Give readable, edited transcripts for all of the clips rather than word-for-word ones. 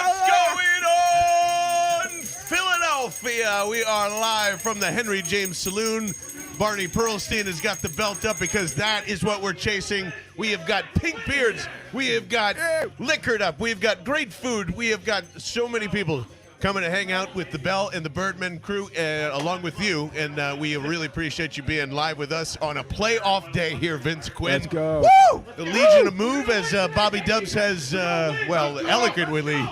What's going on, Philadelphia? We are live from the Henry James Saloon. Barney Pearlstein has got the belt up because that is what we're chasing. We have got pink beards. We have got liquored up. We've got great food. We have got so many people coming to hang out with the Bell and the Birdman crew along with you. And we really appreciate you being live with us on a playoff day here, Vince Quinn. Let's go. Woo! The Legion of Move, as Bobby Dubs has, eloquently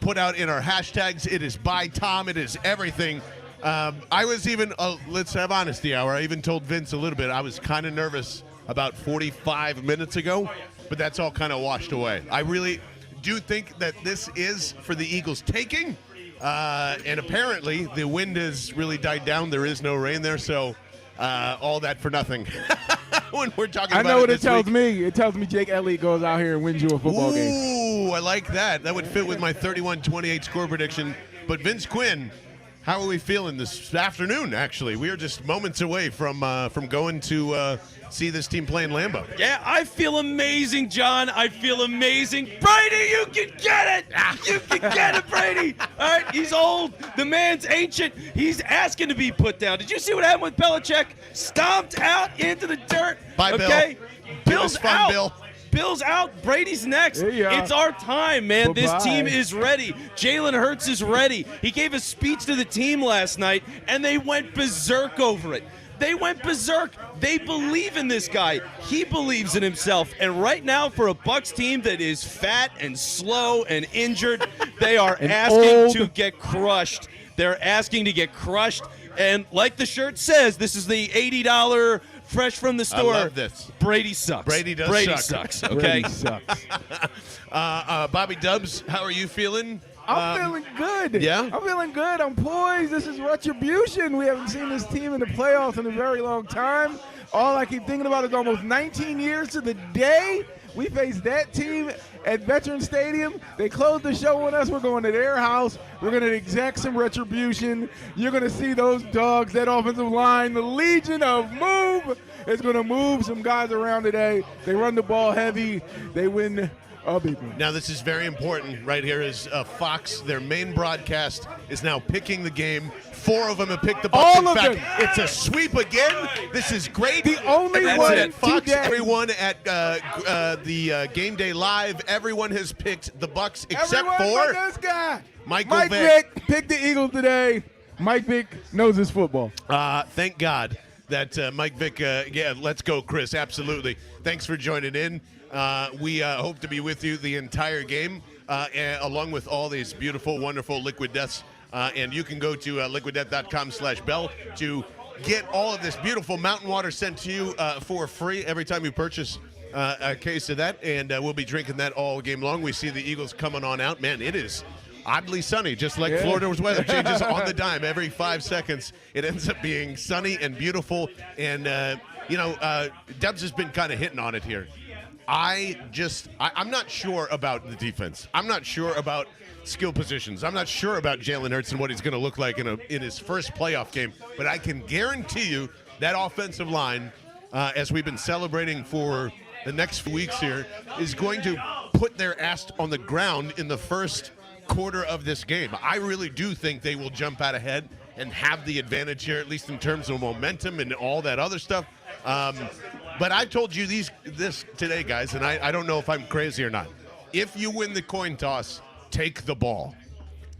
put out in our hashtags. It is by Tom. It is everything. I was even, let's have honesty hour, I even told Vince a little bit, I was kind of nervous about 45 minutes ago, but that's all kind of washed away. I really do think that this is for the Eagles taking, and apparently the wind has really died down. There is no rain there, so all that for nothing. When we're talking about I know what it it tells week. me. It tells me Jake Elliott goes out here and wins you a football game. Ooh, I like that. That would fit with my 31-28 score prediction. But Vince Quinn, how are we feeling this afternoon, actually? We are just moments away from going to see this team play in Lambeau. Yeah, I feel amazing, John. I feel amazing. Brady, you can get it. You can get it, Brady. All right, he's old. The man's ancient. He's asking to be put down. Did you see what happened with Belichick? Stomped out into the dirt. Bye, Bill. Okay? Bill's fun, out. Bill. Bill's out. Brady's next. Yeah. It's our time, man. Bye-bye. This team is ready. Jalen Hurts is ready. He gave a speech to the team last night, and they went berserk over it. They went berserk. They believe in this guy. He believes in himself. And right now, for a Bucs team that is fat and slow and injured, they are asking to get crushed. They're asking to get crushed. And like the shirt says, this is the $80 fresh from the store. I love this. Brady sucks. Brady sucks. Okay. Brady sucks. Bobby Dubs, how are you feeling? I'm feeling good. Yeah? I'm feeling good. I'm poised. This is retribution. We haven't seen this team in the playoffs in a very long time. All I keep thinking about is almost 19 years to the day we faced that team at Veterans Stadium. They closed the show on us. We're going to their house. We're going to exact some retribution. You're going to see those dogs, that offensive line, the Legion of Move is going to move some guys around today. They run the ball heavy. They win a big one. Now, this is very important right here is Fox, their main broadcast, is now picking the game. 4 of them have picked the Bucs. All In of fact, them. it's a sweep again. This is great. The only Everyone one at Fox, today. everyone at the Game Day Live, everyone has picked the Bucs except Everyone for but this guy. Michael Mike Vick. Vick picked the Eagles today. Mike Vick knows his football. Thank God that Mike Vick, let's go, Chris. Absolutely. Thanks for joining in. We hope to be with you the entire game, along with all these beautiful, wonderful Liquid Deaths. And you can go to liquiddeath.com/bell to get all of this beautiful mountain water sent to you for free every time you purchase a case of that. And we'll be drinking that all game long. We see the Eagles coming on out. Man, it is oddly sunny, just like Florida's weather changes on the dime. Every 5 seconds, it ends up being sunny and beautiful. And, Dubs has been kind of hitting on it here. I'm not sure about the defense. I'm not sure about skill positions. I'm not sure about Jalen Hurts and what he's going to look like in his first playoff game. But I can guarantee you that offensive line, as we've been celebrating for the next few weeks here, is going to put their ass on the ground in the first quarter of this game. I really do think they will jump out ahead and have the advantage here, at least in terms of momentum and all that other stuff. But I told you this today, guys, and I don't know if I'm crazy or not. If you win the coin toss, take the ball.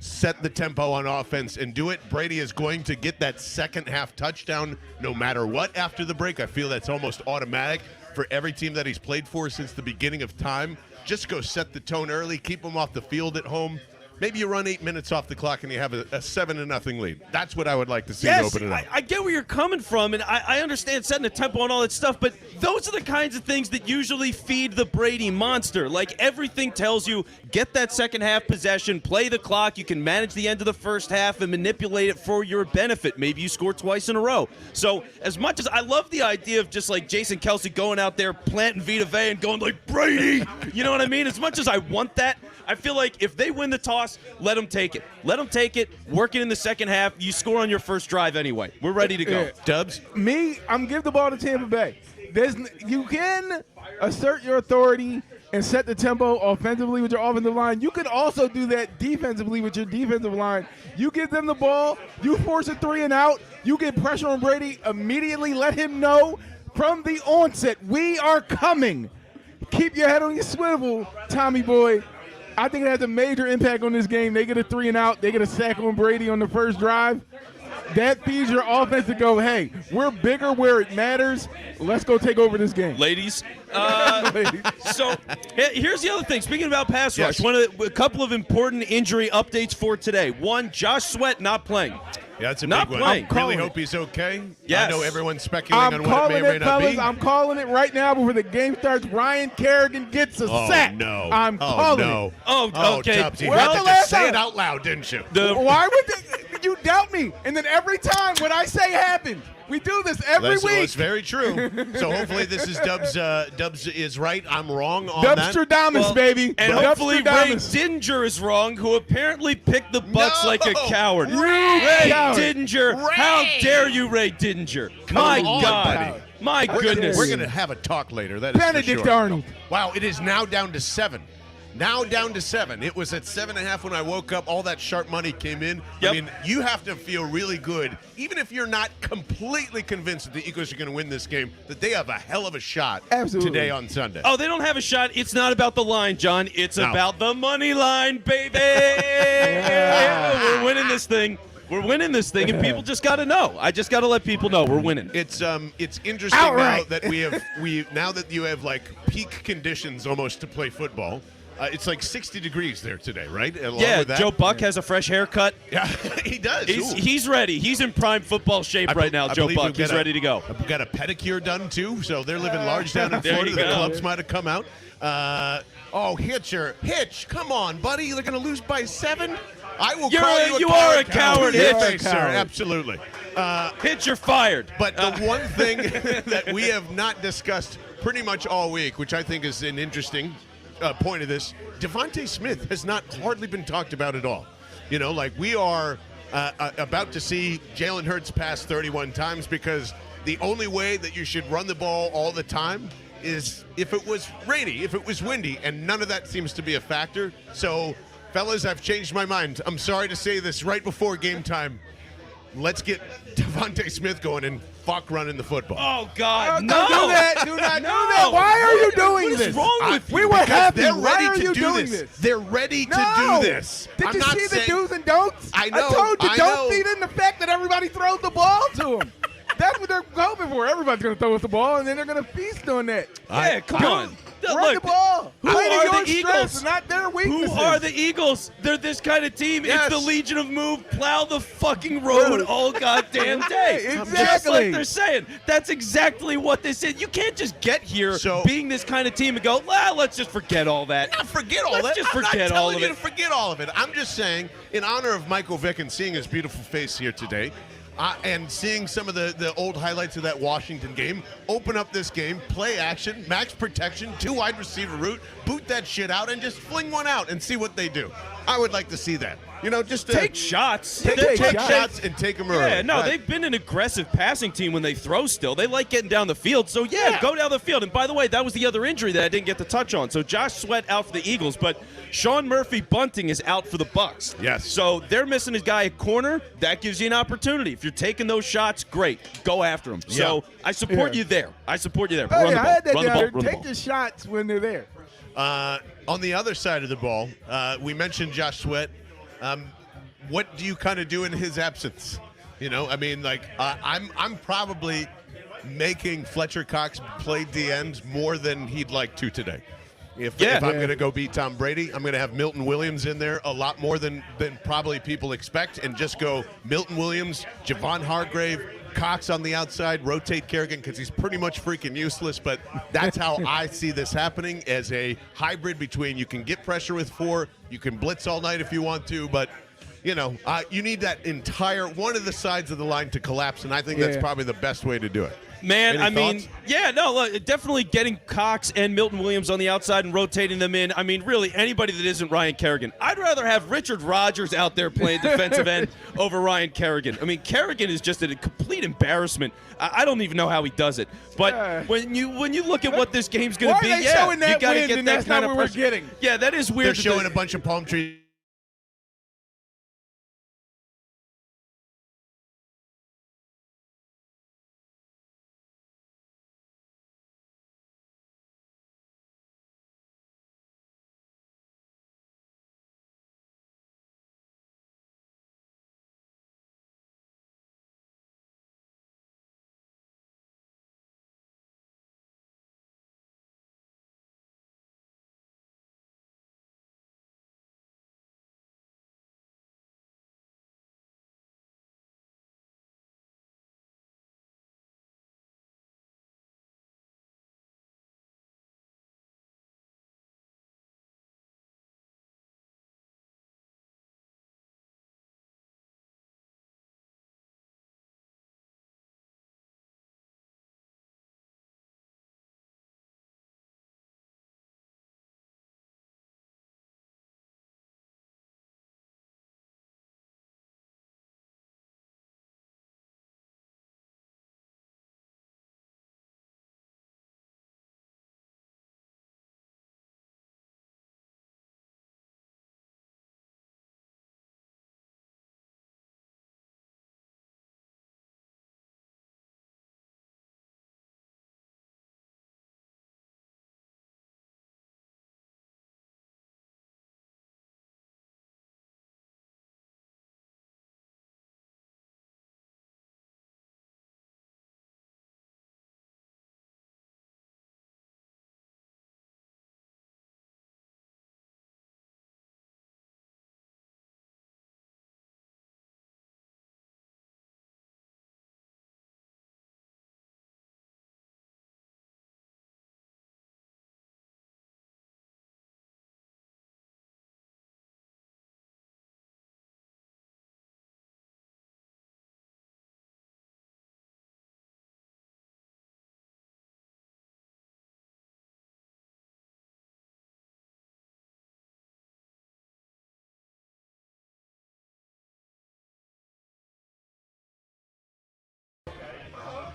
Set the tempo on offense and do it. Brady is going to get that second half touchdown no matter what after the break. I feel that's almost automatic for every team that he's played for since the beginning of time. Just go set the tone early, keep them off the field at home. Maybe you run 8 minutes off the clock and you have a 7-0 lead. That's what I would like to see to open it up. I get where you're coming from, and I understand setting the tempo and all that stuff, but those are the kinds of things that usually feed the Brady monster. Like, everything tells you, get that second half possession, play the clock, you can manage the end of the first half and manipulate it for your benefit. Maybe you score twice in a row. So, as much as I love the idea of just like Jason Kelsey going out there, planting Vita Vea and going like, Brady, you know what I mean? As much as I want that, I feel like if they win the toss, let them take it. Let them take it, work it in the second half. You score on your first drive anyway. We're ready to go. Dubs? I'm give the ball to Tampa Bay. You can assert your authority and set the tempo offensively with your offensive line. You can also do that defensively with your defensive line. You give them the ball, you force a 3 and out, you get pressure on Brady, immediately let him know from the onset, we are coming. Keep your head on your swivel, Tommy boy. I think it has a major impact on this game. They get a 3 and out, they get a sack on Brady on the first drive. That feeds your offense to go, hey, we're bigger where it matters. Let's go take over this game. Ladies. So here's the other thing. Speaking about pass rush, a couple of important injury updates for today. One, Josh Sweat not playing. Yeah, that's a Not big playing. one. Really hope he's okay. Yes. I know everyone's speculating I'm on what it calling may or may it, not fellas. be. I'm calling it right now before the game starts. Ryan Kerrigan gets a sack. No. I'm calling it. Oh, okay. Tubbs, you Well, had the to just last say time- it out loud, didn't you? Why would you doubt me? And then every time what I say happens. We do this every week. That's very true. So hopefully this is Dubs. Dubs is right. I'm wrong on that. Dubstradamus, baby. And hopefully Ray Dubstradamus. Dinger is wrong, who apparently picked the Bucks like a coward. Ray Ray Dinger. Ray. How dare you, Ray Dinger? My on, God. buddy. My goodness. We're going to have a talk later. That is Benedict for sure. Arnold. Wow, it is now down to 7. Now down to 7. It was at 7.5 when I woke up. All that sharp money came in. Yep. I mean, you have to feel really good, even if you're not completely convinced that the Eagles are going to win this game, that they have a hell of a shot Absolutely. today on Sunday. Oh, they don't have a shot. It's not about the line, John. It's No. about the money line, baby. We're winning this thing. We're winning this thing, and people just got to know. I just got to let people know we're winning. It's interesting Outright. now that now that you have like peak conditions almost to play football. It's like 60 degrees there today, right? Along Yeah, with that. Joe Buck has a fresh haircut. Yeah, he does. Ooh. He's ready. He's in prime football shape right now, I Joe believe Buck. we've He's got ready to go. We've got a pedicure done too, so they're living large down in There Florida. you The go. clubs might have come out. Hitch, come on, buddy. They're going to lose by 7. I will call you a you coward. are a coward, Yes, Hitch. sir. Absolutely. Hitch, you're fired. But the one thing that we have not discussed pretty much all week, which I think is an interesting point of this, Devontae Smith has not hardly been talked about at all. You know, like we are about to see Jalen Hurts pass 31 times because the only way that you should run the ball all the time is if it was rainy, if it was windy, and none of that seems to be a factor. So, fellas, I've changed my mind. I'm sorry to say this right before game time. Let's get Devontae Smith going and fuck running the football. Oh, God, Don't no. do that. Do not do that. Why are you doing What this? is wrong with We you? were Because happy. they're Why ready are to you do doing this. this? They're ready to No. do this. Did I'm you not see the saying- do's and don'ts? I know, I told you, I don't know. feed in the fact that everybody throws the ball to them. That's what they're hoping for. Everybody's going to throw us the ball, and then they're going to feast on that. Yeah, come on. Run the ball. Who Play to are your the strengths Eagles? and not their Who weaknesses. are the Eagles? They're this kind of team. Yes. It's the Legion of Move. Plow the fucking road all goddamn day. Exactly. Just like they're saying. That's exactly what they said. You can't just get here So- being this kind of team and go, well, let's just forget all that. Not forget all Let's that. just I'm forget not all telling of you it. to forget all of it. I'm just saying, in honor of Michael Vick and seeing his beautiful face here today, and seeing some of the old highlights of that Washington game, open up this game, play action, max protection, 2 wide receiver route, boot that shit out, and just fling one out and see what they do. I would like to see that. You know, just to Take shots. take Take shots shots. and take them early. Yeah, no, Right. they've been an aggressive passing team when they throw still. They like getting down the field. So, yeah, go down the field. And by the way, that was the other injury that I didn't get to touch on. So, Josh Sweat out for the Eagles, but Sean Murphy Bunting is out for the Bucks. Yes. So, they're missing his guy at corner. That gives you an opportunity. If you're taking those shots, great. Go after them. So, I support you there. I support you there. Oh, Run yeah, the I had that ball. Run the down ball. there. Run the Take ball. your shots when they're there. On the other side of the ball, we mentioned Josh Sweat. What do you kind of do in his absence? You know, I mean, like I'm probably making Fletcher Cox play D end more than he'd like to today. If I'm going to go beat Tom Brady, I'm going to have Milton Williams in there a lot more than probably people expect, and just go Milton Williams, Javon Hargrave, Cox on the outside, rotate Kerrigan because he's pretty much freaking useless. But that's how I see this happening, as a hybrid between you can get pressure with 4, you can blitz all night if you want to, but you know, you need that entire one of the sides of the line to collapse, and I think that's probably the best way to do it. Man, Any I mean, thoughts? yeah, no, look, definitely getting Cox and Milton Williams on the outside and rotating them in. I mean, really, anybody that isn't Ryan Kerrigan. I'd rather have Richard Rodgers out there playing defensive end over Ryan Kerrigan. I mean, Kerrigan is just a complete embarrassment. I don't even know how he does it. But when you look at what this game's going to be, Why are they showing you that got to wind get and that that's kind not of what we're pressure. getting? Yeah, that is weird. They're that showing a bunch of palm trees.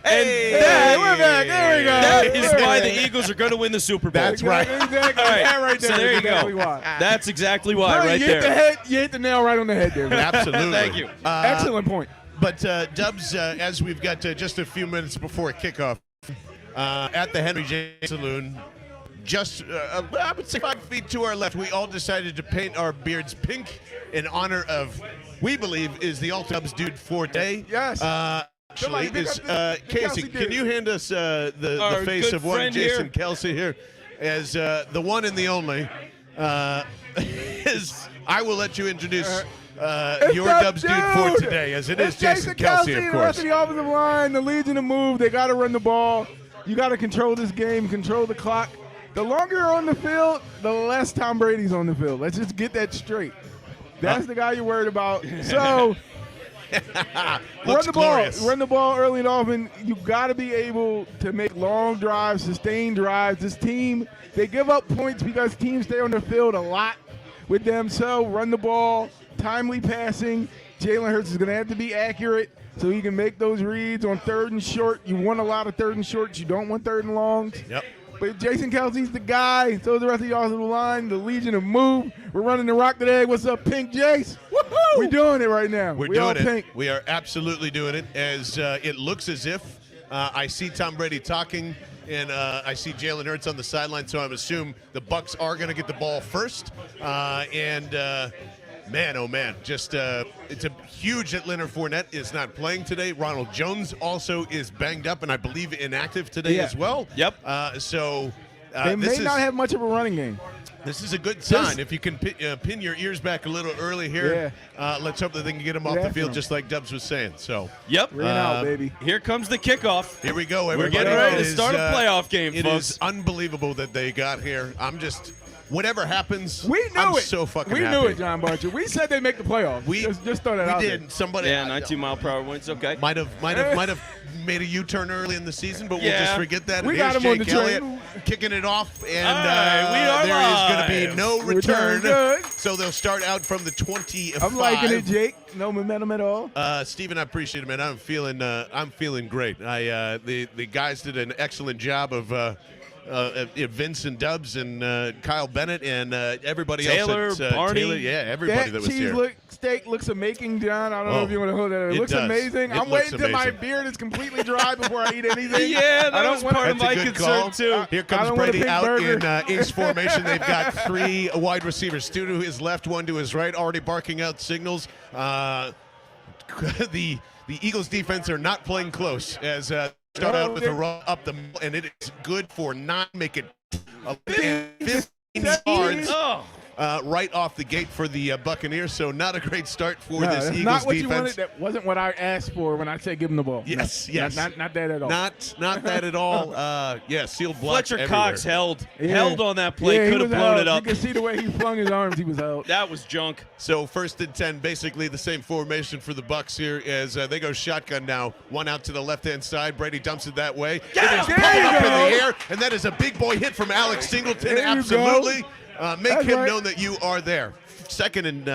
And We're back. There we go. that is why the Eagles are going to win the Super Bowl. That's right. Exactly. All right, That right there. so there you Exactly go. why. That's exactly why, Bro, right you there. You hit the nail right on the head there. Absolutely. Thank you. Excellent point. But Dubs, as we've got just a few minutes before kickoff, at the Henry J. Saloon, just I would say 5 feet to our left, we all decided to paint our beards pink in honor of, we believe, is the All-Dubs dude Forte. Yes. Actually, pick is up the Casey, Kelsey can dude. you hand us the Our face good of one friend Jason here. Kelsey here as the one and the only? I will let you introduce your that Dubs dude for dude. today, as it It's is Jason Kelsey, of the course. rest of the offensive line, the Legion of Move. They got to run the ball. You got to control this game, control the clock. The longer you're on the field, the less Tom Brady's on the field. Let's just get that straight. That's the guy you're worried about. So run Looks the ball. glorious. Run the ball early and often. You got to be able to make long drives, sustained drives. This team, they give up points because teams stay on the field a lot with them. So run the ball, timely passing. Jalen Hurts is going to have to be accurate so he can make those reads on third and short. You want a lot of third and shorts. You don't want third and longs. Yep. But Jason Kelsey's the guy. So is the rest of the offensive line, the Legion of Move. We're running the rock today. What's up, Pink Jace? Woohoo! We're doing it right now. We're We all doing it. pink. We are absolutely doing it. As it looks as if I see Tom Brady talking, and I see Jalen Hurts on the sideline. So I'm assuming the Bucks are going to get the ball first. Man, oh man, just it's a huge that Leonard Fournette is not playing today. Ronald Jones also is banged up, and I believe inactive today as well. Yep. They may not have much of a running game. This is a good sign. If you can pin your ears back a little early here, let's hope that they can get him off the field, just like Dubs was saying. So, Yep. Ran out, baby. Here comes the kickoff. here we go, We're everybody. getting ready It to is, start a playoff game, It folks. is unbelievable that they got here. I'm just whatever happens, We knew I'm it. so fucking we happy. knew it, John Barcher. We said they'd make the playoffs. We just throw that out did. there. Somebody, Yeah, 19-mile-per-hour winds. Okay. might have made a U-turn early in the season, but we'll Yeah. just forget that. We And got here's him on the Jake Elliott train. kicking it off, and All right, we are there is going to be live. no We're doing return. good. So they'll start out from the 25. I'm liking it, Jake. No momentum at all. Steven, I appreciate it, man. I'm feeling great. The guys did an excellent job of Vince and Dubs and Kyle Bennett and everybody Taylor, else. Barney. Taylor, yeah, everybody that was cheese here. Steak looks amazing, John. I don't know Oh, if you want to hold that. It it looks does. amazing. It I'm looks waiting till my amazing. beard is completely dry before I eat anything. Yeah, I that don't was want part of That's my a good concern call. too. Here I comes don't want a Brady big out burger. in ace formation. They've got three wide receivers. Stu to his left, one to his right, already barking out signals. The Eagles defense are not playing close as start out with a run up the middle, and it is good for not making 15 yards. Oh. Right off the gate for the Buccaneers, so not a great start for No, this that's Eagles not what you wanted. defense. That wasn't what I asked for when I said give him the ball. Yes, No, yes. Not that at all. Not that at all. Yeah, sealed blocks Fletcher everywhere. Cox held Yeah. on that play. Yeah, he Could have was blown out. it up. You can see the way he flung his arms. He was out. That was junk. So 1st and 10, basically the same formation for the Bucs here as they go shotgun now. One out to the left-hand side. Brady dumps it that way. Yeah, it is there pulled you up in go. the air, and that is a big boy hit from Alex Singleton. There you Absolutely. Make That's him right. know that you are there. 2nd and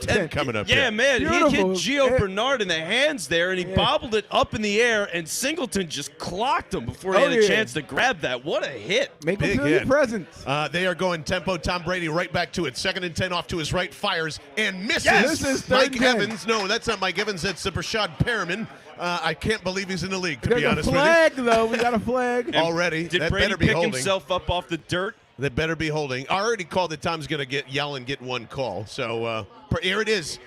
10 coming up Yeah, here. man, he Beautiful. hit Gio Yeah. Bernard in the hands there, and he bobbled it up in the air, and Singleton just clocked him before he Oh, had a yeah. chance to grab that. What a hit. Make him Big feel hit. your presence. They are going tempo. Tom Brady right back to it. 2nd and 10 off to his right, fires and misses. Yes, this is Mike 3rd and 10. Evans. No, that's not Mike Evans. That's Brashad Perriman. I can't believe he's in the league, to There's be a honest flag, though. We got a flag. with you. Already. Did that Brady better be pick holding. himself up off the dirt? That better be holding. I already called that Tom's going to yell and get one call. So here it is.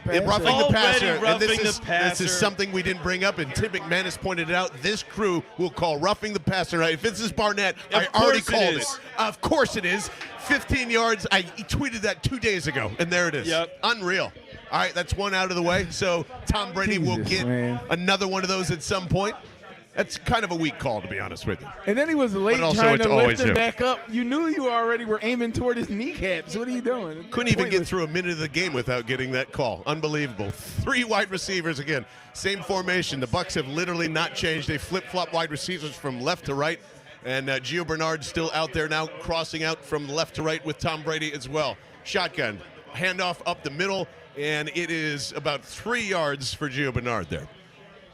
Roughing the Already passer. And roughing this the is passer. something we didn't bring up, and Tim McManus pointed it out. This crew will call roughing the passer. If this is Barnett, I already course it called is. it. Of course it is. 15 yards. I tweeted that 2 days ago, and there it is. Yep. Unreal. All right, that's one out of the way. So Tom Brady will Jesus, get man. another one of those at some point. That's kind of a weak call, to be honest with you. And then he was late But also trying it's to always lift him him. back up. You knew you already were aiming toward his kneecaps. What are you doing? Couldn't even get Pointless. through a minute of the game without getting that call. Unbelievable. 3 wide receivers again. Same formation. The Bucs have literally not changed. They flip-flop wide receivers from left to right. And Gio Bernard still out there now, crossing out from left to right with Tom Brady as well. Shotgun. Handoff up the middle. And it is about 3 yards for Gio Bernard there.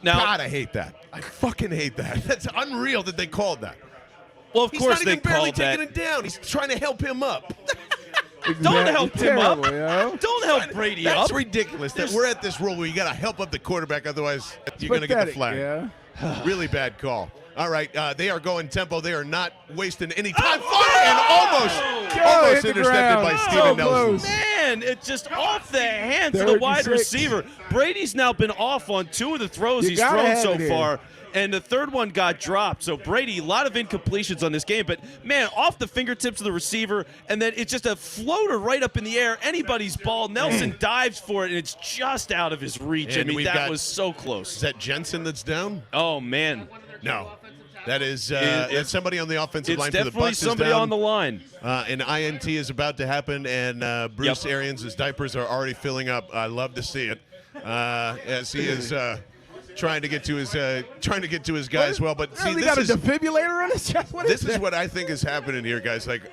Now, God, I hate that. I fucking hate that. That's unreal that they called that. well, of He's course not they even barely called that. taking it down. He's trying to help him up. Don't help him up. Terrible, yo. Don't help Brady That's up. ridiculous. That we're at this rule where you got to help up the quarterback, otherwise you're going to get the Pathetic, flag. Yeah. Really bad call. All right, they are going tempo. They are not wasting any time. And almost hit the intercepted ground. by So Steven Nelson. close. Man, it's just off the hands of the 36. wide receiver. Brady's now been off on 2 of the throws You he's gotta thrown have so it in. far. And the third one got dropped. So Brady, a lot of incompletions on this game. But, man, off the fingertips of the receiver, and then it's just a floater right up in the air. Anybody's ball. Nelson dives for it, and it's just out of his reach. And I mean, we've that got- was so Is close. that Jensen that's down? Oh, man. No. That is It's- that's somebody on the offensive It's line for the definitely Bucs is somebody down. on the line. An INT is about to happen, and Bruce Yep. Arians' diapers are already filling up. I love to see it, as he is trying to get to his guy as well. But see, He this got a is defibrillator on his chest. What this is is that? what I think is happening here, guys. Like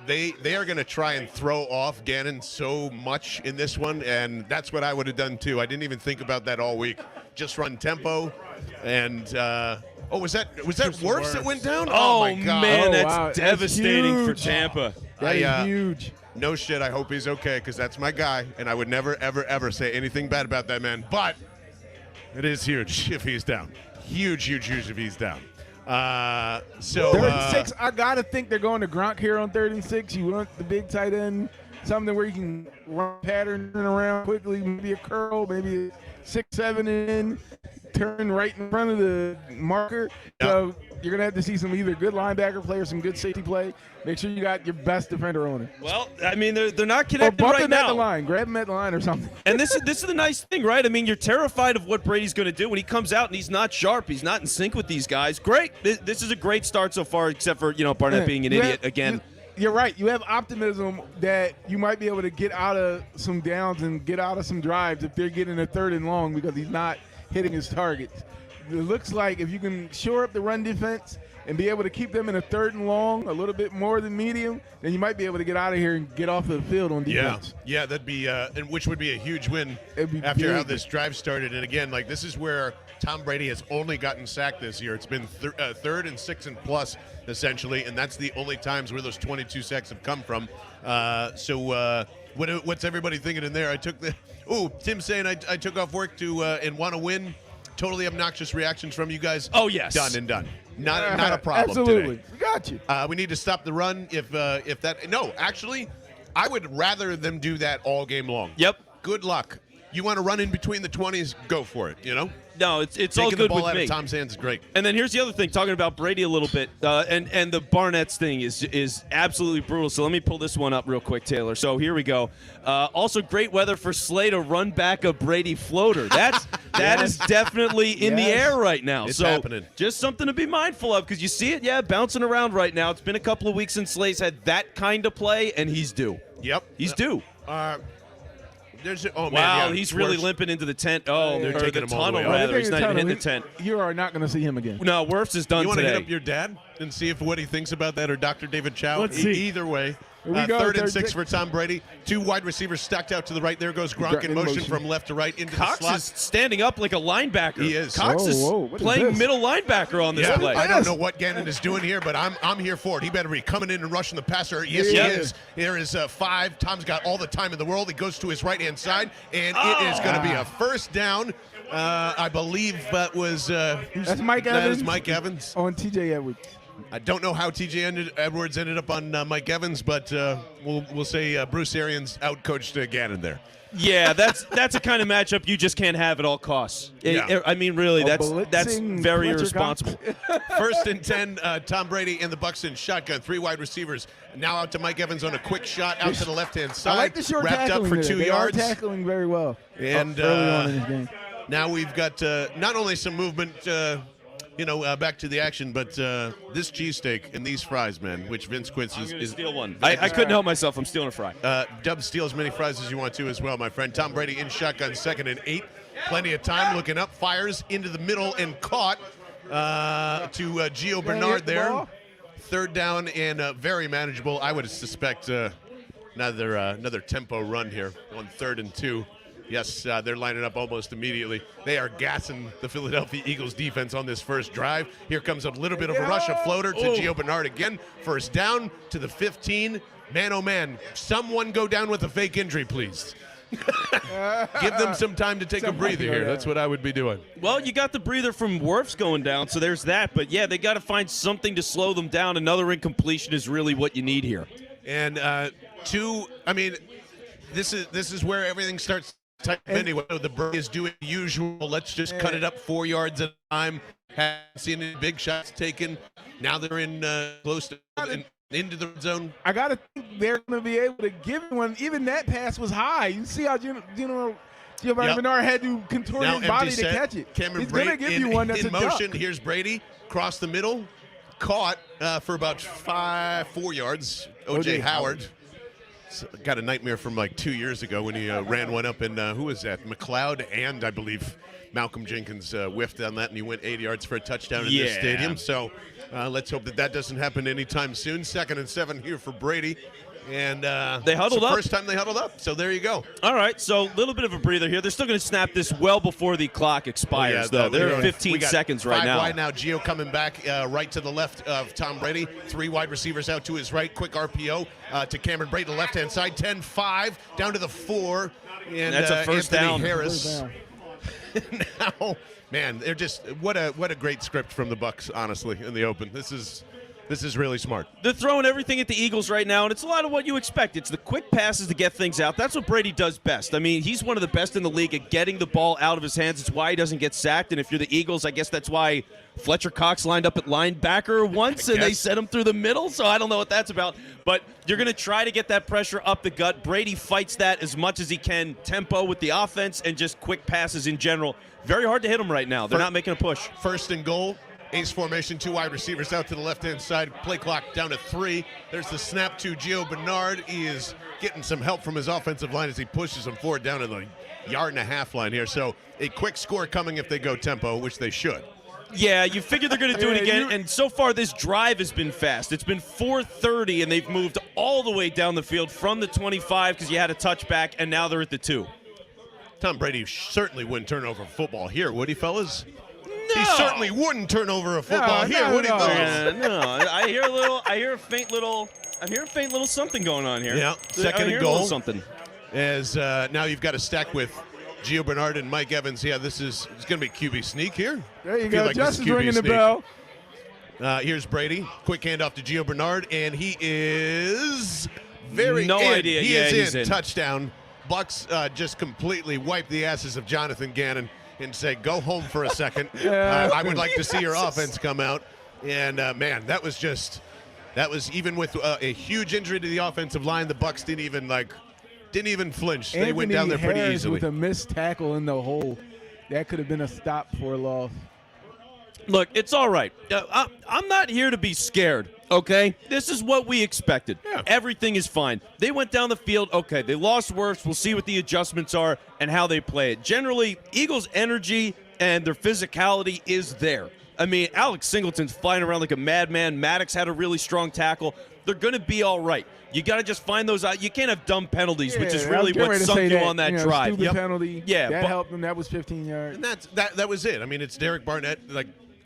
they are going to try and throw off Gannon so much in this one, and that's what I would have done too. I didn't even think about that all week. Just run tempo, and was that worse that went down? Oh, my God! man, Oh, that's wow. That's devastating for huge. Tampa. That is I, huge. No shit. I hope he's okay because that's my guy, and I would never, ever, ever say anything bad about that man. But it is huge if he's down. Huge, huge, huge if he's down. So 36. I gotta think they're going to Gronk here on 3rd and 6. You want the big tight end, something where you can run pattern around quickly, maybe a curl, maybe a 6-7 in, turn right in front of the marker. So you're gonna have to see some either good linebacker play or some good safety play. Make sure you got your best defender on it. Well, I mean, they're not Or connected bump right him at the now. line, grab him at the line or something. And this is the nice thing, right? I mean, you're terrified of what Brady's going to do when he comes out and he's not sharp. He's not in sync with these guys. Great. This is a great start so far, except for Barnett being an You idiot have- again. you're right. You have optimism that you might be able to get out of some downs and get out of some drives if they're getting a 3rd and long because he's not hitting his targets. It looks like if you can shore up the run defense and be able to keep them in a 3rd and long, a little bit more than medium, then you might be able to get out of here and get off the field on defense. Yeah, that'd be, and which would be a huge win after big. how this drive started. And again, like this is where Tom Brady has only gotten sacked this year. It's been 3rd and 6 and plus essentially, and that's the only times where those 22 sacks have come from. What's everybody thinking in there? Tim saying I took off work to and want to win. Totally obnoxious reactions from you guys. Oh, yes. Done and done. Not a problem Absolutely. today. We got you. We need to stop the run if that. No, actually, I would rather them do that all game long. Yep. Good luck. You want to run in between the 20s? Go for it. You know. No, it's all Taking good the ball with out me. of Tom's hands is great. And then here's the other thing, talking about Brady a little bit, and the Barnett's thing is absolutely brutal. So let me pull this one up real quick, Taylor. So here we go. Also, great weather for Slay to run back a Brady floater. That is definitely in the air right now. It's so happening. Just something to be mindful of because you see it, bouncing around right now. It's been a couple of weeks since Slay's had that kind of play, and he's due. Yep. He's due. Man, he's really limping into the tent. They're Or taking the him all the way tunnel, out. rather. He's not even hitting the tent. You are not going to see him again. No, Wirfs is done You want to today. hit up your dad and see what he thinks about that, or Dr. David Chow? Let's see. Either way, Here we go, 3rd and third 6 six. for Tom Brady. 2 wide receivers stacked out to the right. There goes Gronk in motion from left to right into Cox the slot. is standing up like a linebacker. He is. Cox is what is playing this? middle linebacker on this Yeah, play. I don't know what Gannon is doing here, but I'm here for it. He better be coming in and rushing the passer. Yes, he Yeah. is. Here is 5. Tom's got all the time in the world. He goes to his right-hand side, and it is going to be a first down. I believe that was That's Mike Evans. That is Mike Evans. On TJ Edwards. I don't know how TJ Edwards ended up on Mike Evans, but we'll say Bruce Arians outcoached Gannon there. Yeah, that's a kind of matchup you just can't have at all costs. Yeah. I mean, really, that's blitzing very Fletcher irresponsible. Cox. 1st and 10, Tom Brady and the Bucs in shotgun. 3 wide receivers. Now out to Mike Evans on a quick shot out to the left-hand side. I like the short wrapped tackling up for today. 2 They yards. are tackling very well. And early on in this game. now we've got not only some movement, back to the action, but this cheesesteak and these fries, man, which Vince Quince I'm going to is steal one. I couldn't help myself. I'm stealing a fry. Dub, steal as many fries as you want to as well, my friend. Tom Brady in shotgun, 2nd and 8. Plenty of time, looking up, fires into the middle and caught to Gio Bernard there. ball? 3rd down and very manageable. I would suspect another tempo run here on 3rd and 2. Yes, they're lining up almost immediately. They are gassing the Philadelphia Eagles defense on this first drive. Here comes a little bit of a rush, a floater to Gio Bernard again. First down to the 15. Man, oh man, someone go down with a fake injury, please. Give them some time to take a breather here. That's what I would be doing. Well, you got the breather from Wirfs going down, so there's that. But, yeah, they got to find something to slow them down. Another incompletion is really what you need here. And this is where everything starts type anyway. The Brady is doing the usual. Let's just cut it up 4 yards at a time. Haven't seen any big shots taken. Now they're in close to into the red zone. I got to think they're going to be able to give one. Even that pass was high. You see how Gio Bernard had to contort Now his body empty to set. catch it. Cameron He's going to Brate give you one that's in a motion. duck. Here's Brady across the middle, caught for about 4 yards. O.J. Howard. Got a nightmare from like 2 years ago when he ran one up, and who was that? McLeod and I believe Malcolm Jenkins whiffed on that, and he went 80 yards for a touchdown in this stadium. So let's hope that doesn't happen anytime soon. 2nd and 7 here for Brady. And they huddled up. First time they huddled up, so there you go. All right, so a little bit of a breather here. They're still going to snap this well before the clock expires, though. They're at 15 seconds right now. 5 wide now. Gio coming back right to the left of Tom Brady. 3 wide receivers out to his right. Quick RPO to Cameron Brate to the left-hand side. 10-5 down to the 4. And that's a first Anthony down. Harris. Now, man, they're just what a great script from the Bucs, honestly, in the open. This is really smart. They're throwing everything at the Eagles right now, and it's a lot of what you expect. It's the quick passes to get things out. That's what Brady does best. I mean, he's one of the best in the league at getting the ball out of his hands. It's why he doesn't get sacked, and if you're the Eagles, I guess that's why Fletcher Cox lined up at linebacker once, and they set him through the middle, so I don't know what that's about. But you're going to try to get that pressure up the gut. Brady fights that as much as he can, tempo with the offense and just quick passes in general. Very hard to hit them right now. They're not making a push. 1st and goal. Ace formation, 2 wide receivers out to the left-hand side. Play clock down to 3. There's the snap to Gio Bernard. He is getting some help from his offensive line as he pushes them forward down to the 1.5-yard line here. So a quick score coming if they go tempo, which they should. Yeah, you figure they're going to do it again, and so far this drive has been fast. It's been 4:30, and they've moved all the way down the field from the 25 because you had a touchback, and now they're at the 2. Tom Brady certainly wouldn't turn over a football here, would he, fellas? No. He certainly wouldn't turn over a football here, would he, fellas? No, I hear a faint little something going on here. Yeah, second I hear and a little goal. something. As now you've got a stack with Gio Bernard and Mike Evans. Yeah, it's going to be QB sneak here. There you Feel go. like this is Justin's QB ringing the sneak. bell. Here's Brady. Quick handoff to Gio Bernard, and he is very No in. idea. He Yeah, is he's in. Touchdown. Bucks just completely wipe the asses of Jonathan Gannon and say, go home for a second. I would like to see your offense come out. And, man, that was even with a huge injury to the offensive line, the Bucks didn't even flinch. They went down there pretty Harris easily. with a missed tackle in the hole. That could have been a stop for a loss. Look, it's all right. I'm not here to be scared, okay? This is what we expected. Yeah. Everything is fine. They went down the field. Okay, they lost worse. We'll see what the adjustments are and how they play it. Generally, Eagles' energy and their physicality is there. I mean, Alex Singleton's flying around like a madman. Maddox had a really strong tackle. They're going to be all right. You got to just find those out. You can't have dumb penalties, which is really what sunk you on that drive. Stupid penalty. Yeah, that but helped them. That was 15 yards. And that was it. I mean, it's Derek Barnett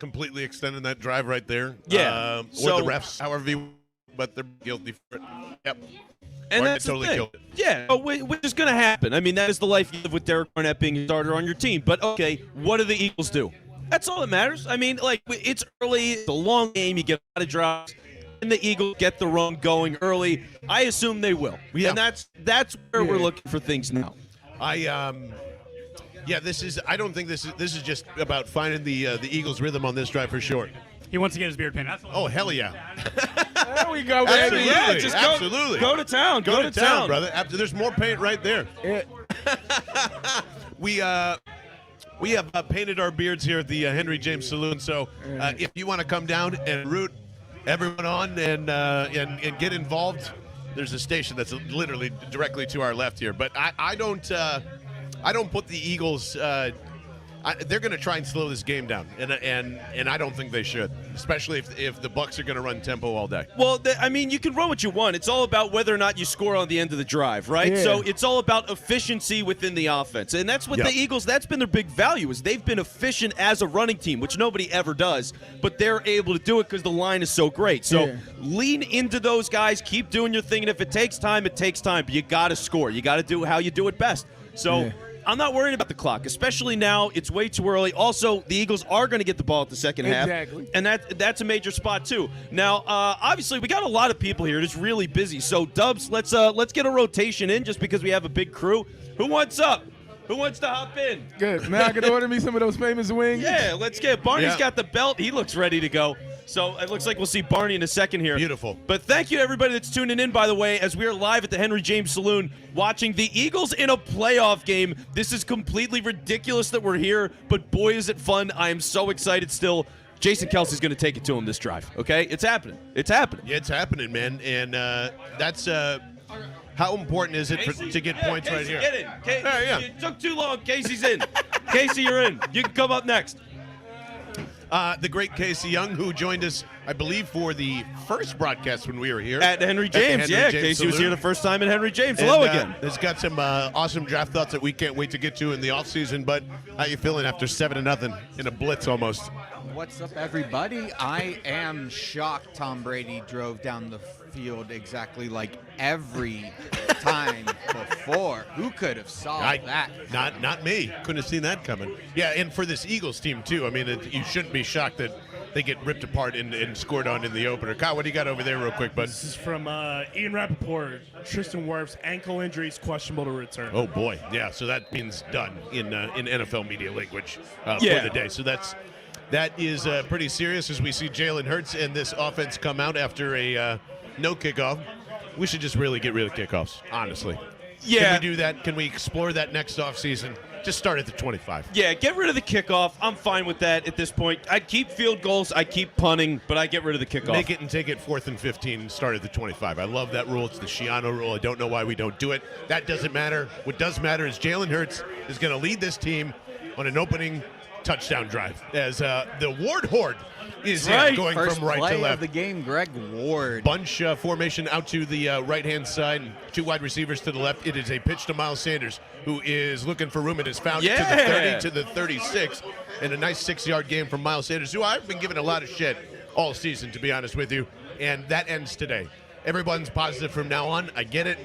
completely extending that drive right there. Yeah. Or So- the refs, however you, but they're guilty for it. Yep. And Barnett that's totally the thing. killed it. Yeah, which is going to happen. I mean, that is the life you live with Derek Barnett being a starter on your team. But, okay, what do the Eagles do? That's all that matters. I mean, it's early. It's a long game. You get a lot of drops. And the Eagles get the run going early. I assume they will. Yeah. And that's where we're looking for things now. I don't think this is just about finding the Eagles' rhythm on this drive for sure. He wants to get his beard painted. Oh, hell yeah. There we go, Absolutely. baby. Yeah, just Absolutely. go to town. Go to town, brother. There's more paint right there. It, We have painted our beards here at the Henry James Saloon. So if you want to come down and root everyone on and get involved, there's a station that's literally directly to our left here. But I don't put the Eagles. They're going to try and slow this game down, and I don't think they should, especially if the Bucks are going to run tempo all day. Well, I mean, you can run what you want. It's all about whether or not you score on the end of the drive, right? Yeah. So it's all about efficiency within the offense. And that's what Yep. the Eagles, that's been their big value, is they've been efficient as a running team, which nobody ever does. But they're able to do it because the line is so great. So Yeah. lean into those guys. Keep doing your thing. And if it takes time, it takes time. But you got to score. You got to do how you do it best. So Yeah. I'm not worried about the clock, especially now. It's way too early. Also, the Eagles are going to get the ball at the second half. Exactly. And that's a major spot too. Now, obviously, we got a lot of people here. It's really busy. So, Dubs, let's get a rotation in just because we have a big crew. Who wants up? Who wants to hop in? good. Man, I could order me some of those famous wings. Yeah, let's get Barney's Yeah. got the belt. He looks ready to go. So it looks like we'll see Barney in a second here. Beautiful. But thank you to everybody that's tuning in, by the way, as we are live at the Henry James Saloon watching the Eagles in a playoff game. This is completely ridiculous that we're here, but boy, is it fun. I am so excited still. Jason Kelsey's going to take it to him this drive, okay? It's happening. It's happening. Yeah, it's happening, man, and that's how important is it to get points Casey, right here? Get in. Yeah. It took too long. Casey's in. Casey, you're in. You can come up next. The great Casey Young, who joined us, I believe, for the first broadcast when we were here. At Henry the James. Henry Yeah, James Casey was Saloon. here the first time in Henry James. And, Hello again. It's got some awesome draft thoughts that we can't wait to get to in the offseason. But how you feeling after 7-0 in a blitz almost? What's up, everybody? I am shocked Tom Brady drove down the field exactly like every time before. Who could have solved that? Not me. Couldn't have seen that coming. Yeah, and for this Eagles team, too. I mean, you shouldn't be shocked that they get ripped apart and scored on in the opener. Kyle, what do you got over there real quick, bud? This is from Ian Rappaport. Tristan Wirfs, ankle injuries, questionable to return. Oh, boy. Yeah, so that means done in NFL media language for Yeah. the day. So that is pretty serious as we see Jalen Hurts and this offense come out after a no kickoff. We should just really get rid of kickoffs, honestly. Yeah. Can we do that? Can we explore that next offseason? Just start at the 25. Yeah, get rid of the kickoff. I'm fine with that at this point. I'd keep field goals. I keep punting, but I get rid of the kickoff. Make it and take it 4th and 15 and start at the 25. I love that rule. It's the Schiano rule. I don't know why we don't do it. That doesn't matter. What does matter is Jalen Hurts is going to lead this team on an opening touchdown drive as the Ward Horde is going First from right play to left. of the game, Greg Ward. Bunch formation out to the right-hand side, and 2 wide receivers to the left. It is a pitch to Miles Sanders, who is looking for room and has found it to the 30, to the 36, and a nice 6-yard game from Miles Sanders, who I've been giving a lot of shit all season, to be honest with you, and that ends today. Everyone's positive from now on. I get it.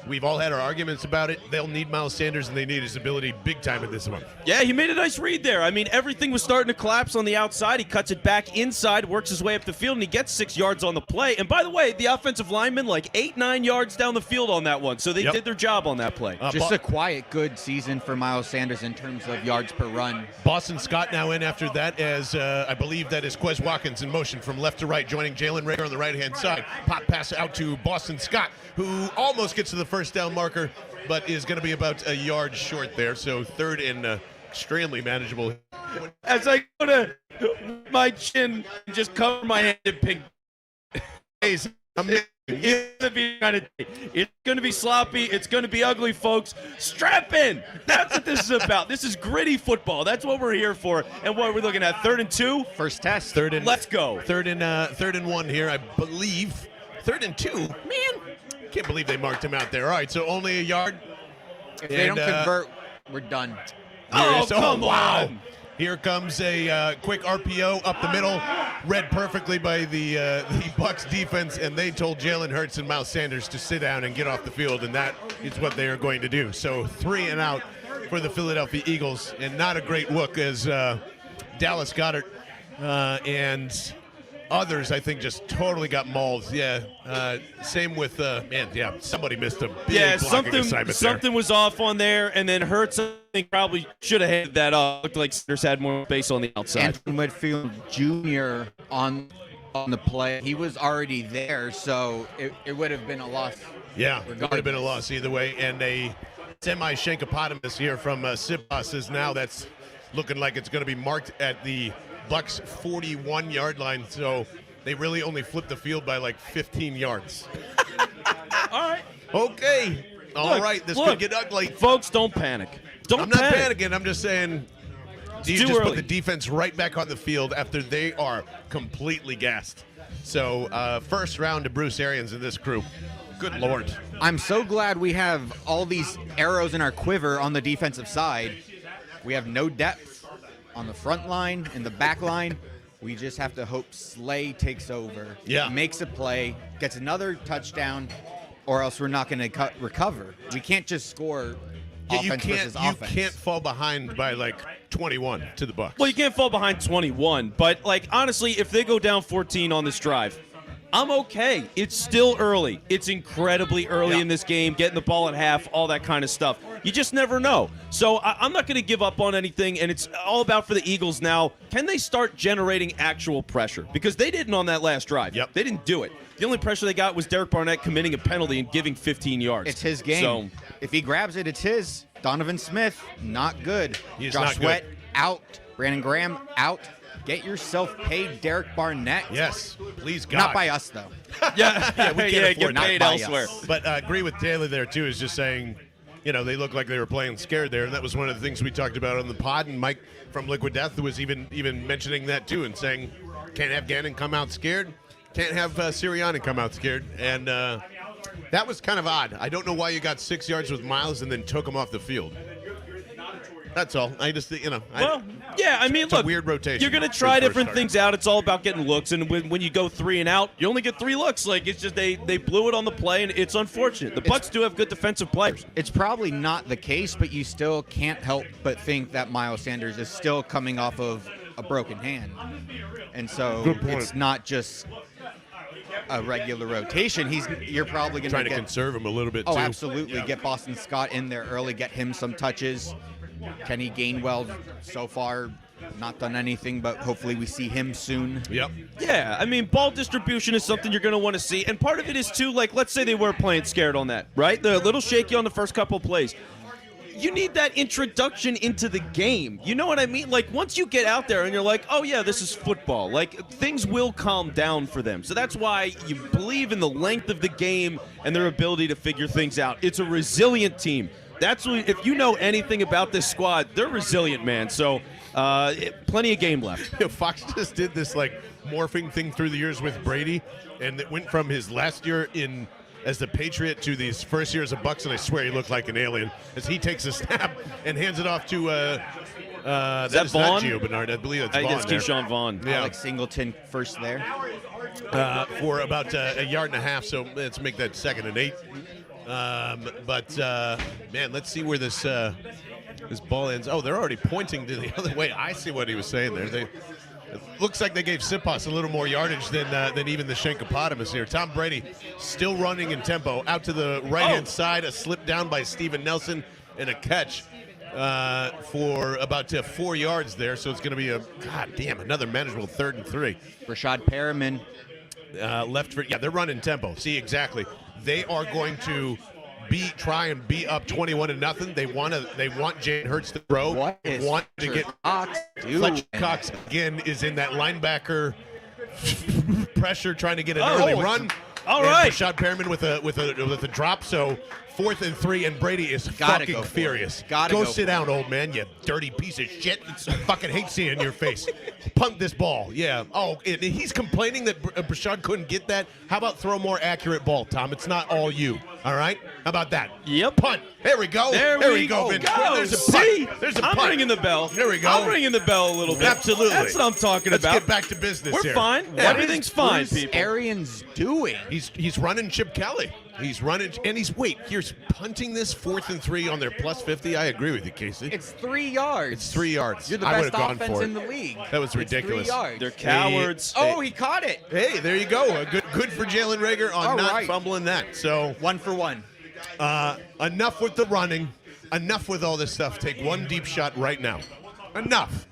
We've all had our arguments about it. They'll need Miles Sanders, and they need his ability big time in this one. Yeah, he made a nice read there. I mean, everything was starting to collapse on the outside. He cuts it back inside, works his way up the field, and he gets 6 yards on the play. And by the way, the offensive lineman, like 8-9 yards down the field on that one. So they did their job on that play. Just a quiet, good season for Miles Sanders in terms of yards per run. Boston Scott now in after that as I believe that is Quez Watkins in motion from left to right, joining Jalen Reagor on the right-hand side. Pop pass out to Boston Scott, who almost gets to the first down marker, but is going to be about a yard short there. So 3rd and extremely manageable. As I go to my chin and just cover my hand in pink. It's going to be sloppy. It's going to be ugly, folks. Strap in. That's what this is about. This is gritty football. That's what we're here for. And what we're looking at, 3rd and 2. First test. Let's go. 3rd and 1 here, I believe. 3rd and 2. Man, can't believe they marked him out there. All right, so only a yard. If they don't convert, we're done. Come on. Here comes a quick RPO up the middle, read perfectly by the Bucks defense, and they told Jalen Hurts and Miles Sanders to sit down and get off the field, and that is what they are going to do. So 3 and out for the Philadelphia Eagles, and not a great look as Dallas Goedert and others, I think, just totally got mauled. Yeah, same with somebody missed a big blocking assignment something was off on there, and then Hurts, I think, probably should have handed that up. Looked like Sanders had more space on the outside. Anthony Whitfield Jr. on the play, he was already there, so it would have been a loss. Yeah, it would have been a loss either way, and a semi-shankopotamus here from Sipos is now that's looking like it's going to be marked at the Bucks 41-yard line, so they really only flipped the field by like 15 yards. All right. Okay. All right. This could get ugly. Folks, don't panic. I'm not panicking. I'm just saying you just early. put the defense right back on the field after they are completely gassed. So first round to Bruce Arians and this crew. Good Lord. I'm so glad we have all these arrows in our quiver on the defensive side. We have no depth on the front line and the back line. We just have to hope Slay takes over, makes a play, gets another touchdown, or else we're not going to recover. We can't just score offense versus offense. You can't fall behind by like 21 to the Bucks. Well, you can't fall behind 21, but like honestly, if they go down 14 on this drive, I'm okay. It's still early. It's incredibly early in this game, getting the ball at half, all that kind of stuff. You just never know. So I'm not going to give up on anything, and it's all about for the Eagles now. Can they start generating actual pressure? Because they didn't on that last drive. Yep. They didn't do it. The only pressure they got was Derek Barnett committing a penalty and giving 15 yards. It's his game. So, if he grabs it, it's his. Donovan Smith, not good. He's Josh not good. Sweat, out. Brandon Graham, out. Get yourself paid, Derek Barnett. Yes, please, God. Not by us, though. yeah, we can't get afford paid not by elsewhere. us. But I agree with Taylor there, too, is just saying, you know, they looked like they were playing scared there, and that was one of the things we talked about on the pod, and Mike from Liquid Death was even mentioning that, too, and saying, can't have Gannon come out scared, can't have Sirianni come out scared, and that was kind of odd. I don't know why you got 6 yards with Miles and then took him off the field. That's all. I just, you know. Well, yeah, I mean, it's look, a weird rotation. You're going to try different things out. It's all about getting looks, and when you go 3 and out, you only get 3 looks. Like, it's just they blew it on the play, and it's unfortunate. The Bucks do have good defensive players. It's probably not the case, but you still can't help but think that Miles Sanders is still coming off of a broken hand. And so it's not just a regular rotation. You're probably going Trying to conserve him a little bit, too. Oh, absolutely. Yeah. Get Boston Scott in there early, get him some touches. Kenny Gainwell so far not done anything, but hopefully we see him soon. Yep. Yeah, I mean, ball distribution is something you're going to want to see. And part of it is, too, like, let's say they were playing scared on that, right? They're a little shaky on the first couple of plays. You need that introduction into the game. You know what I mean? Like, once you get out there and you're like, oh, yeah, this is football, like, things will calm down for them. So that's why you believe in the length of the game and their ability to figure things out. It's a resilient team. That's what, if you know anything about this squad, they're resilient, man. So plenty of game left. Fox just did this, like, morphing thing through the years with Brady, and it went from his last year in as the Patriot to these first years of Bucks, and I swear he looked like an alien as he takes a snap and hands it off to that is Vaughn? not Gio Bernard. I believe that's I Vaughn. think it's Keyshawn Vaughn. Yeah. Alex Singleton first there. For about a yard and a half, so let's make that 2nd and 8. Man, let's see where this ball ends. Oh, they're already pointing to the other way. I see what he was saying there. It looks like they gave Sipas a little more yardage than even the Shankopotamus here. Tom Brady still running in tempo. Out to the right-hand side, a slip down by Steven Nelson, and a catch for about 4 yards there. So it's going to be another manageable 3rd and 3. Rashad Perriman. Left for they're running tempo. See, exactly. They are going to try and be up 21-0. They want Jalen Hurts to throw. What is want to get Cox doing? Fletcher Cox again is in that linebacker pressure, trying to get an early run. All and right. Rashad Perriman with a drop. So 4th and 3, and Brady is Gotta fucking go for it. furious. Gotta go go sit for down, old man. You dirty piece of shit. Fucking hate seeing your face. Punt this ball. Yeah. Oh, he's complaining that Brashad couldn't get that. How about throw a more accurate ball, Tom? It's not all you. All right. How about that? Yep. Punt. There we go. There we go. go. Vince. There's a punt. See? There's a I'm punt. ringing the bell. There we go. I'm ringing the bell a little bit. Absolutely. That's what I'm talking Let's about. get back to business We're here. fine. Yeah. Everything's fine, Bruce people. Arians doing? He's running Chip Kelly. He's running, and here's punting this 4th and 3 on their plus 50. I agree with you, Casey. It's 3 yards. It's 3 yards. You're the I best would've gone offense for it. in the league. That was It's ridiculous. 3 yards. They're cowards. Oh, he caught it. Hey, there you go. Good for Jalen Reagor on All not right. fumbling that. So 1 for 1. enough with the running. Enough with all this stuff. Take one deep shot right now. Enough.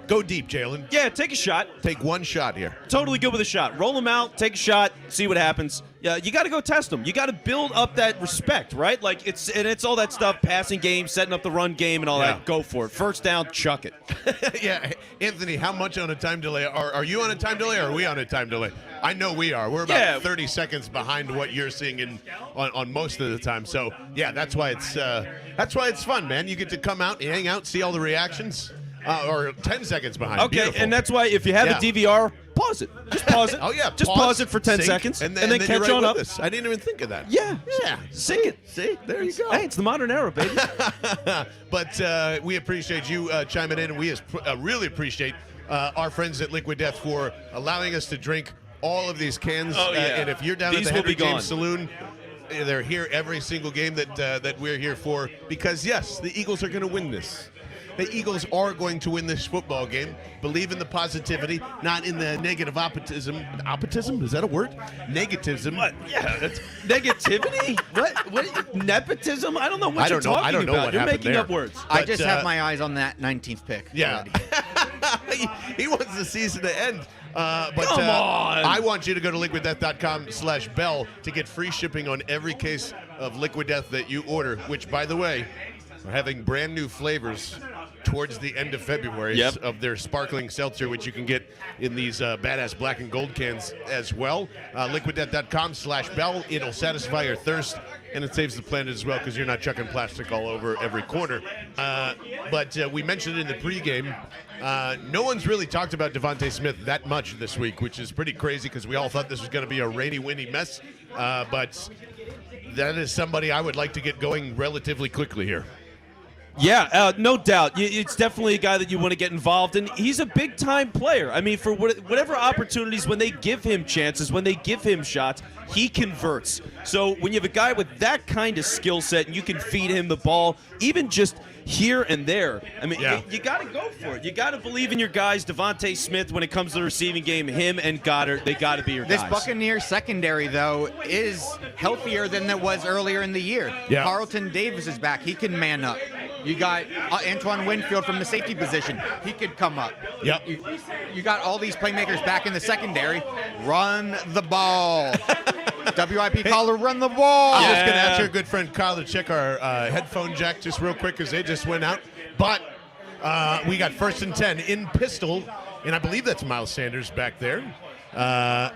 Go deep, Jalen. Yeah, take a shot. Take one shot here. Totally good with a shot. Roll them out, take a shot, see what happens. Yeah, you got to go test them. You got to build up that respect, right? Like it's all that stuff, passing game, setting up the run game, and all Yeah. that. Go for it. First down, chuck it. Yeah, Anthony, how much on a time delay? Are you on a time delay, or are we on a time delay? I know we are. We're about 30 seconds behind what you're seeing on most of the time. So yeah, that's why it's fun, man. You get to come out, hang out, see all the reactions. Or 10 seconds behind. Okay, Beautiful. and that's why if you have Yeah. a DVR, pause it. Just pause it. Oh yeah, Just pause it for 10 sync, seconds, and then you're catch right on with up. us. I didn't even think of that. Yeah, Yeah. sync it. See, there you go. Hey, it's the modern era, baby. But we appreciate you chiming in, and we really appreciate our friends at Liquid Death for allowing us to drink all of these cans. Oh, yeah. And if you're down These at the will be Henry James gone. Saloon, they're here every single game that we're here for. Because yes, the Eagles are going to win this. The Eagles are going to win this football game. Believe in the positivity, not in the negative optimism. Optimism? Is that a word? Negativism. What? Yeah, that's negativity. What? Nepotism? I don't know what I you're don't know. talking I don't know about. what You're happened making there. up words. I But, just have my eyes on that 19th pick. Yeah. already. he wants the season to end. But Come on. I want you to go to liquiddeath.com/bell to get free shipping on every case of Liquid Death that you order, which, by the way, are having brand new flavors towards the end of February Yep. of their sparkling seltzer, which you can get in these badass black and gold cans as well. Liquiddeath.com/bell. It'll satisfy your thirst, and it saves the planet as well because you're not chucking plastic all over every corner. But we mentioned it in the pregame. No one's really talked about Devontae Smith that much this week, which is pretty crazy because we all thought this was going to be a rainy, windy mess. But that is somebody I would like to get going relatively quickly here. Yeah, no doubt. It's definitely a guy that you want to get involved in. He's a big-time player. I mean, for whatever opportunities, when they give him chances, when they give him shots, he converts. So when you have a guy with that kind of skill set and you can feed him the ball, even just here and there, I mean, Yeah. you got to go for it. You got to believe in your guys. Devontae Smith, when it comes to the receiving game, him and Goddard, they got to be your This guys. Buccaneers secondary, though, is healthier than it was earlier in the year. Yeah. Carlton Davis is back. He can man up. You got Antoine Winfield from the safety position. He could come up. Yep. You got all these playmakers back in the secondary. Run the ball. WIP caller, run the ball. I was going to ask your good friend Kyle to check our headphone jack just real quick because they just went out. But we got 1st and 10 in pistol, and I believe that's Miles Sanders back there.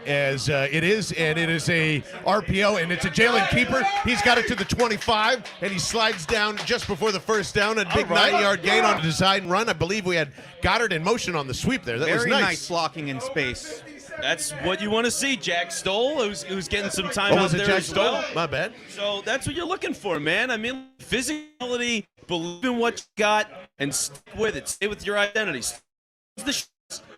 It is a RPO, and it's a Jalen keeper. He's got it to the 25, and he slides down just before the first down. A big 9-yard gain on a design run. I believe we had Goddard in motion on the sweep there. That was Very nice. nice blocking in space. That's what you want to see. Jack Stoll, who's getting some time out was it there Jack as Stoll? well. My bad. So that's what you're looking for, man. I mean, physicality, believe in what you got, and stick with it. Stay with your identity.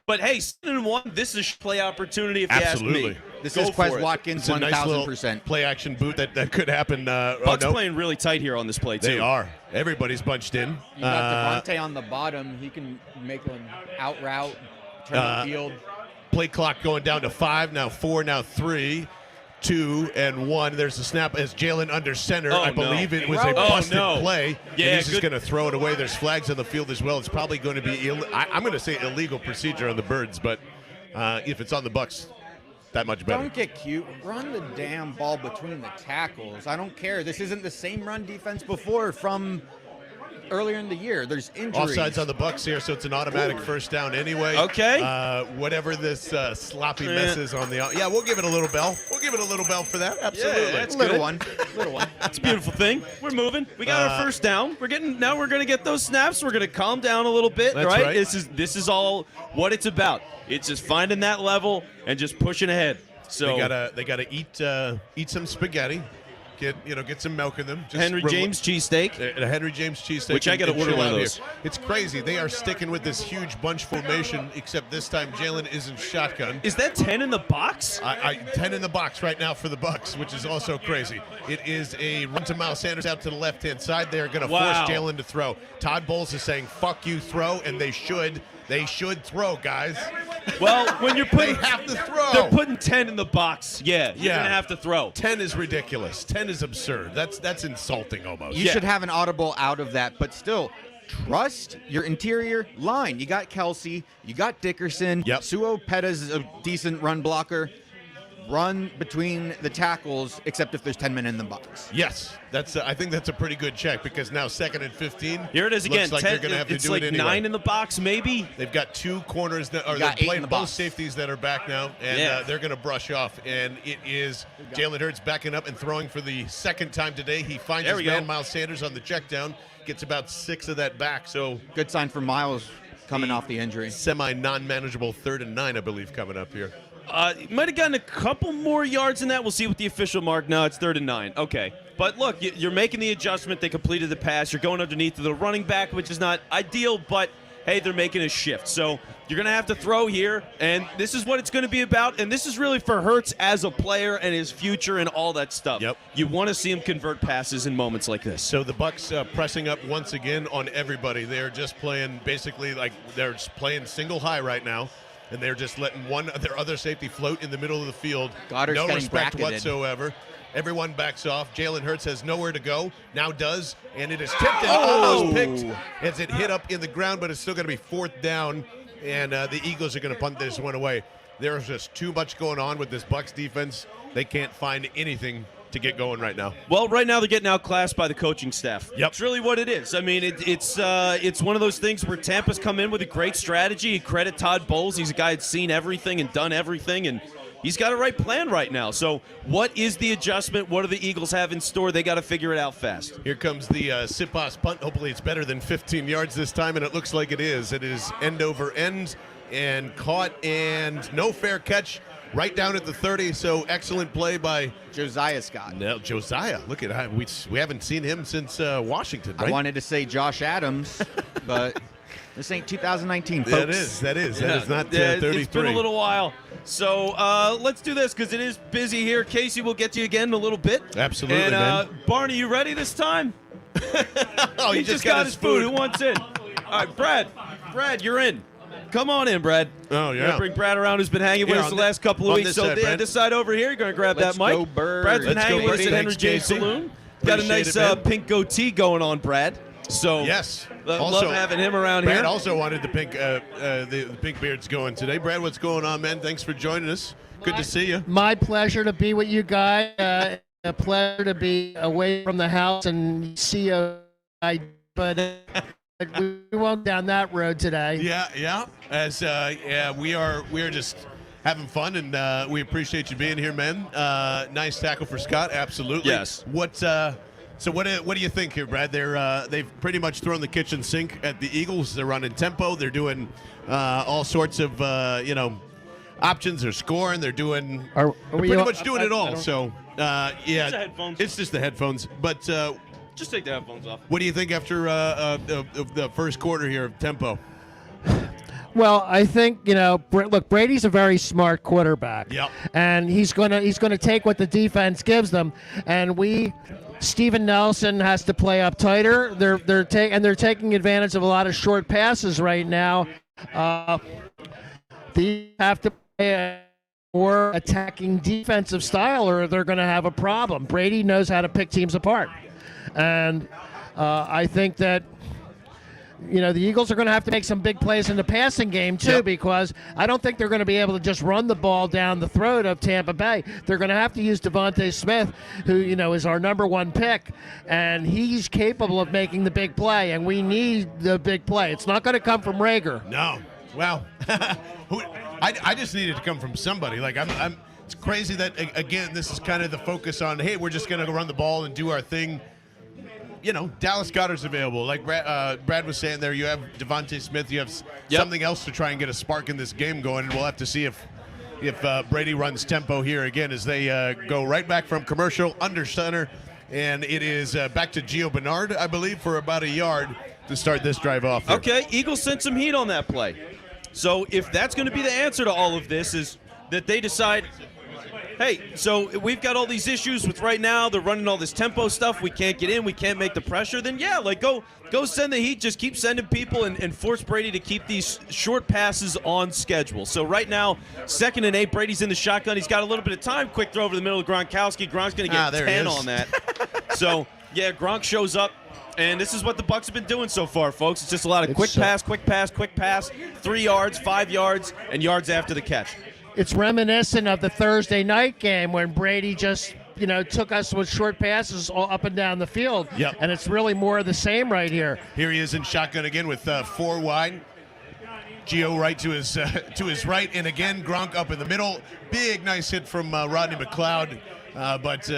But hey, 7-1, this is a play opportunity if Absolutely. you ask me. This Go is for Quez it. Watkins, It's a nice little 1,000%. play-action boot that could happen. Bucks playing really tight here on this play, too. They are. Everybody's bunched in. You got Devontae on the bottom. He can make an out route, turn the field. Play clock going down to 5, now 4, now 3, 2, and 1. There's a snap as Jalen under center. Oh, I believe no. it was a Oh, busted no. play. Yeah, and he's just good. going to throw it away. There's flags on the field as well. It's probably going to be, I'm going to say illegal procedure on the Birds, but if it's on the Bucks, that much better. Don't get cute. Run the damn ball between the tackles. I don't care. This isn't the same run defense before from earlier in the year. There's injuries. Offsides on the Bucks here, so it's an automatic first down anyway. Okay. Whatever this sloppy mess is on the yeah, we'll give it a little bell. We'll give it a little bell for that. Absolutely. that's Little good. one. Little one. It's a beautiful thing. We're moving. We got our first down. We're going to get those snaps. We're going to calm down a little bit, That's right? right. This is all what it's about. It's just finding that level and just pushing ahead. So They gotta eat some spaghetti, get some milk in them. Just Henry James cheesesteak. A Henry James cheesesteak. Which I gotta and order chill one of out those. here. It's crazy. They are sticking with this huge bunch formation, except this time Jalen isn't shotgun. Is that 10 in the box? 10 in the box right now for the Bucks, which is also crazy. It is a run to Miles Sanders out to the left-hand side. They are going to Wow. force Jalen to throw. Todd Bowles is saying, "Fuck you, throw," and they should. They should throw, guys. Well, when you're They putting have to throw. they're putting 10 in the box. Yeah, you're Yeah. going to have to throw. 10 is ridiculous. 10 is absurd. That's insulting almost. You should have an audible out of that, but still, trust your interior line. You got Kelsey, you got Dickerson. Yep. Suo Peta's a decent run blocker. Run between the tackles, except if there's 10 men in the box. Yes, that's. I think that's a pretty good check because now 2nd and 15. Here it is again. Looks like 10, they're going to have to it's do like it anyway. 9 in the box, maybe. They've got 2 corners that are You got they're 8 playing in the both box. safeties that are back now, and Yeah. they're going to brush off. And it is Jalen Hurts backing up and throwing for the second time today. He finds There his we man go. Miles Sanders on the check down, gets about 6 of that back. So Good sign for Miles coming off the injury. semi non-manageable 3rd and 9, I believe, coming up here. Might have gotten a couple more yards than that. We'll see what the official mark. No, it's 3rd and 9. Okay. But look, you're making the adjustment. They completed the pass. You're going underneath the running back, which is not ideal, but hey, they're making a shift. So you're going to have to throw here, and this is what it's going to be about. And this is really for Hurts as a player and his future and all that stuff. Yep. You want to see him convert passes in moments like this. So the Bucks pressing up once again on everybody. They're just playing basically like they're just playing single high right now. And they're just letting their other safety float in the middle of the field. Goddard's no getting respect bracketed. whatsoever. Everyone backs off. Jalen Hurts has nowhere to go. Now does. And it is tipped and almost picked as it hit up in the ground, but it's still going to be 4th down. And the Eagles are going to punt this one away. There's just too much going on with this Bucks defense. They can't find anything to get going right now. Well, right now they're getting outclassed by the coaching staff. Yep. It's really what it is. I mean, it's one of those things where Tampa's come in with a great strategy. Credit Todd Bowles. He's a guy that's seen everything and done everything, and he's got a right plan right now. So what is the adjustment? What do the Eagles have in store? They got to figure it out fast. Here comes the Sipas punt. Hopefully it's better than 15 yards this time, and it looks like it is. It is end over end and caught, and no fair catch right down at the 30. So excellent play by Josiah Scott. no, Josiah. Look at how we haven't seen him since Washington, right? I wanted to say Josh Adams, but this ain't 2019, folks. That is not Yeah, 33. it's been a little while. So let's do this because it is busy here. Casey, we'll get to you again in a little bit. Absolutely, And man. Barney, you ready this time? Oh, he just got his food. Who wants in? All right, Brad, you're in. Come on in, Brad. Oh, yeah. We're gonna bring Brad around, who's been hanging with Here, us the on last couple of on weeks. this So side, Brad. this side over here, you're gonna grab Let's that mic. go, Birds. Brad's been Let's go, hanging with us Birds. at Henry Thanks, James Casey. Saloon. Got a Appreciate nice it, man. pink goatee going on, Brad. So Yes. love having him around Brad here. also wanted the pink beards going today. Brad, what's going on, man? Thanks for joining us. Good to see you. My pleasure to be with you guys. A pleasure to be away from the house and see you. But we won't down that road today. Yeah. As we are just having fun, and we appreciate you being here, man. Nice tackle for Scott, absolutely. Yes. What do you think here, Brad? They've pretty much thrown the kitchen sink at the Eagles. They're running tempo. They're doing all sorts of options. They're scoring. They're doing Are we pretty all- much doing it I all. don't- So It's the headphones. it's just the headphones. But Just take the headphones off. what do you think after the first quarter here of tempo? Well, I think look, Brady's a very smart quarterback. Yep. And he's gonna take what the defense gives them, and Steven Nelson has to play up tighter. They're taking advantage of a lot of short passes right now. They have to play a more attacking defensive style, or they're going to have a problem. Brady knows how to pick teams apart, and I think that the Eagles are going to have to make some big plays in the passing game too, because I don't think they're going to be able to just run the ball down the throat of Tampa Bay. They're going to have to use Devontae Smith, who is our number one pick, and he's capable of making the big play, and we need the big play. It's not going to come from Rager. No. Well, I just needed to come from somebody. Like it's crazy that again this is kind of the focus on. Hey, we're just gonna run the ball and do our thing. Dallas Goedert's available. Like Brad was saying there, you have Devontae Smith. You have something else to try and get a spark in this game going, and we'll have to see if Brady runs tempo here again as they go right back from commercial under center, and it is back to Gio Bernard, I believe, for about a yard to start this drive off here. Okay, Eagles sent some heat on that play. So if that's going to be the answer to all of this, is that they decide, hey, so we've got all these issues with right now, they're running all this tempo stuff, we can't get in, we can't make the pressure, then go send the heat, just keep sending people and force Brady to keep these short passes on schedule. So right now, 2nd and 8, Brady's in the shotgun, he's got a little bit of time, quick throw over the middle of Gronkowski, Gronk's going to get 10 on that. So, yeah, Gronk shows up. And this is what the Bucs have been doing so far, folks. It's just a lot of quick pass, 3 yards, 5 yards, and yards after the catch. It's reminiscent of the Thursday night game when Brady just took us with short passes all up and down the field. Yep. And it's really more of the same right here. Here he is in shotgun again with 4 wide. Gio right to his right, and again Gronk up in the middle. Big nice hit from Rodney McLeod, but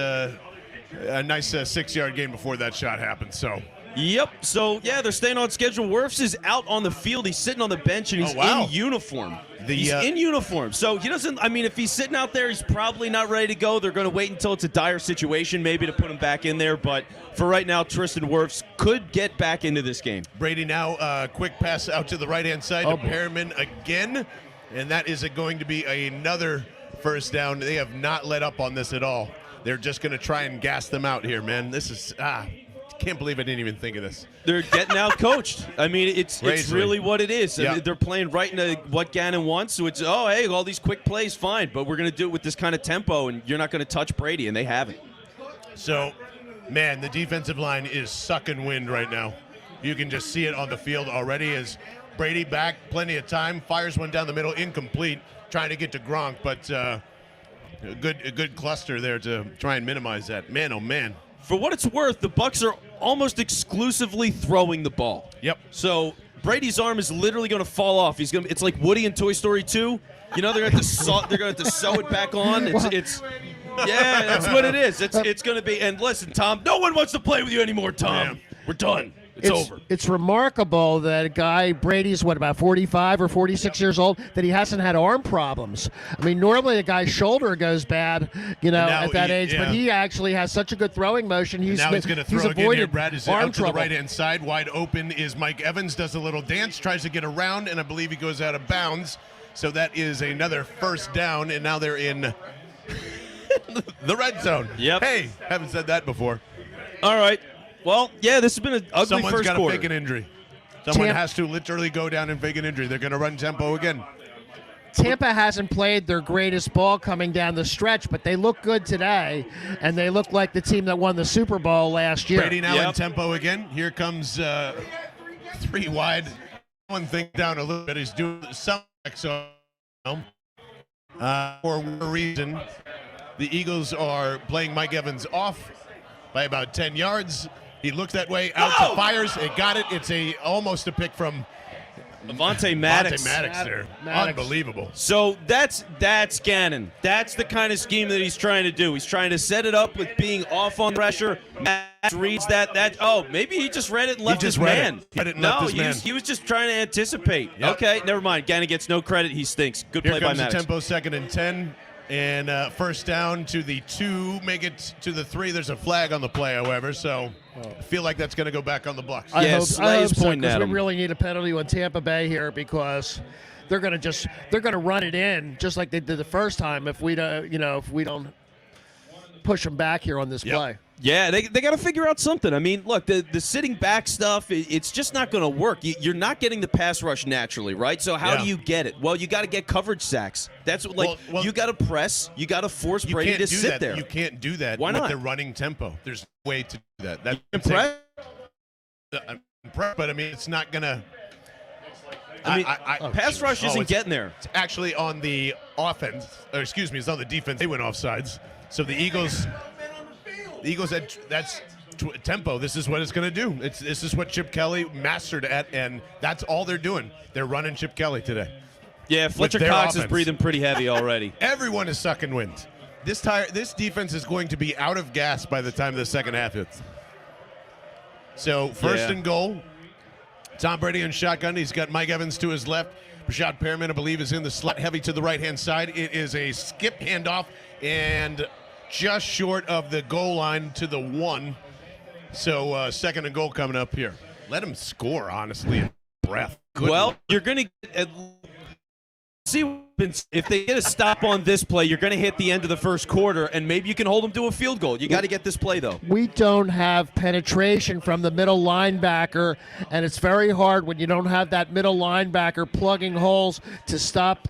a nice 6-yard gain before that shot happened. So. Yep. So, yeah, they're staying on schedule. Wirfs is out on the field. He's sitting on the bench, and he's in uniform. He's in uniform. So he doesn't – I mean, if he's sitting out there, he's probably not ready to go. They're going to wait until it's a dire situation maybe to put him back in there. But for right now, Tristan Wirfs could get back into this game. Brady now quick pass out to the right-hand side to Perriman again, and that is going to be another first down. They have not let up on this at all. They're just going to try and gas them out here, man. This is can't believe I didn't even think of this. They're getting out coached. I mean, it's really what it is. I mean, they're playing right into what Gannon wants. So it's, hey, all these quick plays, fine, but we're going to do it with this kind of tempo, and you're not going to touch Brady, and they haven't. So, man, the defensive line is sucking wind right now. You can just see it on the field already as Brady back, plenty of time, fires one down the middle, incomplete, trying to get to Gronk, but a good cluster there to try and minimize that. Man, oh, man. For what it's worth, the Bucs are almost exclusively throwing the ball. Yep. So Brady's arm is literally going to fall off. It's like Woody in Toy Story 2. They're going to have to sew it back on. It's that's what it is. It's going to be. And listen, Tom, no one wants to play with you anymore, Tom. Yeah. We're done. It's over. It's remarkable that a guy, Brady's about 45 or 46 years old, that he hasn't had arm problems. I mean, normally a guy's shoulder goes bad, at that age, but he actually has such a good throwing motion. He's going to throw again here. Brad is arm out to the right-hand side. Wide open is Mike Evans, does a little dance, tries to get around, and I believe he goes out of bounds. So that is another first down, and now they're in the red zone. Yep. Hey, haven't said that before. All right. Well, yeah, this has been an ugly Someone's first got quarter. to fake an injury. Someone has to literally go down and fake an injury. They're going to run tempo again. Tampa hasn't played their greatest ball coming down the stretch, but they look good today, and they look like the team that won the Super Bowl last year. Brady now in tempo again. Here comes 3 wide. One thing down a little bit. He's doing some for whatever reason. The Eagles are playing Mike Evans off by about 10 yards. He looks that way, out to fires. It got it. It's almost a pick from Avonte Maddox. There. Maddox. Unbelievable. So that's Gannon. That's the kind of scheme that he's trying to do. He's trying to set it up with being off on pressure. Maddox reads that. Maybe he just read it and left his man. He was just trying to anticipate. Yep. Okay, never mind. Gannon gets no credit. He stinks. Good play by Maddox. Here comes the tempo, 2nd and 10. And first down to the 2, make it to the 3. There's a flag on the play, however, so I feel like that's going to go back on the Bucs. I hope so, pointing at because him. we really need a penalty on Tampa Bay here because they're going to run it in just like they did the first time if we don't push them back here on this play. Yeah, they got to figure out something. I mean, look, the sitting back stuff, it's just not going to work. You're not getting the pass rush naturally, right? So how do you get it? Well, you got to get coverage sacks. That's what, you got to press. You got to force Brady to sit there. You can't do that Why not? with the running tempo. There's no way to do that. That's impressed? I'm impressed, but I mean, it's not going to. Pass rush isn't getting there. It's actually on the offense. It's on the defense. They went offsides. So the Eagles had that's tempo. This is what it's going to do. This is what Chip Kelly mastered at, and that's all they're doing. They're running Chip Kelly today. Yeah, Fletcher Cox is breathing pretty heavy already. Everyone is sucking wind. This defense is going to be out of gas by the time the second half hits. So first and goal. Tom Brady in shotgun. He's got Mike Evans to his left. Rashad Perriman, I believe, is in the slot heavy to the right-hand side. It is a skip handoff and just short of the goal line to the 1. So 2nd and goal coming up here. Let him score, honestly, in breath. Good Well, Lord. you're going to see if they get a stop on this play, you're going to hit the end of the first quarter, and maybe you can hold them to a field goal. You got to get this play, though. We don't have penetration from the middle linebacker, and it's very hard when you don't have that middle linebacker plugging holes to stop,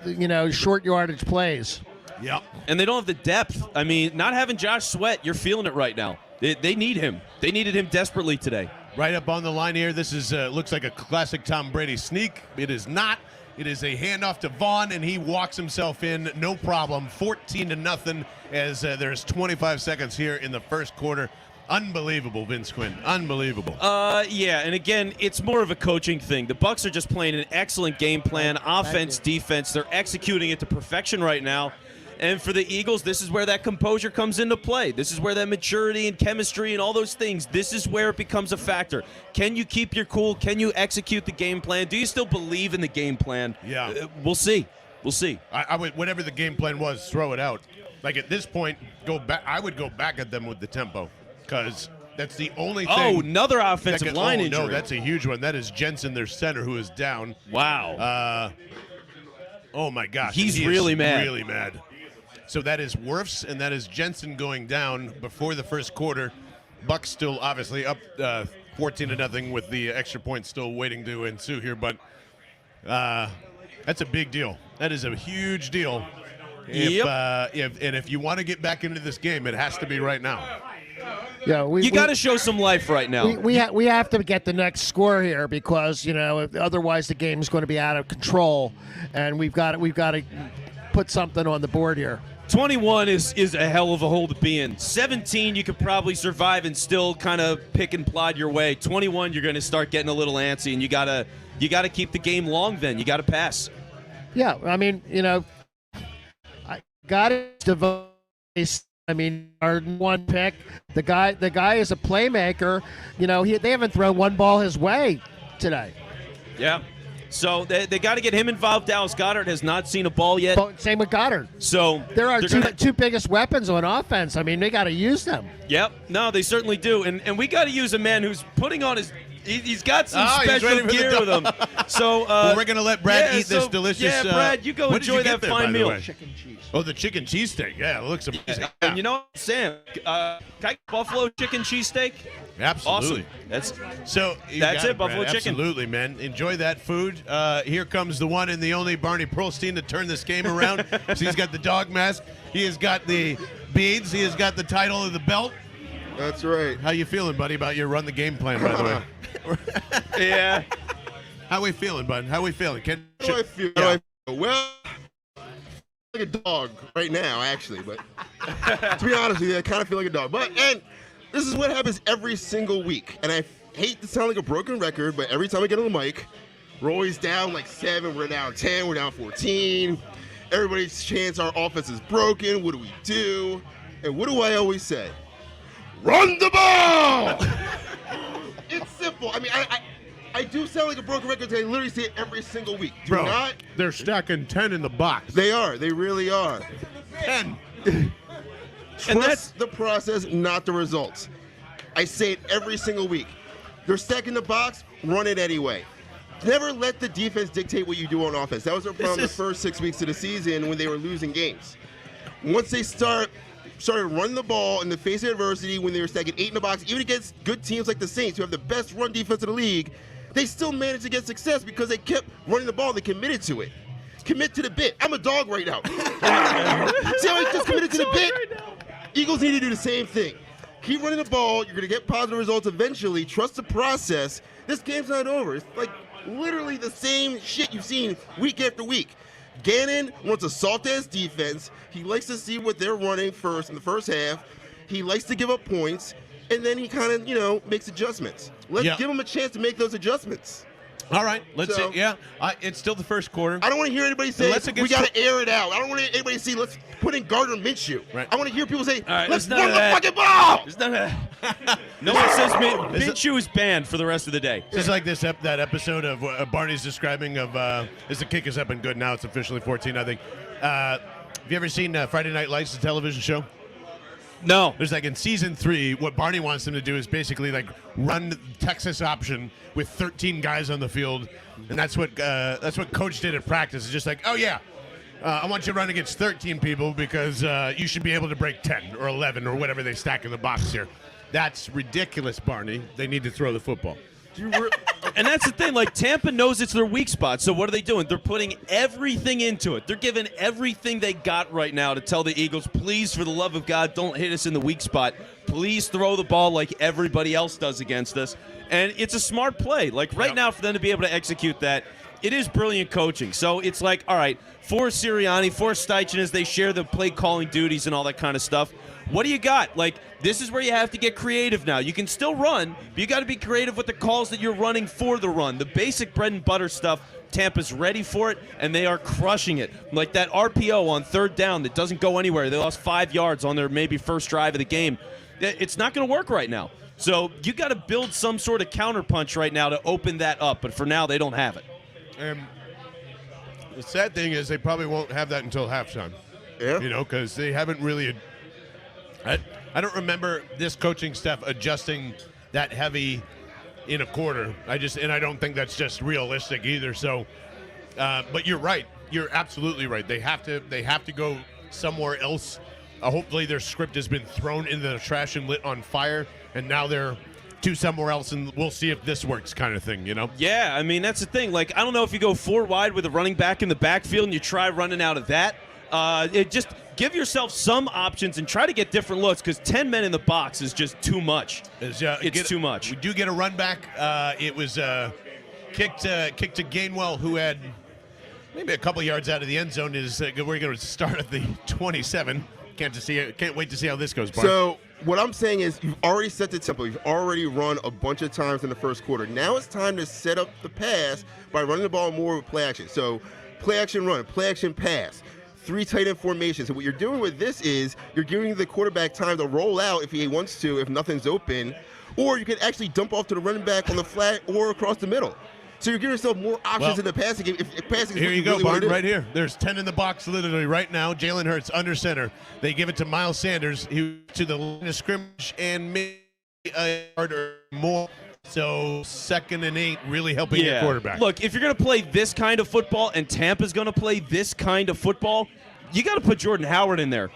short yardage plays. Yep. And they don't have the depth. I mean, not having Josh Sweat, you're feeling it right now. They need him. They needed him desperately today. Right up on the line here. This is looks like a classic Tom Brady sneak. It is not. It is a handoff to Vaughn, and he walks himself in, no problem. 14-0 as there's 25 seconds here in the first quarter. Unbelievable, Vince Quinn. Unbelievable. Yeah, and again, it's more of a coaching thing. The Bucs are just playing an excellent game plan, offense, defense. They're executing it to perfection right now. And for the Eagles, this is where that composure comes into play. This is where that maturity and chemistry and all those things, this is where it becomes a factor. Can you keep your cool? Can you execute the game plan? Do you still believe in the game plan? Yeah. We'll see. We'll see. I would, whatever the game plan was, throw it out. Like at this point, go back. I would go back at them with the tempo because that's the only thing. Oh, another offensive line injury. No, that's a huge one. That is Jensen, their center, who is down. Wow. Oh, my gosh. He's really mad. Really mad. So that is Wirfs, and that is Jensen going down before the first quarter. Bucks still obviously up 14-0 with the extra point still waiting to ensue here, but that's a big deal. That is a huge deal. If you want to get back into this game, it has to be right now. Yeah, you got to show some life right now. We have to get the next score here because otherwise the game's going to be out of control, and we've got to put something on the board here. 21 is a hell of a hole to be in. 17, you could probably survive and still kind of pick and plod your way. 21, you're going to start getting a little antsy, and you gotta keep the game long. Then you got to pass. Yeah, I mean, I got it. I mean, our one pick, the guy is a playmaker. They haven't thrown one ball his way today. Yeah. So they got to get him involved. Dallas Goedert has not seen a ball yet. Same with Goddard. So there are two biggest weapons on offense. I mean, they got to use them. Yep. No, they certainly do. And we got to use a man who's putting on He's got some Oh, he's ready special for the gear dog. with him. So Well, we're gonna let Brad yeah, eat this so- delicious. Yeah, Brad, you go what did enjoy you get that there, by fine the meal. way? Chicken cheese. Oh, the chicken cheesesteak. Yeah, it looks amazing. And you know what, Sam? Can I get buffalo chicken cheesesteak? Absolutely. Awesome. That's So you That's got it, buffalo Brad. chicken. Absolutely, man. Enjoy that food. Here comes the one and the only Barney Pearlstein to turn this game around. So he's got the dog mask. He has got the beads. He has got the title of the belt. That's right. How you feeling, buddy, about your run the game plan, by the way? yeah. How we feeling, bud? How we feeling? How do I feel? How do I feel? Well, like a dog right now, actually. But to be honest with you, I kind of feel like a dog. And this is what happens every single week. And I hate to sound like a broken record, but every time I get on the mic, we're always down like 7, we're down 10, we're down 14. Everybody's chants our offense is broken. What do we do? And what do I always say? Run the ball! It's simple. I mean, I do sound like a broken record. I literally say it every single week. Do Bro, not. they're stacking 10 in the box. They are. They really are. 10. Trust the process, not the results. I say it every single week. They're stacking the box, run it anyway. Never let the defense dictate what you do on offense. That was their problem the first 6 weeks of the season when they were losing games. Once they started running the ball in the face of adversity, when they were stacking 8 in the box, even against good teams like the Saints, who have the best run defense in the league, they still managed to get success because they kept running the ball. They committed to it. Commit to the bit. I'm a dog right now. See how he just committed to the bit? Eagles need to do the same thing. Keep running the ball. You're going to get positive results eventually. Trust the process. This game's not over. It's like literally the same shit you've seen week after week. Gannon wants a soft-ass defense. He likes to see what they're running first in the first half. He likes to give up points, and then he kind of, makes adjustments. Let's give him a chance to make those adjustments. All right, let's So- see. Yeah, it's still the first quarter. I don't want to hear anybody say, Unless it we gets got to air it out. I don't want anybody to say, let's put in Gardner Minshew. Right. I want to hear people say, right, let's there's none run of the that. fucking ball. There's none of that. No one says Minshew is banned for the rest of the day. This is like that episode of Barney's describing of is the kick is up and good now. It's officially 14, I think. Have you ever seen Friday Night Lights, the television show? No. There's like in season 3, what Barney wants them to do is basically like run the Texas option with 13 guys on the field, and that's what Coach did at practice. It's just like, oh yeah, I want you to run against 13 people because you should be able to break 10 or 11 or whatever they stack in the box here. That's ridiculous, Barney. They need to throw the football. And that's the thing, like Tampa knows it's their weak spot, so what are they doing? They're putting everything into it. They're giving everything they got right now to tell the Eagles, please, for the love of God, don't hit us in the weak spot. Please throw the ball like everybody else does against us. And it's a smart play. Like right now, for them to be able to execute that, it is brilliant coaching. So it's like, all right, for Sirianni, for Steichen, as they share the play calling duties and all that kind of stuff, what do you got? Like, this is where you have to get creative now. You can still run, but you got to be creative with the calls that you're running for the run. The basic bread and butter stuff, Tampa's ready for it, and they are crushing it. Like that RPO on 3rd down that doesn't go anywhere. They lost 5 yards on their maybe first drive of the game. It's not going to work right now. So you got to build some sort of counterpunch right now to open that up, but for now they don't have it. And the sad thing is they probably won't have that until halftime. Yeah. Because they haven't really. I don't remember this coaching staff adjusting that heavy in a quarter. I don't think that's just realistic either. So, but you're right. You're absolutely right. They have to go somewhere else. Hopefully their script has been thrown into the trash and lit on fire, and now they're to somewhere else, and we'll see if this works, kind of thing. Yeah, I mean that's the thing. Like I don't know if you go 4 wide with a running back in the backfield and you try running out of that. Just give yourself some options and try to get different looks because 10 men in the box is just too much. It's too much. We do get a run back. It was kicked to Gainwell, who had maybe a couple yards out of the end zone. We're going to start at the 27. Can't wait to see how this goes, Bart. So what I'm saying is you've already set the tempo. You've already run a bunch of times in the first quarter. Now it's time to set up the pass by running the ball more with play action. So play action run, play action pass. 3 tight end formations. And what you're doing with this is you're giving the quarterback time to roll out if he wants to, if nothing's open, or you can actually dump off to the running back on the flat or across the middle. So you're giving yourself more options in the passing game. If passing is here what you go, really want to Barton, do. right here. There's 10 in the box literally right now. Jalen Hurts under center. They give it to Miles Sanders, who to the line of scrimmage and maybe a yard or more. So 2nd and 8, really helping your quarterback. Look, if you're going to play this kind of football and Tampa's going to play this kind of football, you got to put Jordan Howard in there.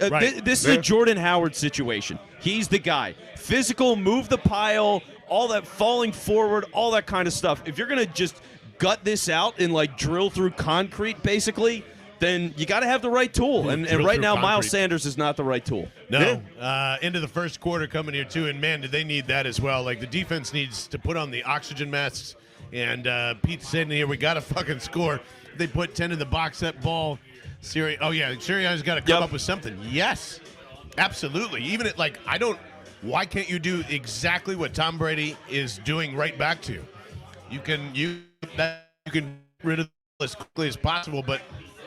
Right. This is a Jordan Howard situation. He's the guy. Physical, move the pile, all that falling forward, all that kind of stuff. If you're going to just gut this out and like drill through concrete, basically, then you got to have the right tool. And right now, Miles Sanders is not the right tool. No. Into the first quarter coming here, too. And, man, did they need that as well. Like, the defense needs to put on the oxygen masks. And Pete's saying here, we got to fucking score. They put 10 in the box. That ball, Sirianni's got to come up with something. Yes, absolutely. Even at, like, why can't you do exactly what Tom Brady is doing right back to you? You can get rid of it as quickly as possible, but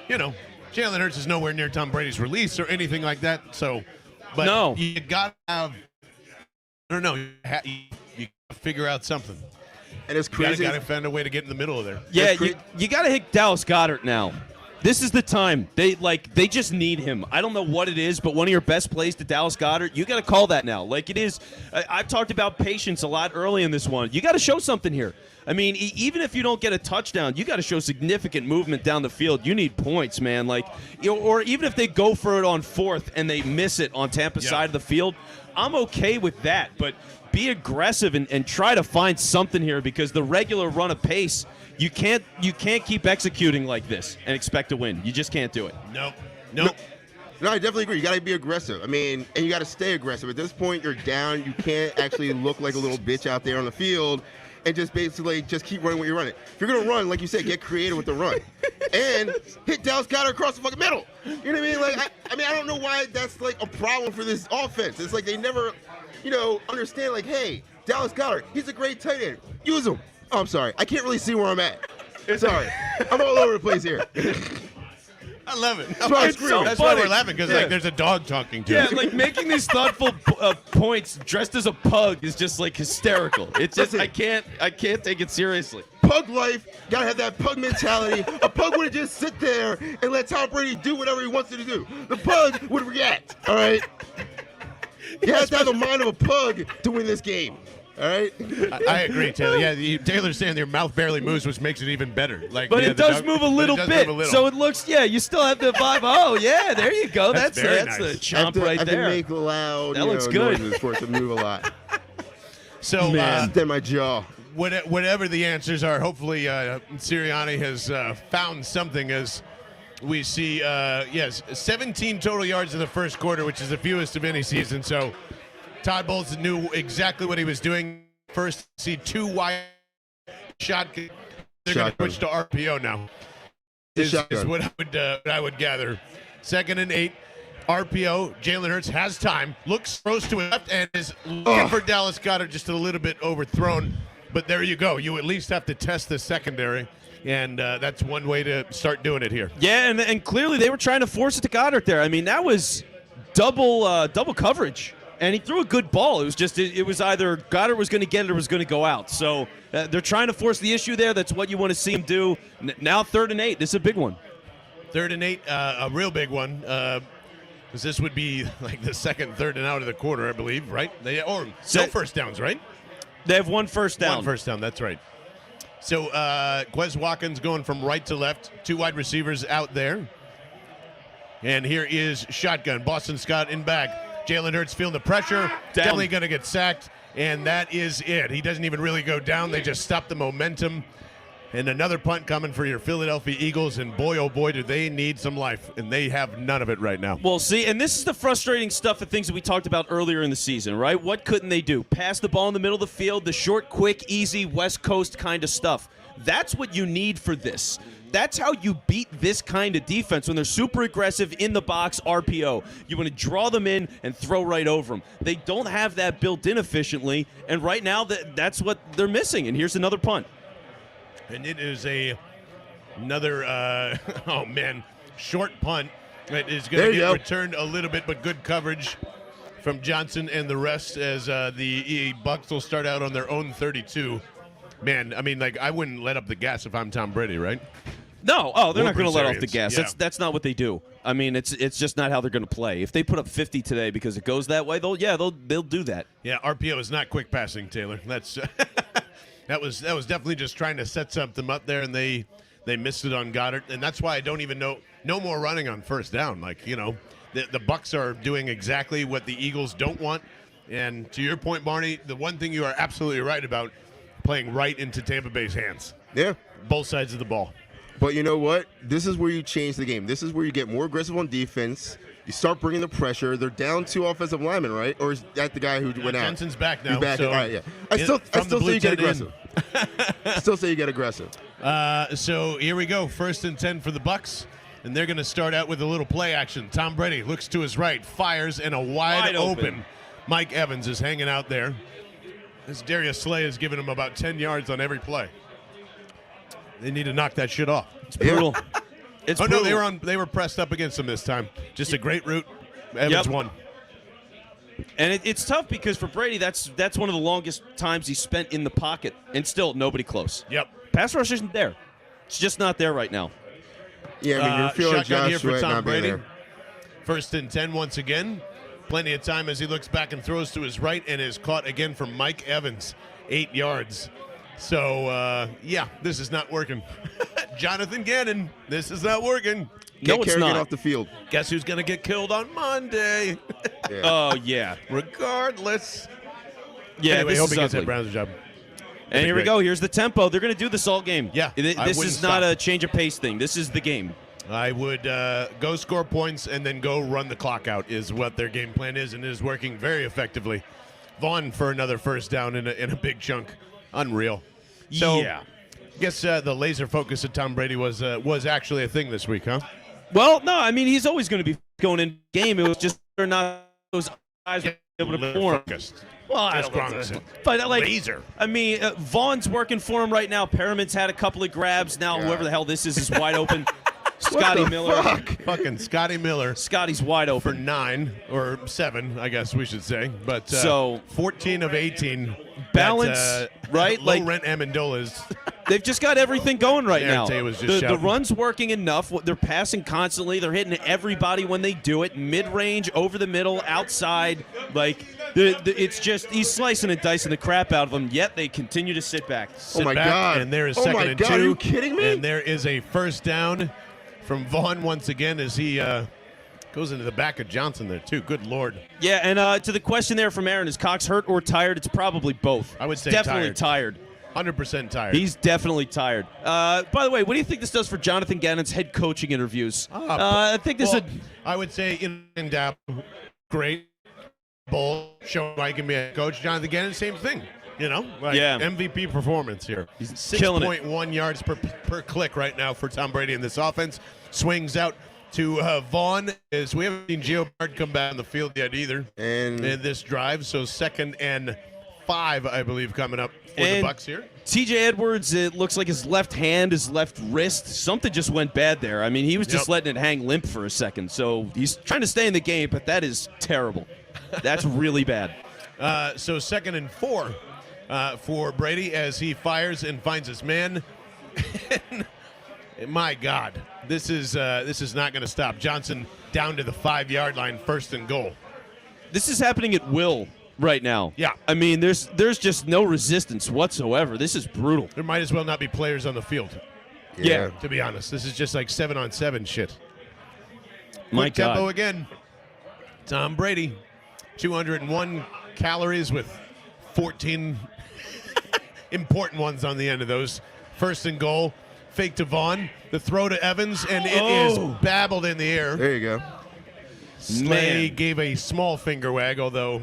Jalen Hurts is nowhere near Tom Brady's release or anything like that. So, but no, you got to have. I don't know. You got to figure out something. And it's crazy. You got to find a way to get in the middle of there. Yeah, you got to hit Dallas Goedert now. This is the time. They just need him. I don't know what it is, but one of your best plays to Dallas Goedert, you got to call that now. Like it is. I've talked about patience a lot early in this one. You got to show something here. I mean, even if you don't get a touchdown, you got to show significant movement down the field. You need points, man. Like, or even if they go for it on 4th and they miss it on Tampa's side of the field, I'm okay with that. But be aggressive and try to find something here because the regular run of pace, you can't keep executing like this and expect to win. You just can't do it. Nope. No, I definitely agree. You got to be aggressive. I mean, and you got to stay aggressive. At this point, you're down. You can't actually look like a little bitch out there on the field and just basically just keep running what you're running. If you're going to run, like you said, get creative with the run. And hit Dallas Goedert across the fucking middle. You know what I mean? Like, I don't know why that's like a problem for this offense. It's like they never, understand, like, hey, Dallas Goedert, he's a great tight end. Use him. Oh, I'm sorry. I can't really see where I'm at. Sorry. I'm all over the place here. I love it. That's why we're laughing, because like there's a dog talking to us. Yeah, like making these thoughtful points dressed as a pug is just like hysterical. It's just I can't take it seriously. Pug life, gotta have that pug mentality. A pug wouldn't just sit there and let Tom Brady do whatever he wants to do. The pug would react. All right. You have to have the mind of a pug to win this game. All right. I agree, Taylor. Yeah, Taylor's saying their mouth barely moves, which makes it even better. Like, but it does move a little bit, so it looks. Yeah, you still have the vibe. Oh, yeah, there you go. That's nice. The chomp right there. I have to make loud. That looks good. Noises for it to move a lot. So, extend my jaw. Whatever the answers are, hopefully Sirianni has found something as we see. 17 total yards in the first quarter, which is the fewest of any season. So. Todd Bowles knew exactly what he was doing. First, see 2 wide shotgun. They're going to switch to RPO now. Is what I would gather. 2nd and 8, RPO. Jalen Hurts has time. Throws to his left and is looking for Dallas Goedert, just a little bit overthrown. But there you go. You at least have to test the secondary. And that's one way to start doing it here. Yeah, and clearly they were trying to force it to Goddard there. I mean, that was double coverage. And he threw a good ball. It was just it was either Goddard was going to get it or was going to go out. So they're trying to force the issue there. That's what you want to see him do. Now 3rd and 8. This is a big one. 3rd and 8, a real big one. Because this would be like the 2nd, 3rd and out of the quarter, I believe, right? No first downs, right? They have 1 first down. 1 first down, that's right. So Quez Watkins going from right to left. 2 wide receivers out there. And here is shotgun. Boston Scott in back. Jalen Hurts feeling the pressure, definitely going to get sacked, and that is it. He doesn't even really go down. They just stop the momentum. And another punt coming for your Philadelphia Eagles, and boy, oh boy, do they need some life, and they have none of it right now. Well, see, and this is the frustrating stuff of things that we talked about earlier in the season, right? What couldn't they do? Pass the ball in the middle of the field, the short, quick, easy, West Coast kind of stuff. That's what you need for this. That's how you beat this kind of defense when they're super aggressive in the box, RPO. You want to draw them in and throw right over them. They don't have that built in efficiently, and right now that's what they're missing. And here's another punt. And it is another short punt. It is going to get returned a little bit, but good coverage from Johnson and the rest as the Bucs will start out on their own 32. Man, I mean, like, I wouldn't let up the gas if I'm Tom Brady, right? No, they're not going to let off the Libertarians, gas. yeah. That's not what they do. I mean, it's just not how they're going to play. If they put up 50 today because it goes that way, they'll do that. Yeah, RPO is not quick passing, Taylor. That's that was definitely just trying to set something up there, and they missed it on Goddard, and that's why I don't even know no more running on first down. Like, the Bucs are doing exactly what the Eagles don't want. And to your point, Barney, the one thing you are absolutely right about, playing right into Tampa Bay's hands. Yeah. Both sides of the ball. But you know what? This is where you change the game. This is where you get more aggressive on defense. You start bringing the pressure. They're down 2 offensive linemen, right? Or is that the guy who went out? Jensen's back now. He's back. So All right, yeah. I still say you get aggressive. Still say you get aggressive. So here we go. 1st and 10 for the Bucs. And they're going to start out with a little play action. Tom Brady looks to his right, fires, and a wide open Mike Evans is hanging out there. This Darius Slay has given him about 10 yards on every play. They need to knock that shit off. It's brutal. It's brutal. No, they were pressed up against him this time. Just a great route. Evans won. And it's tough because for Brady, that's one of the longest times he spent in the pocket, and still nobody close. Yep. Pass rush isn't there. It's just not there right now. Yeah, I mean, you're feeling shotgun here Josh for Sweat Tom not being Brady. there. 1st and 10 once again. Plenty of time as he looks back and throws to his right and is caught again from Mike Evans, 8 yards. So, this is not working. Jonathan Gannon, this is not working. No, it's not. Off the field. Guess who's going to get killed on Monday? Yeah. Oh, yeah. Regardless. Yeah, Anyway, this hope is he gets ugly. that Browns job. And here we go. Here's the tempo. They're going to do this all game. Yeah, I This wouldn't is not stop. a change of pace thing. This is the game. I would go score points and then go run the clock out is what their game plan is, and it is working very effectively. Vaughn for another first down in a big chunk. Unreal. So, Yeah. I guess the laser focus of Tom Brady was actually a thing this week, huh? Well, no, I mean, he's always going to be going in game. It was just they're not those eyes were able to perform. Focused. Well, I That's don't know. Gronk. But like, Laser. I mean, Vaughn's working for him right now. Perriman's had a couple of grabs. Now, whoever the hell this is wide open. Scotty Miller. Fucking Scotty Miller Scotty's wide for open. 9 or 7, I guess we should say. But So 14 of 18. balance, right? Low Like rent Amendola's. they've just got everything going right now. Arte was just The shouting. run's working enough. They're passing constantly. They're hitting everybody when they do it. Mid-range, over the middle, outside. Like it's just he's slicing and dicing the crap out of them. Yet they continue to sit back. Sit my back, God. And there is Oh second my and God, 2. are you kidding me? And there is a first down from Vaughn once again as he goes into the back of Johnson there, too. Good Lord. Yeah, and to the question there from Aaron, is Cox hurt or tired? It's probably both. I would say definitely tired. 100% tired. He's definitely tired. By the way, what do you think this does for Jonathan Gannon's head coaching interviews? I think this I would say in doubt. Great. Bull. Show I can be a coach. Jonathan Gannon, same thing. Like Yeah. MVP performance here. He's killing it. 6.1 yards per click right now for Tom Brady in this offense. Swings out to Vaughn. We haven't seen Gio Bard come back on the field yet either And in this drive. So 2nd and 5, I believe, coming up for the And Bucs here. TJ Edwards, it looks like his left hand, his left wrist, something just went bad there. I mean, he was just letting it hang limp for a second. So he's trying to stay in the game, but that is terrible. That's really bad. So 2nd and 4 for Brady as he fires and finds his man. My God, this is not going to stop. Johnson down to the 5-yard line, 1st and goal. This is happening at will right now. Yeah. I mean, there's just no resistance whatsoever. This is brutal. There might as well not be players on the field, Yeah. to be honest. This is just like 7-on-7 shit. My Quick tempo God. again. Tom Brady, 201 calories with 14 important ones on the end of those. 1st and goal. Fake to Vaughn. The throw to Evans, and it is babbled in the air. there you go. Slay Man. gave a small finger wag, although,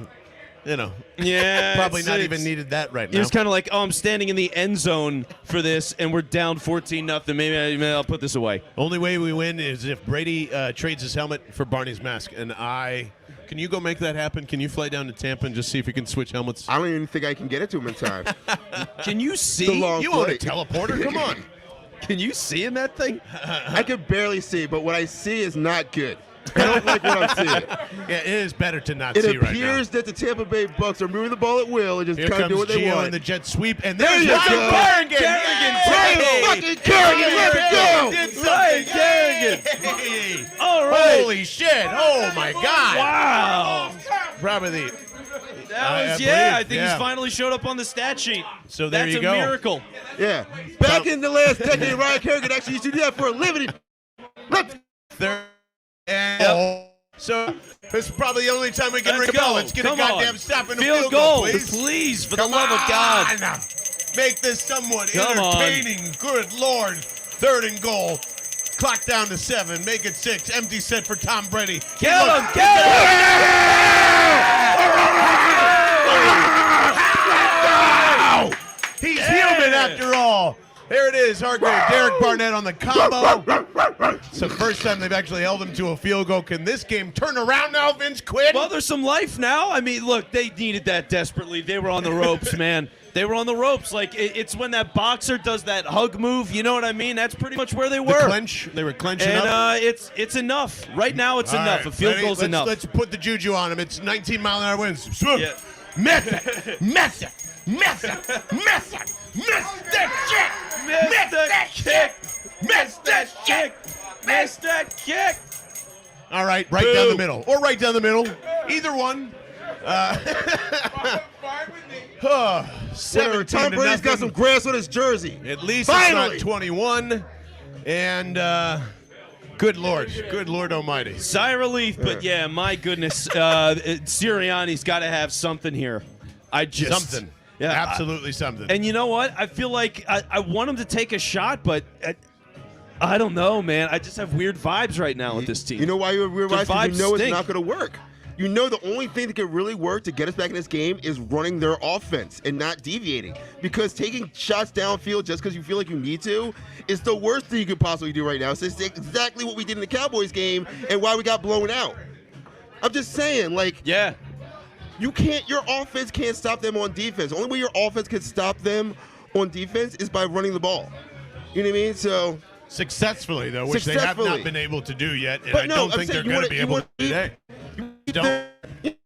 Yeah. probably not it's- even needed that right He now. was kind of like, I'm standing in the end zone for this, and we're down 14-0. Maybe I'll put this away. Only way we win is if Brady trades his helmet for Barney's mask. And can you go make that happen? Can you fly down to Tampa and just see if you can switch helmets? I don't even think I can get it to him in time. Can you see? long You own a play. teleporter? Come on. Can you see in that thing? I could barely see, but what I see is not good. I don't like what I'm seeing. Yeah, it is better to not It see right now. appears that the Tampa Bay Bucks are moving the ball at will and just Here kind of comes do what they Gio want. in the jet sweep, and There there's you Ryan go. Kerrigan. Kerrigan, Hey! fucking Kerrigan, let it go! Did Hey! All right. Holy shit! Oh my God! Wow. Probably the. That was, believe, I think yeah. he's finally showed up on the stat sheet. So there That's you go. a miracle. Yeah. Back in the last decade, Ryan Kerrigan actually used to do that for a living. Let's There. And so this is probably the only time we can ring a bell. Let's get Come a goddamn on. stop and a Field field goal, goal, please. for the love of God. on. Make this somewhat Come on. entertaining. Good Lord. 3rd and goal. Clock down to 7. Make it 6. Empty set for Tom Brady. Get him! Get He's human after all. There it is. Our good Derek Barnett on the combo. It's the first time they've actually held him to a field goal. Can this game turn around now, Vince Quinn? Well, there's some life now. I mean, look, they needed that desperately. They were on the ropes, man. They were on the ropes. Like, it's when that boxer does that hug move. You know what I mean? That's pretty much where they were. The clench. They were clenching And up. it's enough. Right now, it's All enough. right, A field ready? goal's enough. Let's put the juju on him. It's 19-mile-an-hour winds. Yeah. Miss it. Miss it. Miss it. Miss it. Miss that shit. Miss that kick. Miss that shit. Miss that kick. All right, right down the middle. Or right down the middle. Either one. Whatever. 17 Tom to Brady's got nothing. some grass on his jersey. At least Finally. it's not 21. And good Lord Almighty. Sigh of relief, but yeah, my goodness, Sirianni's got to have something here. Something. Yeah, Absolutely something. And you know what? I feel like I want him to take a shot, but I don't know, man. I just have weird vibes right now with this team. You know why you realize? The Because you know vibes it's stink. not going to work. You know the only thing that can really work to get us back in this game is running their offense and not deviating. Because taking shots downfield just because you feel like you need to is the worst thing you could possibly do right now. It's exactly what we did in the Cowboys game and why we got blown out. I'm just saying, like, Yeah. your offense can't stop them on defense. The only way your offense can stop them on defense is by running the ball. You know what I mean? So Successfully, though, which they have Successfully. not been able to do yet. And But I no, don't I'm think they're saying you going to wanna- be you able wanna to today.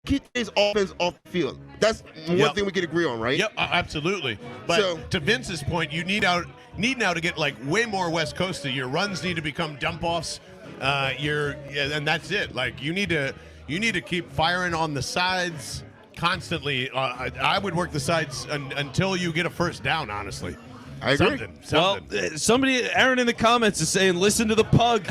keep his offense off the field. That's one Yep. thing we can agree on, right? Yep, absolutely. But So- to Vince's point, you need now to get like way more West Coasty. Your runs need to become dump offs. And that's it. Like you need to keep firing on the sides constantly. I would work the sides until you get a first down. Honestly, I agree. Something. Well, somebody, Aaron in the comments is saying, listen to the pug.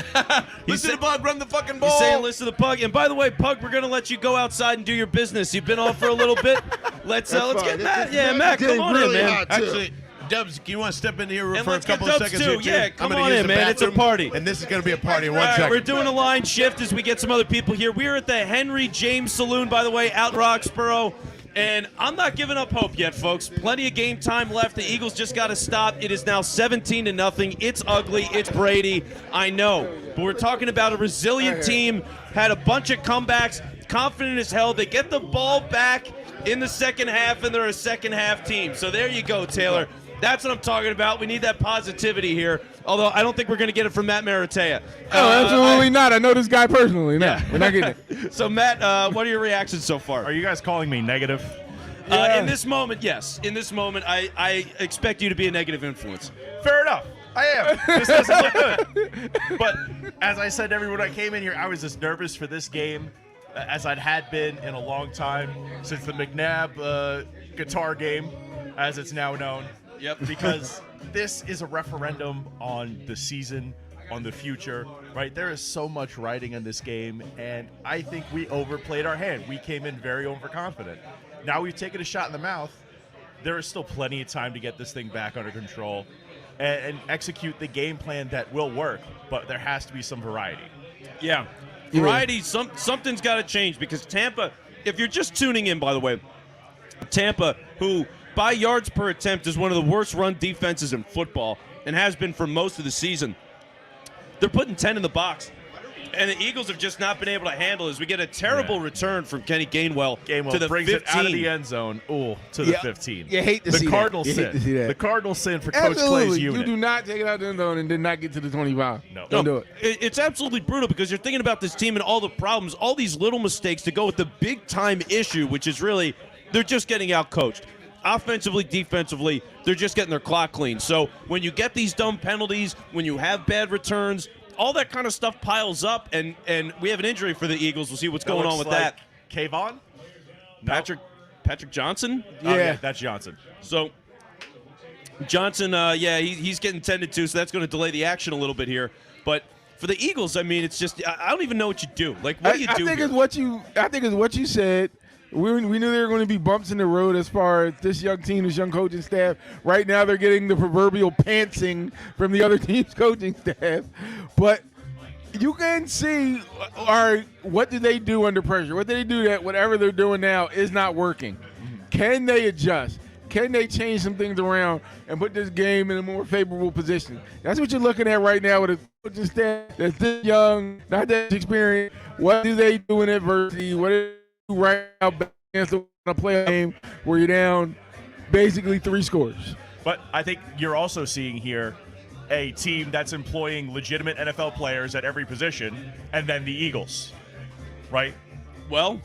Listen to Bud, run the fucking ball. He's saying, listen to the pug. And by the way, Pug, we're going to let you go outside and do your business. You've been on for a little bit. Let's That's get fine. Matt. It's Yeah, Matt, come on in, really man. hot, too. Actually, Dubs, do you want to step in here And for a let's get couple of Dubs, seconds? too. Here, Yeah, I'm come gonna on use in, the man. It's a bathroom, party. and this is going to be a party in All 1 right, second. we're doing a line shift as we get some other people here. We're at the Henry James Saloon, by the way, out in Roxborough. And I'm not giving up hope yet, folks. Plenty of game time left. The Eagles just got to stop. It is now 17-0. It's ugly. It's Brady. I know. But we're talking about a resilient team. Had a bunch of comebacks. Confident as hell. They get the ball back in the second half, and they're a second-half team. So there you go, Taylor. That's what I'm talking about. We need that positivity here. Although I don't think we're going to get it from Matt Maratea. Oh, absolutely not. I know this guy personally. No, Yeah. we're not getting it. So, Matt, what are your reactions so far? Are you guys calling me negative? In this moment, yes. In this moment, I expect you to be a negative influence. Fair enough. I am. This doesn't look good. But as I said to everyone, I came in here, I was as nervous for this game as I'd had been in a long time since the McNabb guitar game, as it's now known. Yep. Because this is a referendum on the season, on the future, right? There is so much riding in this game, and I think we overplayed our hand. We came in very overconfident. Now we've taken a shot in the mouth. There is still plenty of time to get this thing back under control and execute the game plan that will work, but there has to be some variety. Yeah. Variety, something's got to change because Tampa, if you're just tuning in, by the way, Tampa, who by yards per attempt is one of the worst run defenses in football and has been for most of the season, they're putting 10 in the box. And the Eagles have just not been able to handle it as we get a terrible return from Kenny Gainwell to the brings 15. it out of the end zone, to the 15. You hate to the see that. Cardinals You hate sin. to see that. The Cardinals sin for Coach Clay's Absolutely. unit. You do not take it out the end zone and then not get to the 25. No. Don't do it. It's absolutely brutal because you're thinking about this team and all the problems, all these little mistakes to go with the big-time issue, which is really they're just getting out-coached. Offensively, defensively, they're just getting their clock clean. So when you get these dumb penalties, when you have bad returns, all that kind of stuff piles up, and we have an injury for the Eagles. We'll see what's going on with that. Kayvon? Patrick Johnson? Oh, yeah, that's Johnson. So Johnson, he's getting tended to, so that's going to delay the action a little bit here. But for the Eagles, I mean, it's just I don't even know what you do. Like, what do you do? I think here? it's what you said. We knew there were going to be bumps in the road as far as this young team, this young coaching staff. Right now, they're getting the proverbial pantsing from the other team's coaching staff. But you can see, what do they do under pressure? What do they do that whatever they're doing now is not working? Can they adjust? Can they change some things around and put this game in a more favorable position? That's what you're looking at right now with a coaching staff that's this young, not that experienced. What do they do in adversity? What do they do right now against a play game where you're down basically 3 scores? But I think you're also seeing here a team that's employing legitimate NFL players at every position, and then the Eagles, right? Well,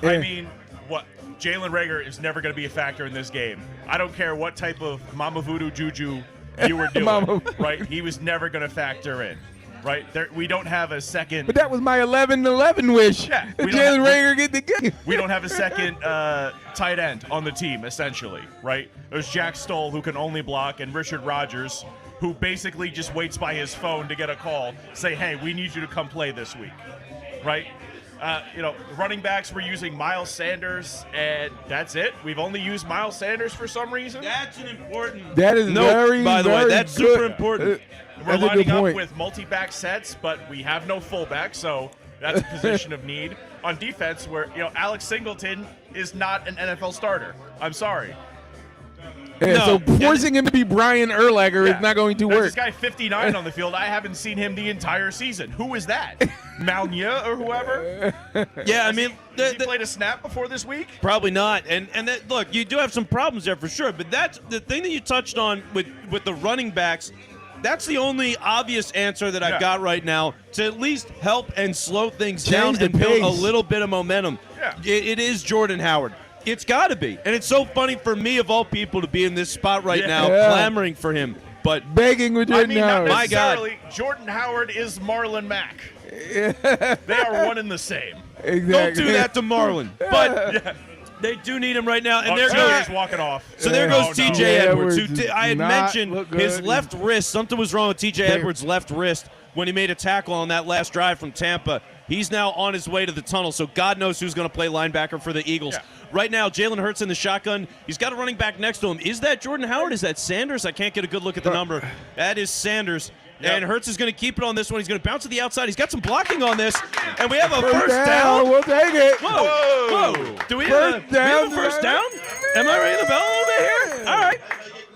I mean, what? Jalen Reagor is never going to be a factor in this game. I don't care what type of Mama Voodoo Juju you were doing, right? He was never going to factor in, right? We don't have a second. But that was my 11-11 wish. Yeah, Jalen Reagor get the game. We don't have a second tight end on the team, essentially, right? There's Jack Stoll, who can only block, and Richard Rodgers, who basically just waits by his phone to get a call, say, hey, we need you to come play this week, right? Running backs, we're using Miles Sanders, and that's it. We've only used Miles Sanders for some reason. That's an important. That is by the way, that's good. super important. We're lining up with multi-back sets, but we have no fullback, so that's a position of need. On defense, where Alex Singleton is not an NFL starter. I'm sorry. Yeah, so forcing him to be Brian Urlacher is not going to work. This guy 59 on the field. I haven't seen him the entire season. Who is that? Malnia or whoever? Yeah, I mean, he played a snap before this week? Probably not. And look, you do have some problems there for sure. But that's the thing that you touched on with the running backs. That's the only obvious answer that I've got right now to at least help and slow things down and build a little bit of momentum. Yeah. It is Jordan Howard. It's got to be. And it's so funny for me, of all people, to be in this spot right now clamoring for him. But begging with Jordan Howard. Not necessarily. Jordan Howard is Marlon Mack. They are one and the same. Exactly. Don't do that to Marlon. But they do need him right now. And there goes walking off. So there goes T.J. Edwards, who I had not mentioned his left wrist. Something was wrong with T.J. Edwards' left wrist when he made a tackle on that last drive from Tampa. He's now on his way to the tunnel, so God knows who's going to play linebacker for the Eagles. Yeah. Right now, Jalen Hurts in the shotgun. He's got a running back next to him. Is that Jordan Howard? Is that Sanders? I can't get a good look at the number. That is Sanders. Yep. And Hurts is going to keep it on this one. He's going to bounce to the outside. He's got some blocking on this. And we have a first down. We'll take it. Whoa. Do we have a first down? Am I ringing the bell a little bit here? All right.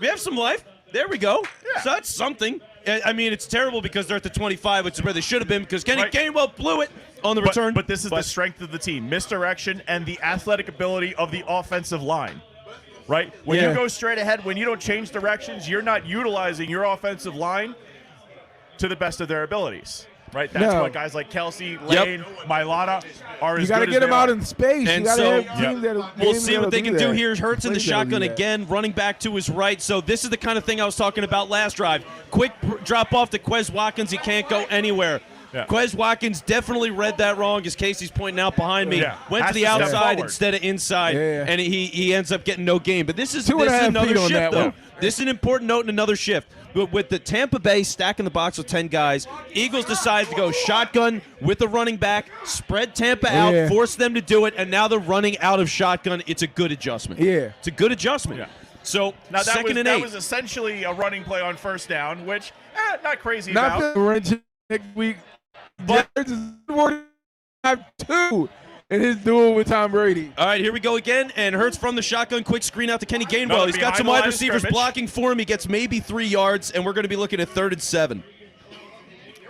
We have some life. There we go. Yeah. So that's something. I mean, it's terrible because they're at the 25, which is where they should have been because Kenny Gainwell blew it on the return. But this is the strength of the team. Misdirection and the athletic ability of the offensive line, right? When you go straight ahead, when you don't change directions, you're not utilizing your offensive line to the best of their abilities, right? That's what guys like Kelsey, Lane, Mailata are as good as You got to get them out in space. And we'll see what they can do here. Hurts in the shotgun again, running back to his right. So this is the kind of thing I was talking about last drive. Quick drop off to Quez Watkins. He can't go anywhere. Yeah. Quez Watkins definitely read that wrong, as Casey's pointing out behind me. Yeah. Went to the outside instead of inside, and he ends up getting no gain. But this is another shift, though. This is an important note in another shift. But with the Tampa Bay stacking the box with 10 guys, Eagles decide to go shotgun with the running back, spread Tampa out, force them to do it, and now they're running out of shotgun. It's a good adjustment. Yeah. It's a good adjustment. Yeah. So now second and 8. That was essentially a running play on first down, which not crazy about. Not the next week. But have 2 in his duel with Tom Brady. All right, here we go again. And Hurts from the shotgun, quick screen out to Kenny Gainwell. He's got some wide receivers blocking for him. He gets maybe 3 yards, and we're going to be looking at 3rd and 7.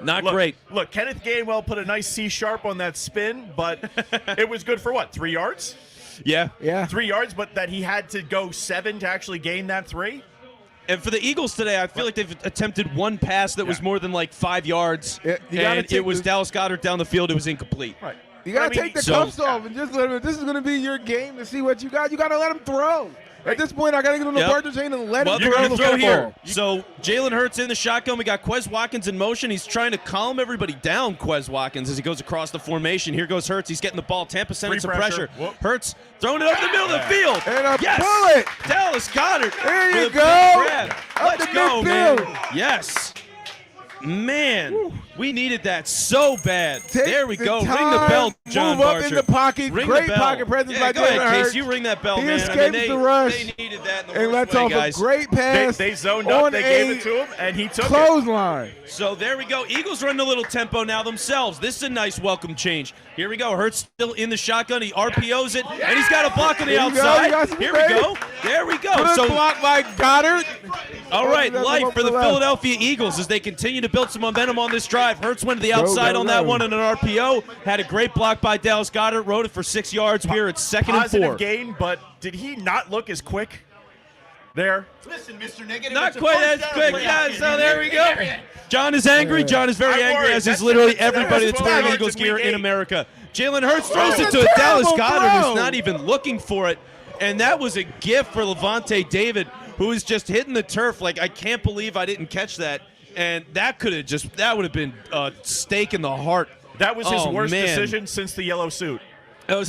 Not great. Look, Kenneth Gainwell put a nice C-sharp on that spin, but it was good for what, 3 yards? Yeah. 3 yards, but that he had to go 7 to actually gain that 3? And for the Eagles today, I feel like they've attempted one pass that was more than like 5 yards, and it was Dallas Goedert down the field. It was incomplete. Right. You got to take the cuffs off and just let him. This is going to be your game to see what you got. You got to let him throw. At this point, I got to get on the Yep. partner chain and let Well, him they're throw going the to throw football. here. So Jalen Hurts in the shotgun. We got Quez Watkins in motion. He's trying to calm everybody down, Quez Watkins, as he goes across the formation. Here goes Hurts. He's getting the ball. Tampa sending some pressure. Hurts throwing it over the middle of the field. And a yes! bullet. Dallas Goedert. There you with a big go. grab. Up Let's the go, man. midfield. Yes. Man, we needed that so bad. Take There we the go. Ring the time, bell, John move up Barger. in the pocket. Ring Great the bell. pocket presence yeah, by go ahead, Jalen Case. Hurts. You ring that bell, He man. escapes they, the rush. They needed that in the And worst lets way, off guys. a great pass. They zoned up. on They gave a it to him, and he took it. clothesline. So there we go. Eagles running a little tempo now themselves. This is a nice welcome change. Here we go. Hurts still in the shotgun. He RPOs it, and he's got a block on the Here you go. outside. You got some Here we space. go. There we go. Good So block by Goddard. all right, That's life up for to the left. Philadelphia Eagles as they continue to build some momentum on this drive. Hurts went to the outside go, on that go. one in an RPO. Had a great block by Dallas Goedert. Rode it for 6 yards. We're at second and Positive 4. gain, but did he not look as quick there? Listen, Mr. Negative. Not quite as quick. Yeah, so there we go. John is angry. John is very I'm angry, worried. as is That's- literally that's- everybody that's that's wearing what Eagles in gear week in 8. America. Jalen Hurts throws it That's to a a Dallas terrible Goedert throw. who's not even looking for it. And that was a gift for Levante David, who is just hitting the turf like, I can't believe I didn't catch that. And that would have been a stake in the heart. That was his Oh, worst man. decision since the yellow suit. That was,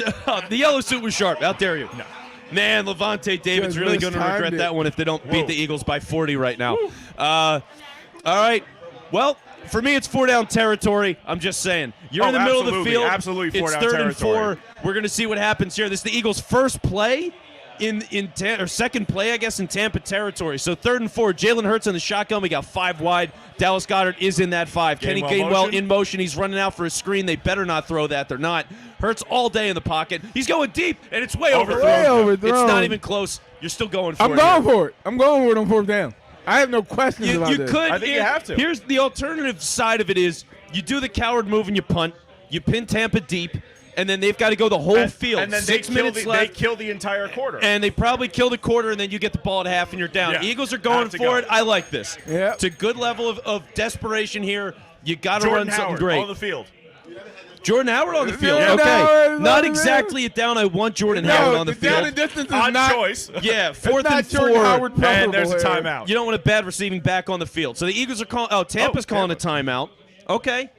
the yellow suit was sharp. How dare you? No. Man, Levante David's Just really going to mistimed regret it. that one if they don't beat Whoa. the Eagles by 40 right now. All right. Well, for me, it's 4-down territory. I'm just saying. You're Oh, in the middle of the absolutely. field. Absolutely It's 4-down third and territory. 4. We're going to see what happens here. This is the Eagles' first play or second play, I guess, in Tampa territory. So 3rd and 4. Jalen Hurts in the shotgun. We got 5 wide. Dallas Goedert is in that 5. Kenny Gainwell Gainwell motion. in motion. He's running out for a screen. They better not throw that. They're not. Hurts all day in the pocket. He's going deep, and it's way overthrown. Way overthrown. It's not even close. You're still going for I'm it. going here. for it. I'm going for it on 4th down. I have no questions You, about you this. could. I think you have to. Here's the alternative side of it is you do the coward move and you punt. You pin Tampa deep, and then they've got to go the whole field. And then 6 they kill minutes the, left. they kill the entire quarter. And they probably kill the quarter, and then you get the ball at half, and you're down. Yeah. Eagles are going Have to for go. it. I like this. Yep. It's a good level of desperation here. You got to Jordan run something Howard great. on the field. Jordan Howard on the field. Jordan Okay. Howard is Not on the exactly a down. I want Jordan Howard on the down field. and distance is Odd not. choice. Yeah, It's 4th not and Jordan 4. Howard And preferable there's a here. timeout. You don't want a bad receiving back on the field. So the Eagles are calling. Oh, Tampa's calling a timeout. Okay.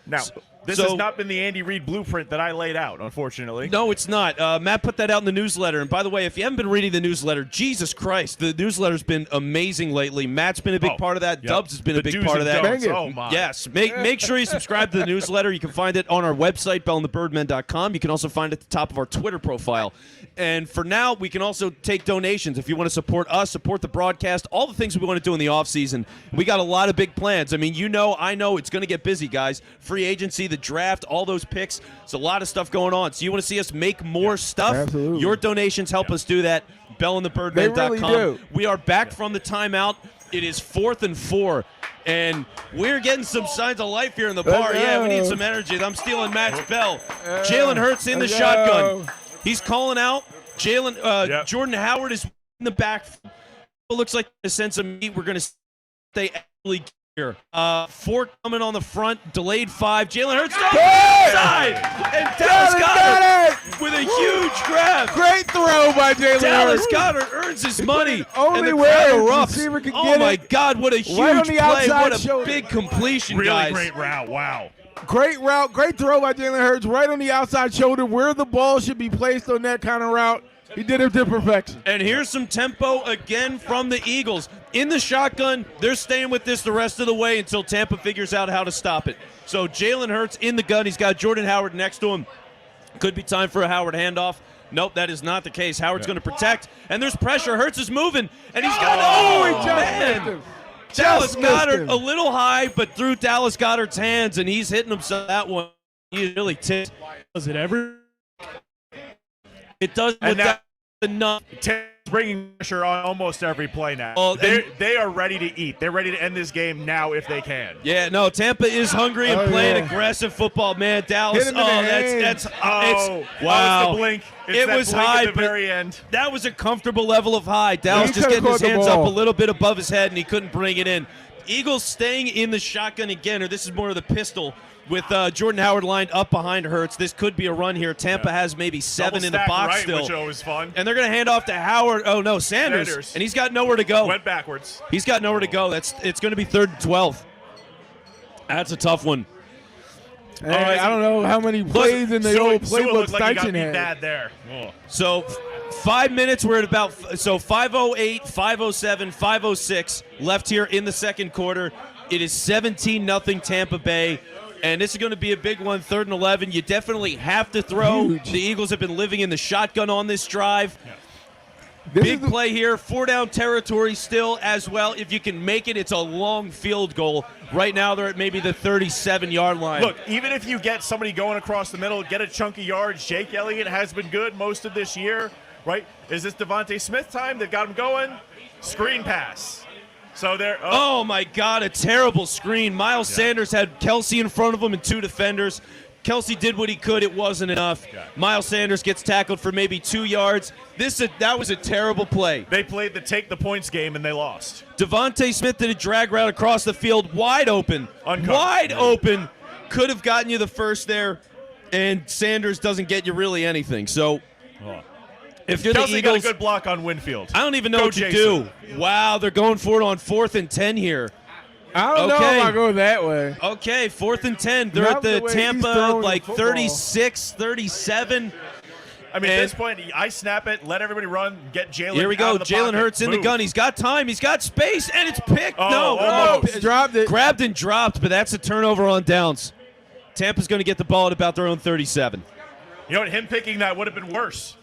Now, this So- has not been the Andy Reid blueprint that I laid out, unfortunately. No, it's not. Matt put that out in the newsletter. And by the way, if you haven't been reading the newsletter, Jesus Christ, the newsletter's been amazing lately. Matt's been a big part of that. Yep. Dubs has been The a big do's part of and that. don'ts. Bang it. Oh, my. Yes. Make sure you subscribe to the newsletter. You can find it on our website, bellandthebirdmen.com. You can also find it at the top of our Twitter profile. And for now, we can also take donations. If you want to support us, support the broadcast, all the things we want to do in the offseason. We got a lot of big plans. I mean, I know it's going to get busy, guys. Free agency, the draft, all those picks. There's a lot of stuff going on. So you want to see us make more stuff? Absolutely. Your donations help us do that. bellandthebirdmen.com. They really do. We are back from the timeout. It is 4th and 4. And we're getting some signs of life here in the bar. Yeah, we need some energy. I'm stealing Matt's bell. Jalen Hurts in the Let's shotgun. go. He's calling out. Yep. Jordan Howard is in the back. It looks like a sense of meat. We're going to stay early here. 4 coming on the front. Delayed 5. Jalen Hurts on the side. And Dallas Goedert with a huge grab. Great throw by Jalen Dallas Hurts. Goedert earns his money. only and the way crowd a erupts. receiver can Oh get my it. God, what a huge Right on the play. outside What a shoulder. big completion, Really guys. great route. Wow. Great route, great throw by Jalen Hurts, right on the outside shoulder where the ball should be placed on that kind of route. He did it to perfection. And here's some tempo again from the Eagles. In the shotgun, they're staying with this the rest of the way until Tampa figures out how to stop it. So Jalen Hurts in the gun. He's got Jordan Howard next to him. Could be time for a Howard handoff. Nope, that is not the case. Howard's going to protect, and there's pressure. Hurts is moving, and he's got Oh, he oh, just man. missed him. Dallas Just missed Goedert him. a little high, but through Dallas Goedert's hands, and he's hitting himself that one. He really tipped. Does it ever? It does And with that- that enough. Tampa's bringing pressure on almost every play now. Oh, They are ready to eat. They're ready to end this game now if they can. Yeah, no, Tampa is hungry and Oh, playing yeah. aggressive football, man. Dallas, Hit him in the that's Oh, it's wow. it's the blink. It's It that was blink high, at the but very end. that was a comfortable level of high. Dallas He just could've getting his caught the hands up ball. a little bit above his head, and he couldn't bring it in. Eagles staying in the shotgun again, or this is more of the pistol with Jordan Howard lined up behind Hurts. This could be a run here. Tampa has maybe 7 in the box right, still. which always fun. And they're going to hand off to Howard. Oh, no, Sanders. And he's got nowhere to go. Went backwards. He's got nowhere to go. It's going to be 3rd and 12. That's a tough one. Hey, I don't know how many plays in the old playbook Steichen had. Bad there. So 5 minutes, we're at about 5:08, 5:07, 5:06 left here in the second quarter. It is 17-0 Tampa Bay, and this is going to be a big one, 3rd and 11. You definitely have to throw. Huge. The Eagles have been living in the shotgun on this drive. Big play here, 4-down territory still as well. If you can make it, it's a long field goal. Right now they're at maybe the 37-yard line. Look, even if you get somebody going across the middle, get a chunk of yards, Jake Elliott has been good most of this year, right? Is this Devontae Smith time? They've got him going. Screen pass. So they're oh my God, a terrible screen. Miles Sanders had Kelsey in front of him and 2 defenders. Kelsey did what he could. It wasn't enough. Miles Sanders gets tackled for maybe 2 yards. That was a terrible play. They played the take the points game, and they lost. Devontae Smith did a drag route across the field, wide open. Wide open. Could have gotten you the first there, and Sanders doesn't get you really anything. So if you're Kelsey the Eagles, got a good block on Winfield. I don't even know what to do. Wow, they're going for it on 4th and 10 here. I don't know if I go that way. Okay, 4th and 10. They're Not at the the way Tampa, he's throwing like the football. 36, 37. I mean, at this point, I snap it, let everybody run, get Jalen. Here we go. out of the Jalen pocket, Hurts in the move. gun. He's got time. He's got space, and it's picked. Oh, no, almost. Dropped it. Grabbed and dropped, but that's a turnover on downs. Tampa's going to get the ball at about their own 37. You know what? Him picking that would have been worse.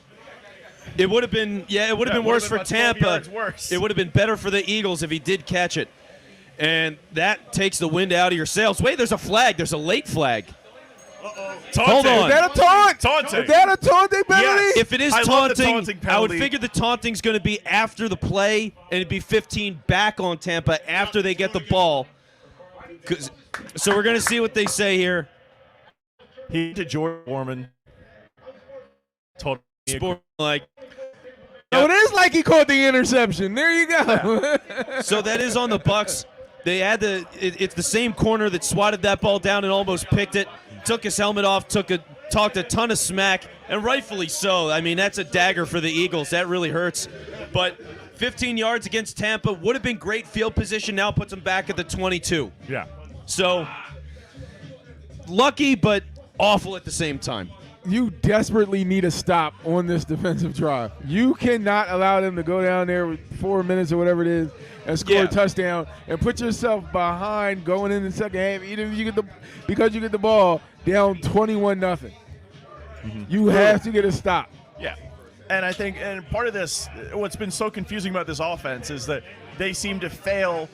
It would have been, it would have been worse for about 12 Tampa. yards worse. It would have been better for the Eagles if he did catch it. And that takes the wind out of your sails. Wait, there's a flag. There's a late flag. Hold on. Is that a taunt? Taunting. Is that a taunting penalty? Yes. If it is I love the taunting, taunting I would penalty. figure the taunting's going to be after the play, and it'd be 15 back on Tampa after they get the ball. So we're going to see what they say here. He to George Foreman. Told Sport like. Oh, it is like he caught the interception. There you go. So that is on the Bucks. They had it's the same corner that swatted that ball down and almost picked it. Took his helmet off, talked a ton of smack, and rightfully so. I mean, that's a dagger for the Eagles. That really hurts. But 15 yards against Tampa would have been great field position. Now puts them back at the 22. Yeah. So lucky, but awful at the same time. You desperately need a stop on this defensive drive. You cannot allow them to go down there with 4 minutes or whatever it is and score a touchdown and put yourself behind going in the second half. Even if you get because you get the ball down 21-0. You have to get a stop. Yeah. And I think, and part of this, what's been so confusing about this offense is that they seem to fail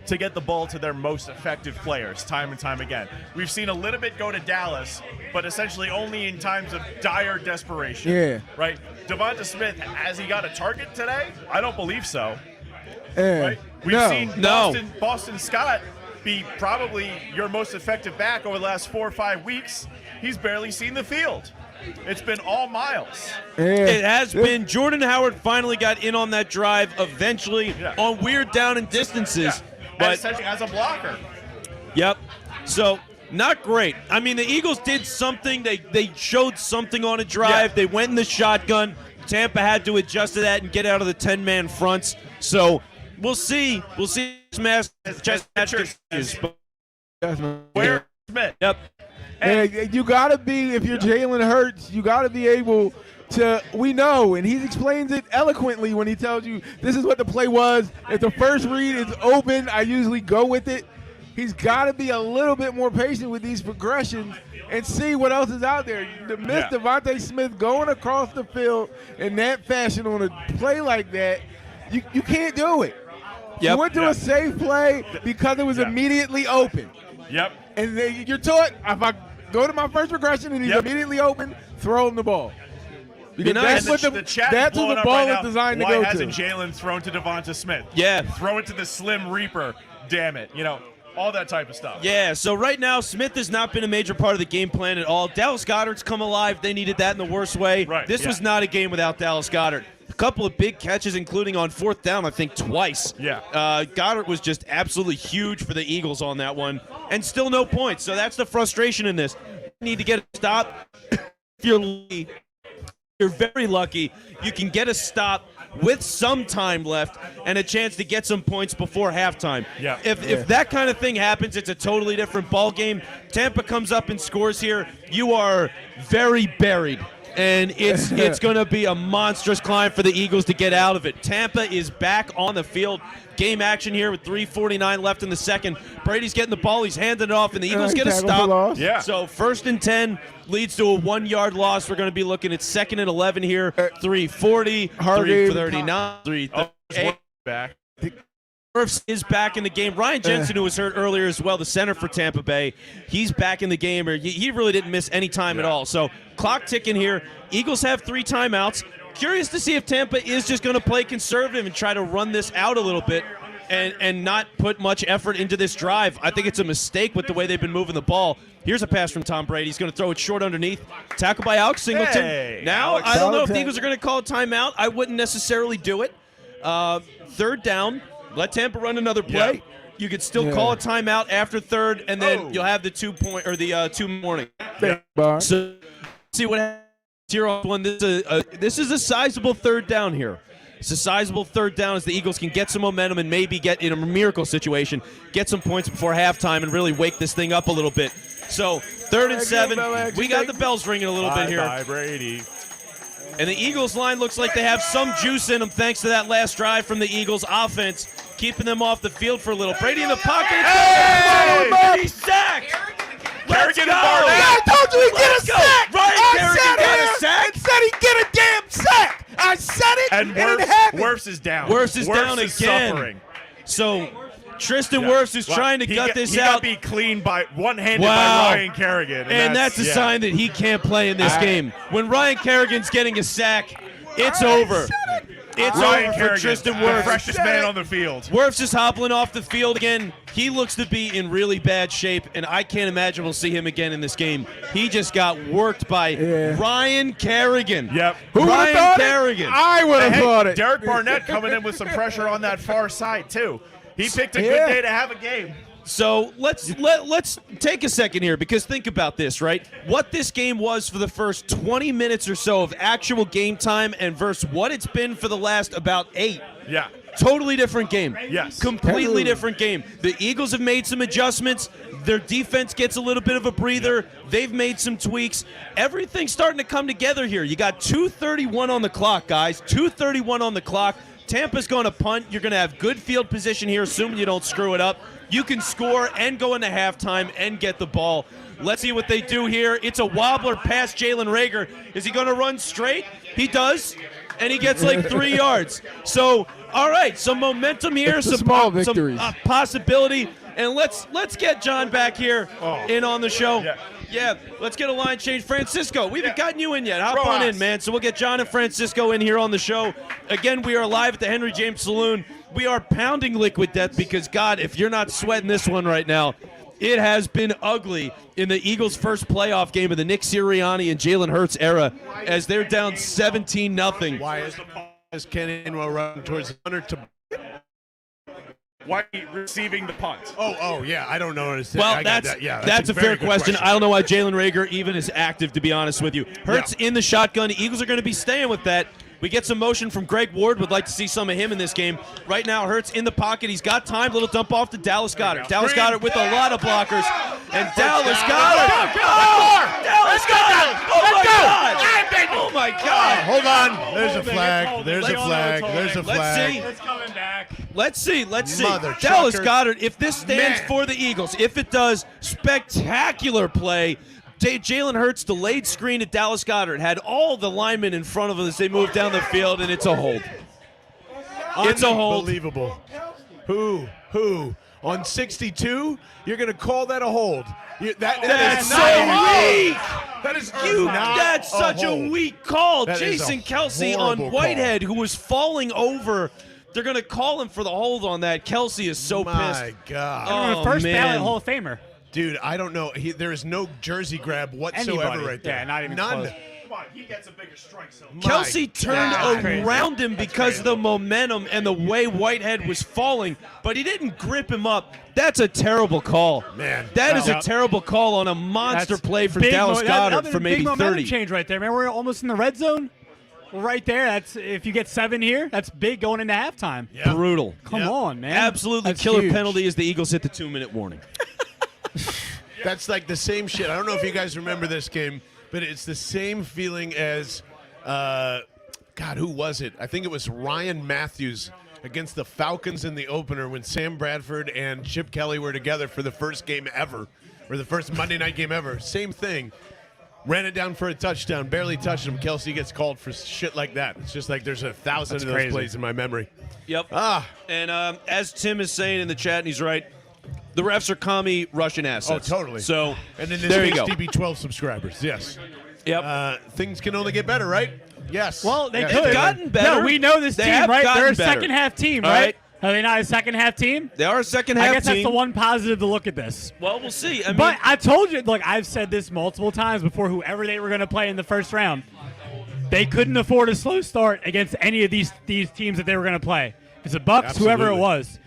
to get the ball to their most effective players time and time again. We've seen a little bit go to Dallas, but essentially only in times of dire desperation. Yeah. Right? Devonta Smith, has he got a target today? I don't believe so. Yeah. Right? We've seen Boston Scott be probably your most effective back over the last 4 or 5 weeks. He's barely seen the field. It's been all Miles. Yeah. It has been. Jordan Howard finally got in on that drive eventually on weird down and distances. Yeah. But essentially as a blocker. Yep. So not great. I mean, the Eagles did something. They showed something on a drive. They went in the shotgun. Tampa had to adjust to that and get out of the 10-man fronts. So we'll see. We'll see. Smash. Where Smith? Yep. And you got to be, if you're Jalen Hurts, you got to be able to, we know, and he explains it eloquently when he tells you this is what the play was. If the first read is open, I usually go with it. He's got to be a little bit more patient with these progressions and see what else is out there. To miss Devontae Smith going across the field in that fashion on a play like that, you can't do it. You went to a safe play because it was immediately open. Yep. And you're taught, if I go to my first progression and he's immediately open, throw him the ball. Because that's what the chat that's what the ball is designed to go to. Why hasn't Jalen thrown to Devonta Smith? Yeah. Throw it to the Slim Reaper. Damn it. You know, all that type of stuff. Yeah, so right now, Smith has not been a major part of the game plan at all. Dallas Goedert's come alive. They needed that in the worst way. Right, This was not a game without Dallas Goedert. couple of big catches, including on 4th down, I think twice. Yeah. Goddard was just absolutely huge for the Eagles on that one, and still no points. So that's the frustration in this. You need to get a stop. If you're very lucky, you can get a stop with some time left and a chance to get some points before halftime. Yeah. If that kind of thing happens, it's a totally different ball game. Tampa comes up and scores here. You are very buried, and it's going to be a monstrous climb for the Eagles to get out of it. Tampa is back on the field. Game action here with 3:49 left in the second. Brady's getting the ball. He's handing it off, and the Eagles get a stop. Yeah. So 1st and 10 leads to a 1-yard loss. We're going to be looking at 2nd and 11 here. 3:40, 3:39, 3:38. Back. Wirfs is back in the game. Ryan Jensen, who was hurt earlier as well, the center for Tampa Bay, he's back in the game. He really didn't miss any time at all. So clock ticking here. Eagles have 3 timeouts. Curious to see if Tampa is just going to play conservative and try to run this out a little bit and not put much effort into this drive. I think it's a mistake with the way they've been moving the ball. Here's a pass from Tom Brady. He's going to throw it short underneath. Tackle by Alex Singleton. Hey, now, Alex I don't know if the Eagles are going to call a timeout. I wouldn't necessarily do it. 3rd down. Let Tampa run another play. Yeah. You could still call a timeout after 3rd, and then you'll have the 2-point or the 2 warning. So see what happens here on one. This is a sizable 3rd down here. It's a sizable 3rd down as the Eagles can get some momentum and maybe get in a miracle situation, get some points before halftime and really wake this thing up a little bit. So 3rd and 7. We got the bells ringing a little bit here. Bye, Brady. And the Eagles line looks like they have some juice in them thanks to that last drive from the Eagles offense, keeping them off the field for a little. Brady in the pocket. Hey! He's sacked. Let's Kerrigan go. and Barnett. I told you he'd get a sack. Ryan I Kerrigan said got a it sack. and said he'd get a damn sack. I said it, And it happened. Wirfs is down. Wirfs is down is again. Suffering. So Tristan Wirfs is trying to gut this he out. got beat clean by one-handed Wow. by Ryan Kerrigan. And that's a sign that he can't play in this game. When Ryan Kerrigan's getting a sack, it's over. It's Ryan over for Kerrigan, Tristan the Wirfs. freshest man on the field. Wirfs is hobbling off the field again. He looks to be in really bad shape, and I can't imagine we'll see him again in this game. He just got worked by Ryan Kerrigan. Yep. Who would have Ryan thought Kerrigan. it? I would have Hey, thought it. Derek Barnett coming in with some pressure on that far side, too. He picked a good day to have a game. So let's take a second here, because think about this, right? What this game was for the first 20 minutes or so of actual game time and versus what it's been for the last about 8. Yeah. Totally different game. Yes. Completely different game. The Eagles have made some adjustments. Their defense gets a little bit of a breather. They've made some tweaks. Everything's starting to come together here. You got 2:31 on the clock, guys. 2:31 on the clock. Tampa's going to punt. You're going to have good field position here, assuming you don't screw it up. You can score and go into halftime and get the ball. Let's see what they do here. It's a wobbler past Jalen Reagor. Is he going to run straight? He does, and he gets like 3 yards. So, all right, some momentum here, It's the small victories. some possibility. And let's get John back here in on the show. Yeah, let's get a line change. Francisco, we haven't gotten you in yet. Hop on in, man. So we'll get John and Francisco in here on the show. Again, we are live at the Henry James Saloon. We are pounding liquid death because, God, if you're not sweating this one right now, it has been ugly in the Eagles' first playoff game of the Nick Sirianni and Jalen Hurts era as they're down 17-0. Why is Ken Inwell running towards the punter to? Why receiving the punt? Oh, yeah. I don't know. Well, that's a fair question. I don't know why Jalen Reagor even is active, to be honest with you. Hurts in the shotgun. The Eagles are going to be staying with that. We get some motion from Greg Ward. Would like to see some of him in this game. Right now, Hurts in the pocket. He's got time. Little dump off to Dallas Goedert. Dallas Goedert with a lot of blockers. And Dallas Goedert. Dallas Goedert. Oh, my God. Oh, my God. Hold on. There's a flag. There's a flag. There's a flag. Let's see. Let's see. Mother Dallas trucker. Goedert, if this stands for the Eagles, if it does, spectacular play. Jalen Hurts delayed screen to Dallas Goedert, had all the linemen in front of him as they moved down the field, and it's a hold. It's a hold. Unbelievable. Who? On 62, you're going to call that a hold? That's so weak. That is That's such a weak call. That is Jason a Kelsey on horrible Whitehead, who was falling over. They're going to call him for the hold on that. Kelsey is so pissed. My God. Oh, First man. ballot Hall of Famer. Dude, I don't know. There is no jersey grab whatsoever Anybody. right there. Yeah, not even None. close. Come on, he gets a bigger strike zone. Kelsey turned God. around him because of the momentum and the way Whitehead was falling, but he didn't grip him up. That's a terrible call. Man. That is Well, a terrible call on a monster That's play from big Dallas Goddard that for maybe big momentum 30. change right there, man. We're almost in the red zone. We're right there. That's if you get 7 here, that's big going into halftime. Yeah. Brutal. Come on, man. Absolutely That's killer huge. penalty as the Eagles hit the 2-minute warning. That's like the same shit. I don't know if you guys remember this game, but it's the same feeling as, God, who was it? I think it was Ryan Matthews against the Falcons in the opener when Sam Bradford and Chip Kelly were together for the first game ever, or the first Monday night game ever. Same thing. Ran it down for a touchdown, barely touched him. Kelsey gets called for shit like that. It's just like there's 1,000 That's of those crazy. plays in my memory. Yep. Ah. And as Tim is saying in the chat, and he's right, the refs are commie Russian assets. Oh, totally. So And in this there you case, go. DB12 subscribers. Yes. Yep. Things can only get better, right? Yes. Well, they Yes. could. They've gotten better. No, we know this They team, have right? They're gotten a better. second half team, All right? right. Are they not a second half team? They are a second half I guess team. that's the one positive to look at this. Well, we'll see. I mean, But I told you, look, I've said this multiple times before. Whoever they were going to play in the first round, they couldn't afford a slow start against any of these teams that they were going to play. If it's the Bucks, whoever it Absolutely. was,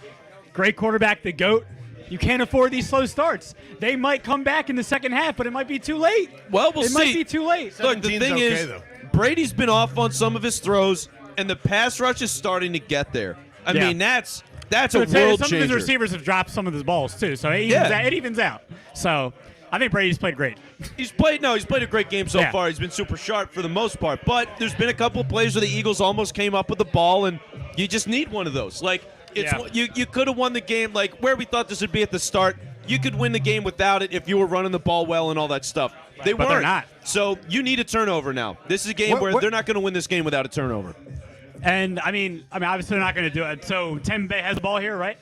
great quarterback, the GOAT. You can't afford these slow starts. They might come back in the second half, but it might be too late. well, we'll it see. might be too late. Look, the 17's thing okay, is, though. Brady's been off on some of his throws, and the pass rush is starting to get there. I Yeah. mean, that's So a it's- world some of changer. his receivers have dropped some of his balls too, so it evens out. So I think Brady's played great. He's played a great game so Yeah. far. He's been super sharp for the most part. But there's been a couple of plays where the Eagles almost came up with the ball, and you just need one of those. Like it's Yeah. you could have won the game like where we thought this would be at the start. You could win the game without it if you were running the ball well and all that stuff. They But weren't. they're not. So you need a turnover now. This is a game where they're not going to win this game without a turnover. And I mean, obviously they're not going to do it. So Tim Bay has the ball here, right?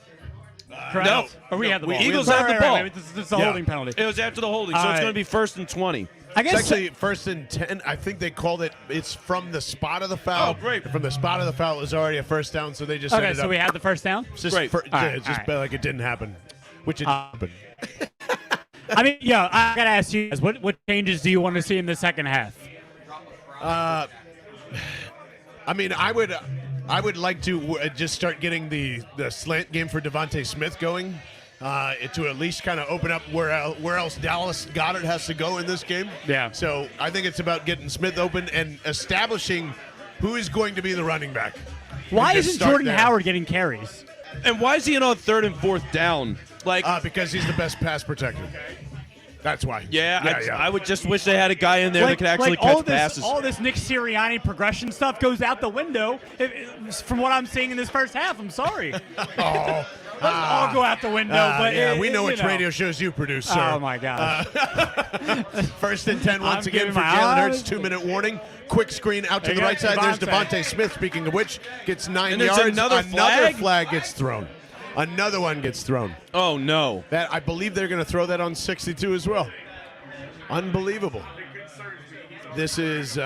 Correct? no. Or we have the ball. Eagles Right, have the right, ball. right. This is a Yeah. holding penalty. It was after the holding, so All it's right. going to be 1st and 20. I It's guess actually 1st and 10. I think they called it. It's from the spot of the foul. Oh, great. From the spot of the foul, it was already a first down, so they just okay. ended So up. we had the first down. Just Great. For, All yeah, right, it's just all right. like it didn't happen, which it happened. I mean, yeah, I gotta ask you guys, what changes do you want to see in the second half? I mean, I would like to just start getting the slant game for Devontae Smith going, to at least kind of open up where else Dallas Goddard has to go in this game. Yeah. So I think it's about getting Smith open and establishing who is going to be the running back. Why And just isn't start Jordan there. Howard getting carries? And why is he in on 3rd and 4th down? Like, Because he's the best pass protector. That's why. I would just wish they had a guy in there that could actually all catch this, passes. all this Nick Sirianni progression stuff goes out the window. From what I'm seeing in this first half, I'm sorry. Oh, Let's all go out the window. But yeah, we it- know you which radio shows you produce, sir. Oh my God! 1st and 10 once I'm again giving for my Jalen eyes. Hurts. 2-minute warning. Quick screen out to They the got right side. There's Devontae. Devontae Smith, speaking of which, gets 9 And there's yards. another flag? gets thrown. Another one gets thrown. Oh, no. That I believe they're going to throw that on 62 as well. Unbelievable. This is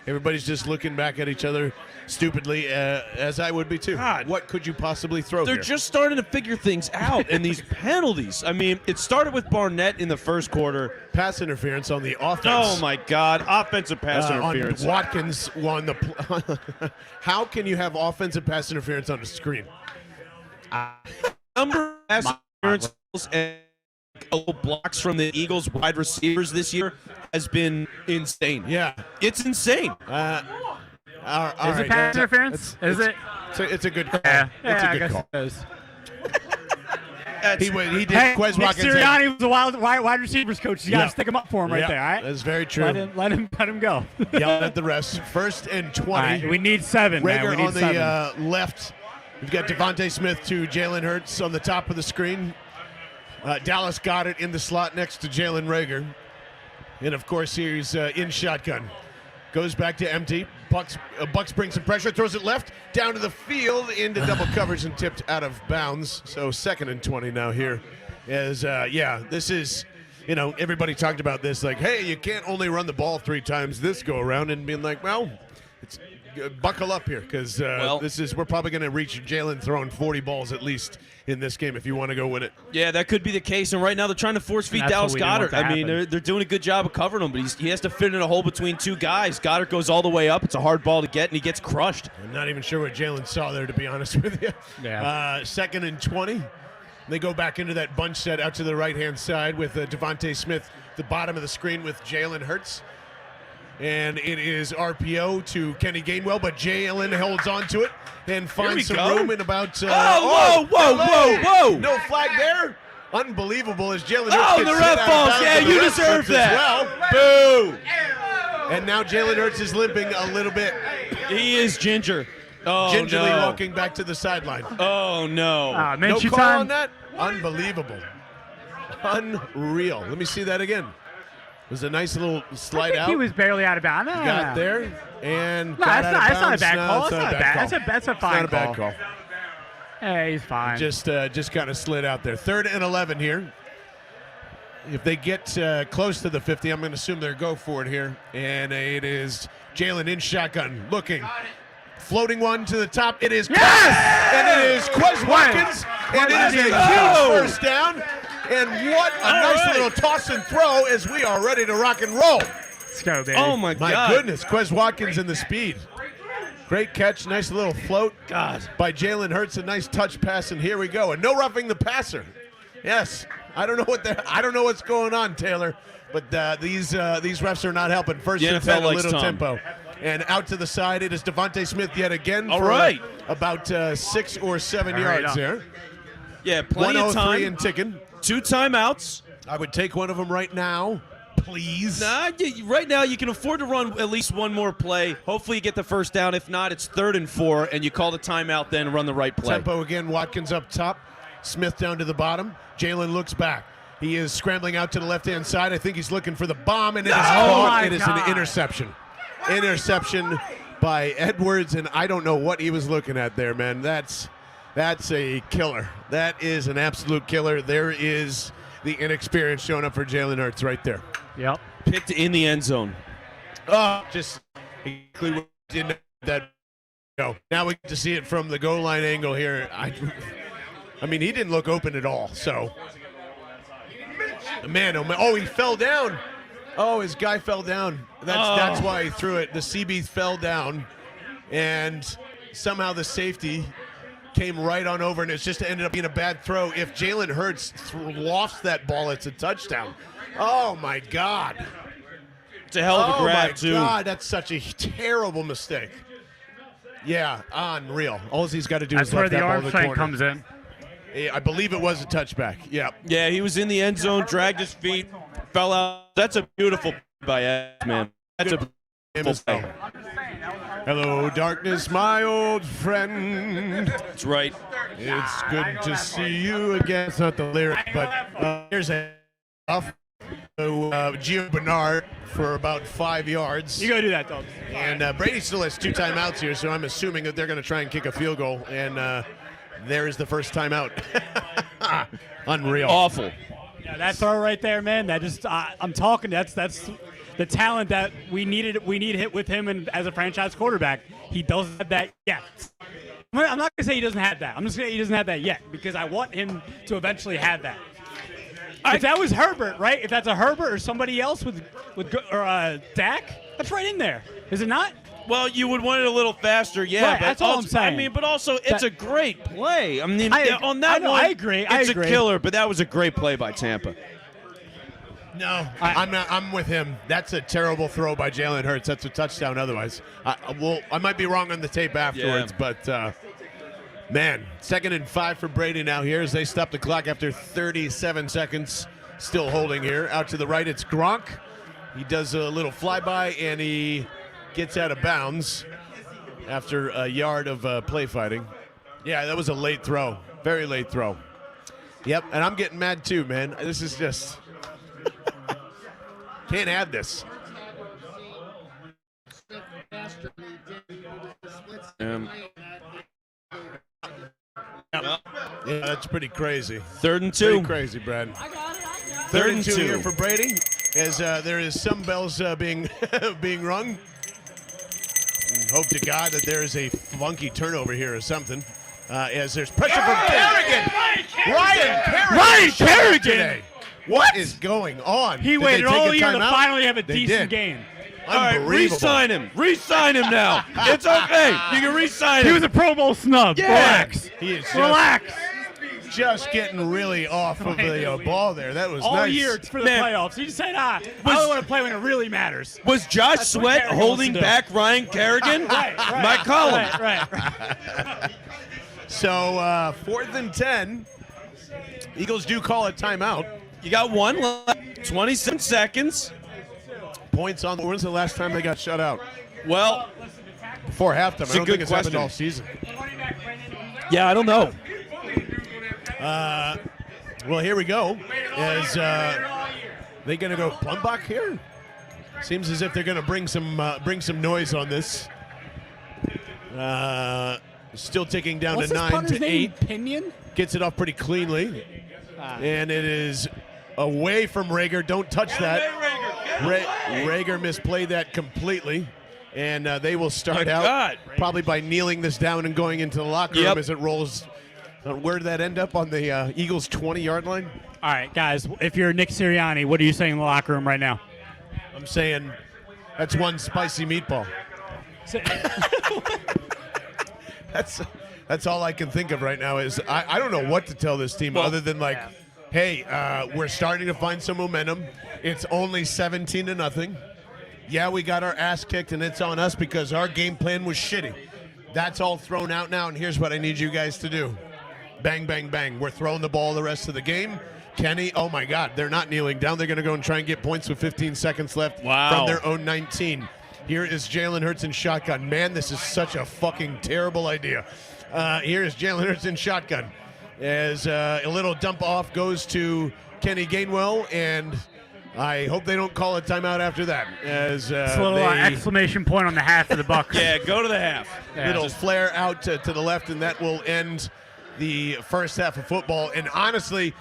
everybody's just looking back at each other stupidly, as I would be too. God. What could you possibly throw They're here? just starting to figure things out, and these penalties. I mean, it started with Barnett in the first quarter. Pass interference on the offense. Oh, my God. Offensive pass interference. On Watkins won the. How can you have offensive pass interference on a screen? Number of pass interferences and little blocks from the Eagles wide receivers this year has been insane. Yeah. It's insane. All Is right. it pass interference? Is it? It's a good call. Yeah, It's a I good guess call. it is. That's, He did. Hey, Quez Nick Watkins. Sirianni was a wide receivers coach. You got to Yeah. stick him up for him right there. All right. That's very true. Let him go. Yelling at the refs. 1st and 20. All right, we need 7. man. We Rager need on 7. the left. We've got Devontae Smith to Jalen Hurts on the top of the screen. Dallas Goddard in the slot next to Jalen Rager. And, of course, he's in shotgun. Goes back to empty. Bucks bring some pressure. Throws it left. Down to the field. Into double coverage and tipped out of bounds. So 2nd and 20 now here. This is, everybody talked about this. Like, hey, you can't only run the ball 3 times this go around. And being like, well, buckle up here because we're probably going to reach Jalen throwing 40 balls at least in this game if you want to go win it. Yeah, that could be the case. And right now they're trying to force feed Dallas Goedert. I mean, they're doing a good job of covering him, but he has to fit in a hole between two guys. Goedert goes all the way up. It's a hard ball to get, and he gets crushed. I'm not even sure what Jalen saw there, to be honest with you. Yeah. 2nd and 20. They go back into that bunch set out to the right-hand side with Devontae Smith at the bottom of the screen with Jalen Hurts. And it is RPO to Kenny Gainwell, but Jalen holds on to it and finds some room in about... whoa! No flag there? Unbelievable as Jalen Hurts Oh, the ref falls. Yeah, you deserve that. Boo! And now Jalen Hurts is limping a little bit. He is ginger. Oh, Gingerly no. walking back to the sideline. Oh, no. No call on that? Unbelievable. Unreal. Let me see that again. It was a nice little slide out. He was barely out of bounds. No, got there and No, got that's out not of a bad bounds. call. No, That's not a bad. That's a fine It's not a bad call. Hey, he's fine. Just kind of slid out there. 3rd and 11 here. If they get close to the 50, I'm going to assume they'll go for it here. And it is Jalen in shotgun looking. Floating one to the top. It is and it is Quez Watkins. And it is a huge first down. And what a nice little toss and throw as we are ready to rock and roll. Let's go, baby. Oh, my God. My goodness, Quez Watkins and the speed. Great catch, nice little float by Jalen Hurts, a nice touch pass, and here we go. And no roughing the passer. Yes, I don't know what's going on, Taylor, but these refs are not helping. First and 10, a little tempo. And out to the side, it is Devontae Smith yet again for about 6 or 7 yards there. Yeah, plenty of time. 103 and ticking. 2 timeouts. I would take one of them right now, please. Right now you can afford to run at least one more play. Hopefully you get the first down. If not, it's 3rd and 4, and you call the timeout then and run the right play. Tempo again, Watkins up top, Smith down to the bottom. Jalen looks back. He is scrambling out to the left-hand side. I think he's looking for the bomb, and it is caught. It is an interception. Interception by Edwards, and I don't know what he was looking at there, man. That's a killer. That is an absolute killer. There is the inexperience showing up for Jalen Hurts right there. Yep. Picked in the end zone. Oh, just exactly didn't that. No. Now we get to see it from the goal line angle here. I mean, he didn't look open at all. So, man, oh man, oh, he fell down. Oh, his guy fell down. That's why he threw it. The CB fell down, and somehow the safety came right on over, and it's just ended up being a bad throw. If Jalen Hurts lost that ball, it's a touchdown. Oh, my God. It's a hell of a grab, too. Oh, my God, that's such a terrible mistake. Yeah, unreal. All he's got to do is left that ball in the corner. That's where the arm strength comes in. I believe it was a touchback. Yeah. Yeah, he was in the end zone, dragged his feet, fell out. That's a beautiful play by Ed, man. That's a beautiful play. Hello, darkness, my old friend. That's right. It's good to see you again. It's not the lyric, but here's a off to Gio Bernard for about 5 yards. You go do that, dog. And Brady still has 2 timeouts here, so I'm assuming that they're going to try and kick a field goal. And there is the first timeout. Unreal. Awful. Yeah, that throw right there, man. That just I'm talking. That's the talent that we needed. We need hit with him and as a franchise quarterback. He doesn't have that yet. I'm not gonna say he doesn't have that. I'm just gonna say he doesn't have that yet because I want him to eventually have that. If that was Herbert, right? If that's a Herbert or somebody else with Dak, that's right in there. Is it not? Well, you would want it a little faster, yeah. Right, but that's all also, I'm saying. I mean, but also it's a great play. I mean, on that I know, one, I agree. It's a killer, but that was a great play by Tampa. No, I'm not. I'm with him. That's a terrible throw by Jalen Hurts. That's a touchdown otherwise. I might be wrong on the tape afterwards, but man, 2nd and 5 for Brady now here as they stop the clock after 37 seconds. Still holding here. Out to the right, it's Gronk. He does a little flyby, and he gets out of bounds after a yard of play fighting. Yeah, that was a late throw. Very late throw. Yep, and I'm getting mad too, man. This is just... Can't have this. Yeah, that's pretty crazy. 3rd and 2. Pretty crazy, Brad. 3rd and 2 here for Brady, as there is some bells being being rung. hope to God that there is a funky turnover here or something. As there's pressure from Kerrigan. Ryan Kerrigan today. What is going on? He Did waited they take all a year to timeout? finally have a They decent did. game. All right, Unbelievable. re-sign him. Re-sign him now. It's okay. You can re-sign him. He was a Pro Bowl snub. Yeah. Relax. He is Relax. just getting really off of the ball there. That was All nice. year for the Man. playoffs. You just said, I only want to play when it really matters. Was Josh That's what Sweat Kerrigan holding wants to do. back Ryan Kerrigan? Right. My column. Right. So 4th and 10. Eagles do call a timeout. You got one left. 27 seconds. Points on. When's the last time they got shut out? Well, Before halftime. It's I a don't good think it's happened question. all season. yeah, I don't know. Well, here we go. As they going to go Plumbach here? Seems as if they're going to bring some noise on this. Still ticking down What's to this 9 punter's to name? 8. Pinion? Gets it off pretty cleanly. And it is away from Rager. Don't touch that. Rager misplayed that completely. And they will start My out God. probably by kneeling this down and going into the locker room Yep. as it rolls. Where did that end up? On the Eagles' 20-yard line? All right, guys, if you're Nick Sirianni, what are you saying in the locker room right now? I'm saying that's one spicy meatball. That's all I can think of right now is I don't know what to tell this team other than hey, we're starting to find some momentum. It's only 17-0. Yeah, we got our ass kicked, and it's on us because our game plan was shitty. That's all thrown out now, and here's what I need you guys to do. Bang, bang, bang. We're throwing the ball the rest of the game. Kenny, oh my God, they're not kneeling down. They're going to go and try and get points with 15 seconds left from their own 19. Here is Jalen Hurts in shotgun. Man, this is such a fucking terrible idea. Here is Jalen Hurts in shotgun. As a little dump off goes to Kenny Gainwell, and I hope they don't call a timeout after that. As It's a little exclamation point on the half of the Bucks. Yeah, go to the half. little flare out to the left, and that will end the first half of football. And honestly,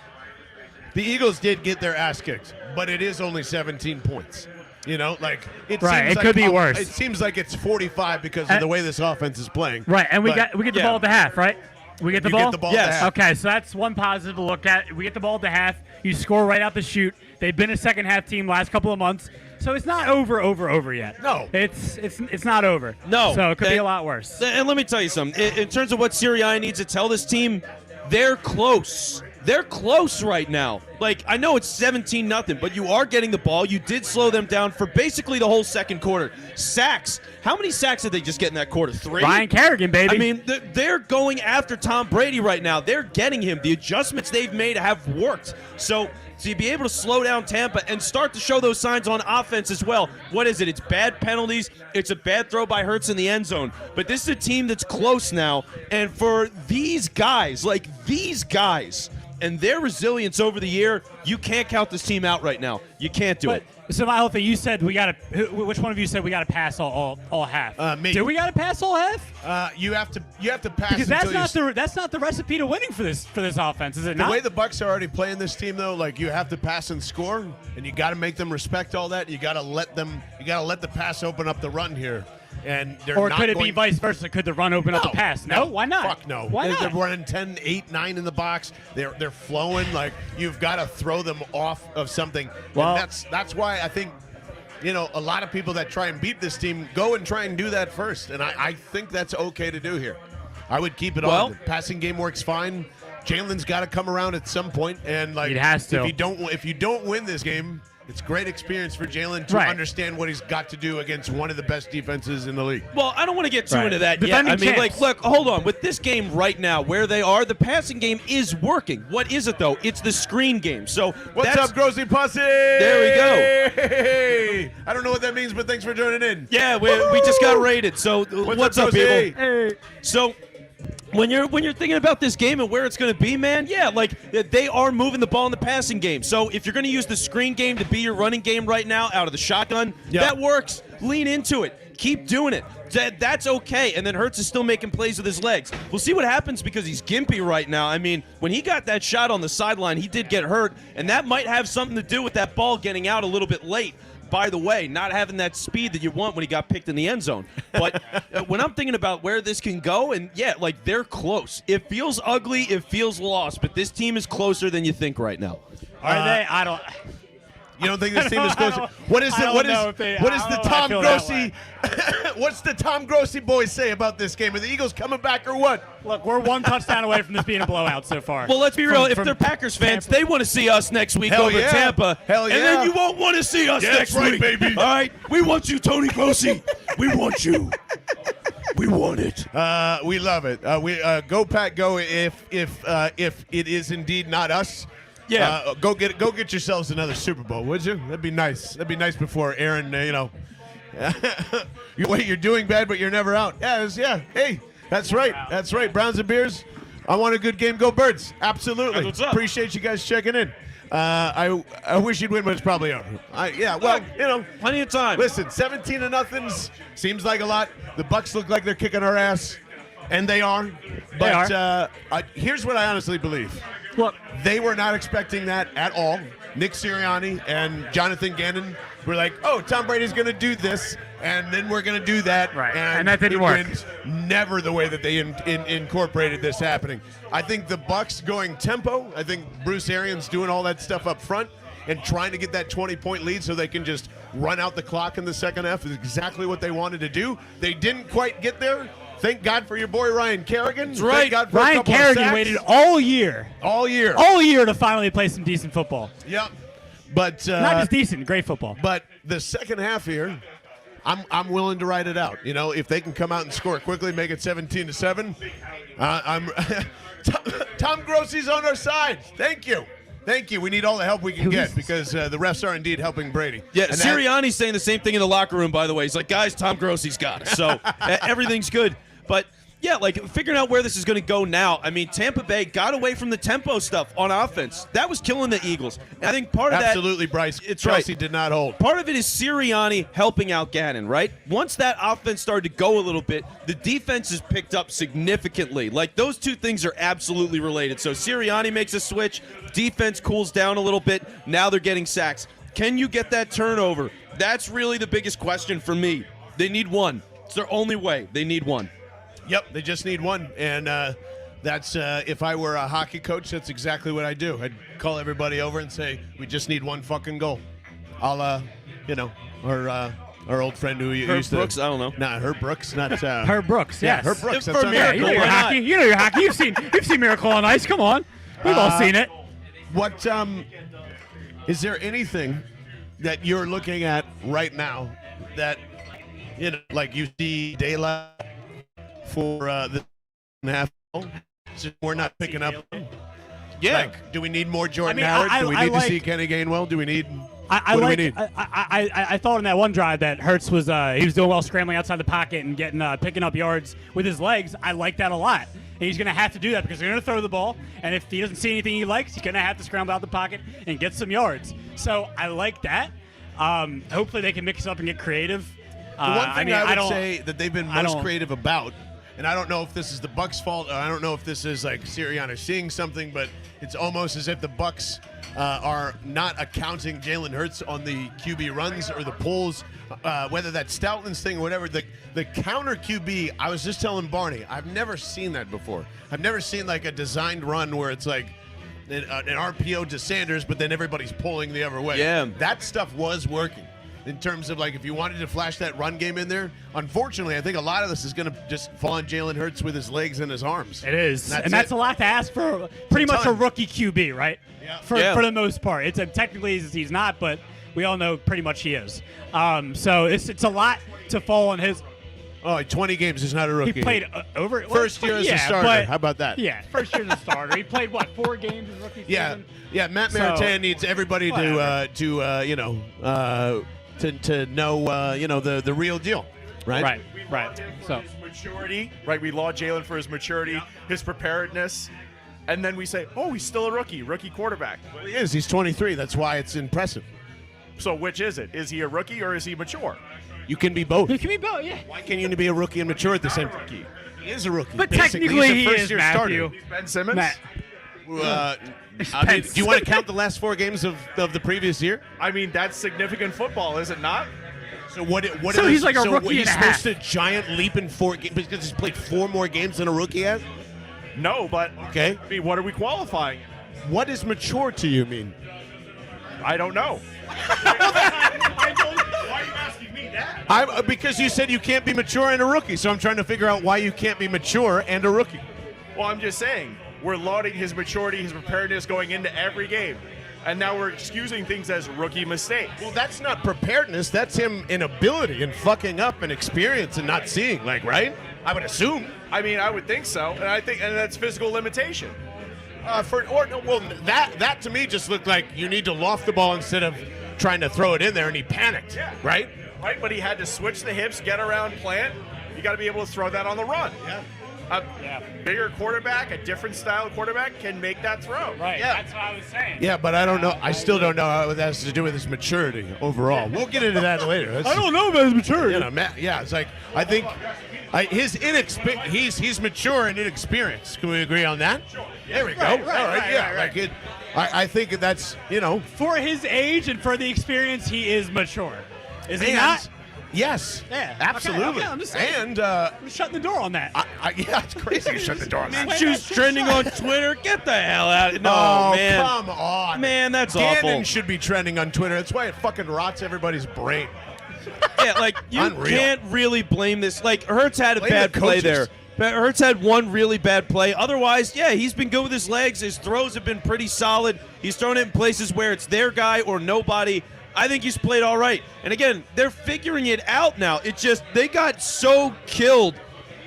the Eagles did get their ass kicked, but it is only 17 points. You know, like it Right, seems it like could be worse. It seems like it's 45 because of the way this offense is playing. Right, and we But, get the ball at the half, right? We get the You ball? get the ball at the Yes. half. Okay, so that's one positive to look at. We get the ball at the half. You score right out the chute. They've been a second half team last couple of months, so it's not over yet. No. It's not over. No. So it could be And- a lot worse. And let me tell you something. In terms of what Sirianni needs to tell this team, they're close. They're close right now. Like, I know it's 17-0, but you are getting the ball. You did slow them down for basically the whole second quarter. Sacks. How many sacks did they just get in that quarter? 3? Ryan Kerrigan, baby. I mean, they're going after Tom Brady right now. They're getting him. The adjustments they've made have worked. So to be able to slow down Tampa and start to show those signs on offense as well. What is it? It's bad penalties. It's a bad throw by Hurts in the end zone. But this is a team that's close now. And for these guys, and their resilience over the year, you can't count this team out right now. You can't do it. So my whole thing, you said we got to. Which one of you said we got to pass all half? Me. Do we got to pass all half? You have to pass Because that's until not that's not the recipe to winning for this offense, is it the not? way the Bucks are already playing this team, though, like you have to pass and score, and you got to make them respect all that. You got to let the pass open up the run here, and they're or not could it going, be vice versa? Could the run open up the pass? No, why not? Fuck no. Why not? They're running 10, 8, 9 in the box. They're flowing. Like you've got to throw them off of something. Well- and that's why I think. You know, a lot of people that try and beat this team go and try and do that first, and I think that's okay to do here. I would keep it on. The passing game works fine. Jalen's got to come around at some point, and like He has to. If you don't win this game, it's great experience for Jalen to Right. understand what he's got to do against one of the best defenses in the league. Well, I don't want to get too Right. into that Defending yet. I mean, champs. look, hold on. With this game right now, where they are, the passing game is working. What is it, though? It's the screen game. So What's up, Grossy Pussy? There we go. Hey, I don't know what that means, but thanks for joining in. Yeah, we just got rated. So what's up, Grossy? people? Hey. So when you're thinking about this game and where it's going to be, man, yeah, like they are moving the ball in the passing game. So if you're going to use the screen game to be your running game right now out of the shotgun, that works. Lean into it. Keep doing it. That's okay. And then Hurts is still making plays with his legs. We'll see what happens because he's gimpy right now. I mean, when he got that shot on the sideline, he did get hurt, and that might have something to do with that ball getting out a little bit late. by the way, not having that speed that you want when he got picked in the end zone. But when I'm thinking about where this can go, and yeah, like they're close. It feels ugly. It feels lost. But this team is closer than you think right now. Are they? I don't. You don't think this team is closer? What is the Tom Grossi? What's the Tom Grossi boys say about this game? Are the Eagles coming back or what? Look, we're one touchdown away from this being a blowout so far. Well, let's be real. If they're Packers fans, they want to see us next week Hell over yeah. Tampa. Hell yeah. And then you won't want to see us next right, week. baby. All right? We want you, Tony Grossi. We want you. We want it. We love it. We go Pack, go. If it is indeed not us. Yeah. Go get yourselves another Super Bowl, would you? That'd be nice. That'd be nice before Aaron, you're doing bad, but you're never out. Yeah. Hey, that's right. That's right. Browns and Beers. I want a good game. Go Birds. Absolutely. That's what's up. Appreciate you guys checking in. I wish you'd win, but it's probably over. Plenty of time. Listen, 17-0 seems like a lot. The Bucks look like they're kicking our ass, and they are. But here's what I honestly believe. Look, they were not expecting that at all. Nick Sirianni and Jonathan Gannon were like, "Oh, Tom Brady's going to do this, and then we're going to do that." Right, and that didn't work. Went never the way that they incorporated this happening. I think the Bucks going tempo. I think Bruce Arians doing all that stuff up front and trying to get that 20-point lead so they can just run out the clock in the second half is exactly what they wanted to do. They didn't quite get there. Thank God for your boy Ryan Kerrigan. That's right. Thank God for a Ryan couple of Kerrigan sacks. waited all year to finally play some decent football. Yep. But Not just decent, great football. But the second half here, I'm willing to ride it out. If they can come out and score quickly, make it 17-7. Tom Grossi's on our side. Thank you. We need all the help we can get because the refs are indeed helping Brady. Yeah, And Sirianni's saying the same thing in the locker room, by the way. He's like, guys, Tom Grossi's got us. So everything's good. But, yeah, like figuring out where this is going to go now. I mean, Tampa Bay got away from the tempo stuff on offense. That was killing the Eagles. And I think part of Absolutely, Bryce. It's Chelsea right. did not hold. Part of it is Sirianni helping out Gannon, right? Once that offense started to go a little bit, the defense has picked up significantly. Like, those two things are absolutely related. So Sirianni makes a switch, defense cools down a little bit, now they're getting sacks. Can you get that turnover? That's really the biggest question for me. They need one. It's their only way. They need one. Yep, they just need one, and that's if I were a hockey coach, that's exactly what I'd do. I'd call everybody over and say, "We just need one fucking goal." I'll, our old friend who Herb used Brooks, to. I don't know. Nah, Herb Brooks, not Herb Brooks, Yeah, yes. Herb Brooks. For That's a not miracle, You know your why not? hockey. You know your hockey. You've seen Miracle on Ice. Come on, we've all seen it. What is there anything that you're looking at right now that like you see daylight for the half? We're not picking up. Yeah. Like, do we need more Jordan I mean, Howard? Do we need to like- see Kenny Gainwell? Do we need? I what like. do we need? I thought in that one drive that Hurts was he was doing well scrambling outside the pocket and getting picking up yards with his legs. I like that a lot. And he's going to have to do that because they're going to throw the ball, and if he doesn't see anything he likes, he's going to have to scramble out the pocket and get some yards. So I like that. Hopefully they can mix it up and get creative. The one thing I would don't say that they've been most creative about, and I don't know if this is the Bucks' fault, or I don't know if this is like Sirianni seeing something, but it's almost as if the Bucks are not accounting Jalen Hurts on the QB runs or the pulls, whether that's Stoutland's thing or whatever. The counter QB, I was just telling Barney, I've never seen that before. I've never seen like a designed run where it's like an RPO to Sanders, but then everybody's pulling the other way. Yeah. That stuff was working. In terms of like if you wanted to flash that run game in there, unfortunately, I think a lot of this is going to just fall on Jalen Hurts with his legs and his arms. It is, And and that's a lot to ask for pretty much a rookie QB, right? Yeah. For the most part, it's technically he's not, but we all know pretty much he is. So it's a lot to fall on his. Oh, 20 games is not a rookie. He played over first year as a starter. but- How about that? Yeah, first year as a starter. He played 4 games as rookie Yeah, season? yeah. Matt So, Maritain needs everybody to know the real deal, right? Right. So His maturity, right? We laud Jalen for his maturity, his preparedness, and then we say, oh, he's still a rookie quarterback. Well, he is. He's 23. That's why it's impressive. So which is it? Is he a rookie or is he mature? You can be both. he can be both, yeah. Why can't you be a rookie and mature at the same time? He is a rookie. But basically. technically He's a he is first-year Matthew. starter. Ben Simmons? Matt. I mean, do you want to count the last 4 games of the previous year? I mean, that's significant football, is it not? So what? So he's like a rookie he's and a half. supposed to giant leap in 4 games because he's played 4 more games than a rookie has. No, but Okay. I mean, what are we qualifying? What is mature to you mean? I don't know. Why are you asking me that? Because you said you can't be mature and a rookie, so I'm trying to figure out why you can't be mature and a rookie. Well, I'm just saying, we're lauding his maturity, his preparedness going into every game. And now we're excusing things as rookie mistakes. Well, that's not preparedness. That's him in ability and fucking up and experience and not seeing, like, right? I would assume. I mean, I would think so, and that's physical limitation. That to me just looked like you need to loft the ball instead of trying to throw it in there, and he panicked, right? Right, but he had to switch the hips, get around plant. You got to be able to throw that on the run. Yeah. A bigger quarterback, a different style quarterback can make that throw. Right. Yeah. That's what I was saying. Yeah, but I don't know. I still don't know what that has to do with his maturity overall. We'll get into that later. I don't know about his maturity. You know, yeah, it's like I think his he's mature and inexperienced. Can we agree on that? There we go. Right, All right, yeah. right. Like I think that's For his age and for the experience, he is mature. Is he and- not? Yes. Yeah. Absolutely. Okay, I'm just saying. And I'm shutting the door on that. yeah, it's crazy to shut the door on that. Minshew's trending on Twitter. Get the hell out! No, Oh, man. come on. Man, that's Gannon awful. should be trending on Twitter. That's why it fucking rots everybody's brain. Yeah, like you Unreal. can't really blame this. Like Hurts had a Blame bad the play coaches. there. But Hurts had one really bad play. Otherwise, yeah, he's been good with his legs. His throws have been pretty solid. He's thrown it in places where it's their guy or nobody. I think he's played all right. And again, they're figuring it out now. It's just they got so killed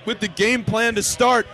with the game plan to start,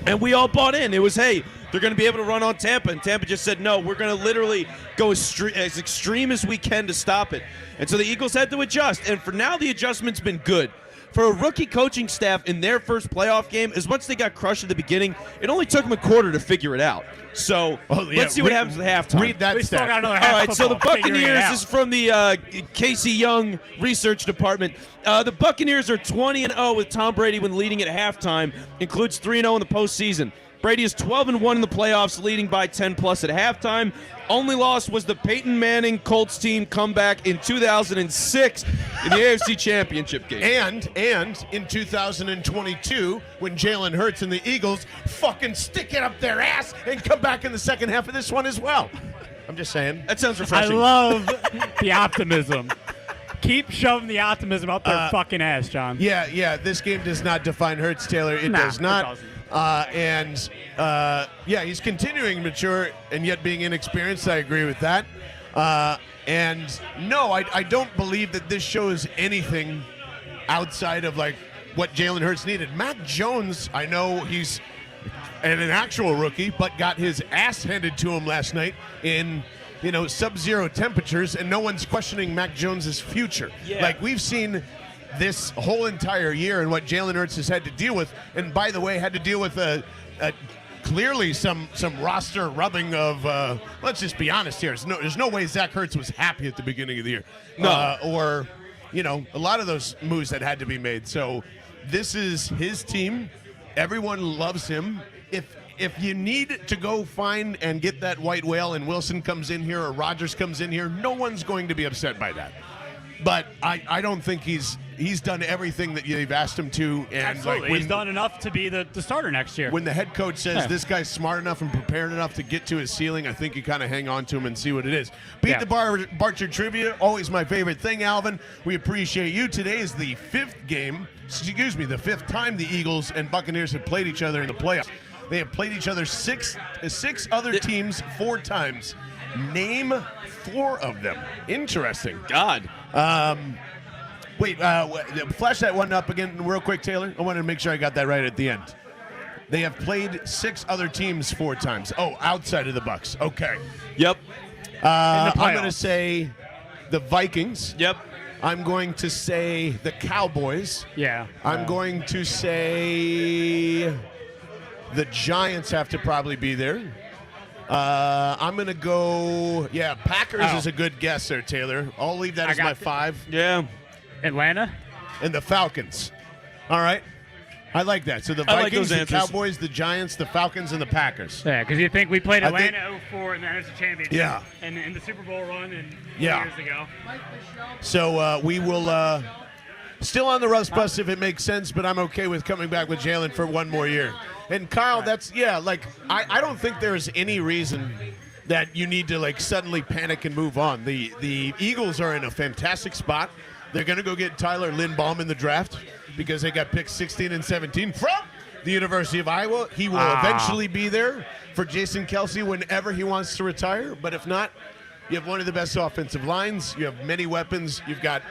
and we all bought in. It was, hey, they're going to be able to run on Tampa, and Tampa just said, no, we're going to literally go as extreme as we can to stop it. And so the Eagles had to adjust, and for now, the adjustment's been good. For a rookie coaching staff in their first playoff game, as much as they got crushed at the beginning, it only took them a quarter to figure it out. So let's see what happens at halftime. Read that We still stat. got another half All right, so the football, figuring it Buccaneers, out. this is from the Casey Young Research Department. The Buccaneers are 20-0 with Tom Brady when leading at halftime, includes 3-0 in the postseason. Brady is 12-1 in the playoffs, leading by 10+ at halftime. Only loss was the Peyton Manning Colts team comeback in 2006 in the AFC Championship game. And in 2022, when Jalen Hurts and the Eagles fucking stick it up their ass and come back in the second half of this one as well. I'm just saying. That sounds I refreshing. love the optimism. Keep shoving the optimism up their fucking ass, John. Yeah, this game does not define Hurts, Taylor. It Nah, does not. it doesn't. He's continuing to mature and yet being inexperienced. I agree with that. And no, I don't believe that this shows anything outside of like what Jalen Hurts needed. Mac Jones, I know he's an actual rookie, but got his ass handed to him last night in sub-zero temperatures, and no one's questioning Mac Jones's future. Yeah. Like we've seen this whole entire year and what Jalen Hurts has had to deal with, and by the way, had to deal with clearly some roster rubbing of. Let's just be honest here. There's no way Zach Ertz was happy at the beginning of the year. No. Or a lot of those moves that had to be made. So this is his team. Everyone loves him. If you need to go find and get that white whale and Wilson comes in here or Rodgers comes in here, no one's going to be upset by that. But I don't think he's done everything that you've asked him to. And Absolutely. like He's done enough to be the starter next year. when the head coach says this guy's smart enough and prepared enough to get to his ceiling, I think you kind of hang on to him and see what it is. Beat the Barcher Trivia, always my favorite thing, Alvin. We appreciate you. Today is the fifth time the Eagles and Buccaneers have played each other in the playoffs. They have played each other six other teams 4 times. Name 4 of them. Interesting. God. Wait, flash that one up again real quick, Taylor. I wanted to make sure I got that right at the end. They have played 6 other teams 4 times. Oh, outside of the Bucs. Okay. Yep. I'm going to say the Vikings. Yep. I'm going to say the Cowboys. Yeah. I'm going to say the Giants have to probably be there. I'm going to go, Packers is a good guess there, Taylor. I'll leave that as my 5. Yeah. Atlanta. And the Falcons. All right. I like that. So the I like Vikings, those the answers. Cowboys, the Giants, the Falcons, and the Packers. Yeah, because you think we played I think- Atlanta 04 in the NFC Championship. Yeah. And in the Super Bowl run and 4 Yeah. years ago. So we will still on the rust bus if it makes sense, but I'm okay with coming back with Jalen for one more year. And Kyle, I don't think there's any reason that you need to like suddenly panic and move on. The Eagles are in a fantastic spot. They're going to go get Tyler Lindbaum in the draft because they got picks 16 and 17 from the University of Iowa. He will eventually be there for Jason Kelsey whenever he wants to retire. But if not, you have one of the best offensive lines. You have many weapons. You've got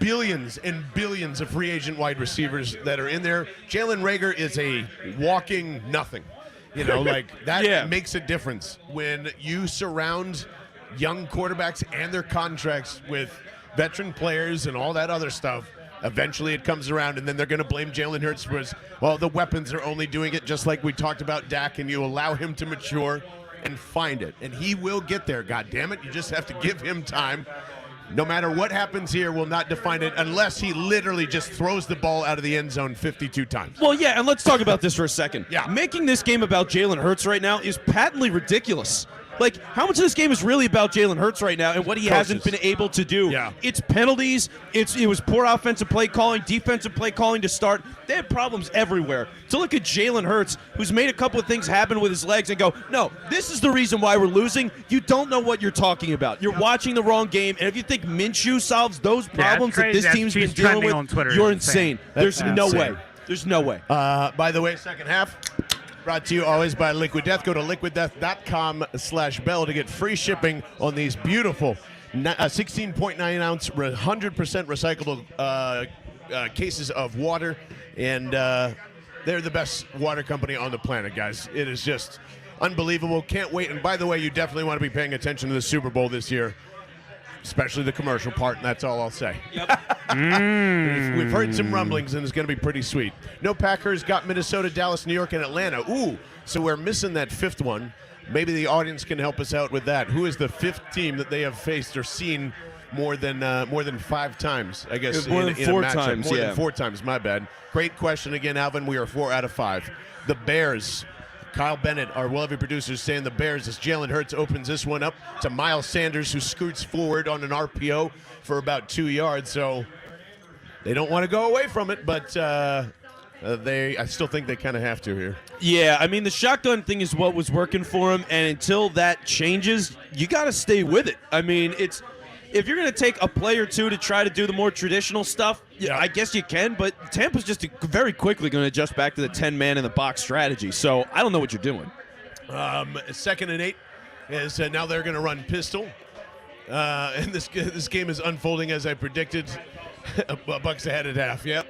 billions and billions of free agent wide receivers that are in there. Jalen Reagor is a walking nothing. You know, like that makes a difference when you surround young quarterbacks and their contracts with veteran players and all that other stuff. Eventually it comes around, and then they're going to blame Jalen Hurts for the weapons are only doing it, just like we talked about Dak, and you allow him to mature and find it. And he will get there, God damn it. You just have to give him time. No matter what happens here will not define it unless he literally just throws the ball out of the end zone 52 times. Well, yeah, and let's talk about this for a second. Yeah. Making this game about Jalen Hurts right now is patently ridiculous. Like, how much of this game is really about Jalen Hurts right now and what he hasn't been able to do? Yeah. It's penalties. It was poor offensive play calling, defensive play calling to start. They have problems everywhere. To look at Jalen Hurts, who's made a couple of things happen with his legs, and go, no, this is the reason why we're losing. You don't know what you're talking about. You're watching the wrong game, and if you think Minshew solves those problems that this team's been dealing with, you're insane. There's no way. There's no way. By the way, second half brought to you always by Liquid Death. Go to liquiddeath.com/bell to get free shipping on these beautiful 16.9 ounce 100% recyclable cases of water. And they're the best water company on the planet, guys. It is just unbelievable. Can't wait. And by the way, you definitely want to be paying attention to the Super Bowl this year, especially the commercial part, and that's all I'll say. Yep. We've heard some rumblings, and it's going to be pretty sweet. No Packers, got Minnesota, Dallas, New York, and Atlanta. Ooh, so we're missing that fifth one. Maybe the audience can help us out with that. Who is the fifth team that they have faced or seen more than 5 times? I guess More than 4 a matchup. times, More yeah. than 4 times, my bad. Great question again, Alvin. We are 4 out of 5. The Bears. Kyle Bennett, our lovely producer, is saying the Bears as Jalen Hurts opens this one up to Miles Sanders, who scoots forward on an RPO for about 2 yards. So they don't want to go away from it, but I still think they kind of have to here. Yeah, I mean, the shotgun thing is what was working for him, and until that changes, you got to stay with it. I mean, if you're going to take a play or two to try to do the more traditional stuff, yeah, I guess you can, but Tampa's just very quickly going to adjust back to the 10-man in the box strategy. So I don't know what you're doing. 2nd and 8 is now they're going to run pistol. And this game is unfolding as I predicted. Bucks ahead at half, yep.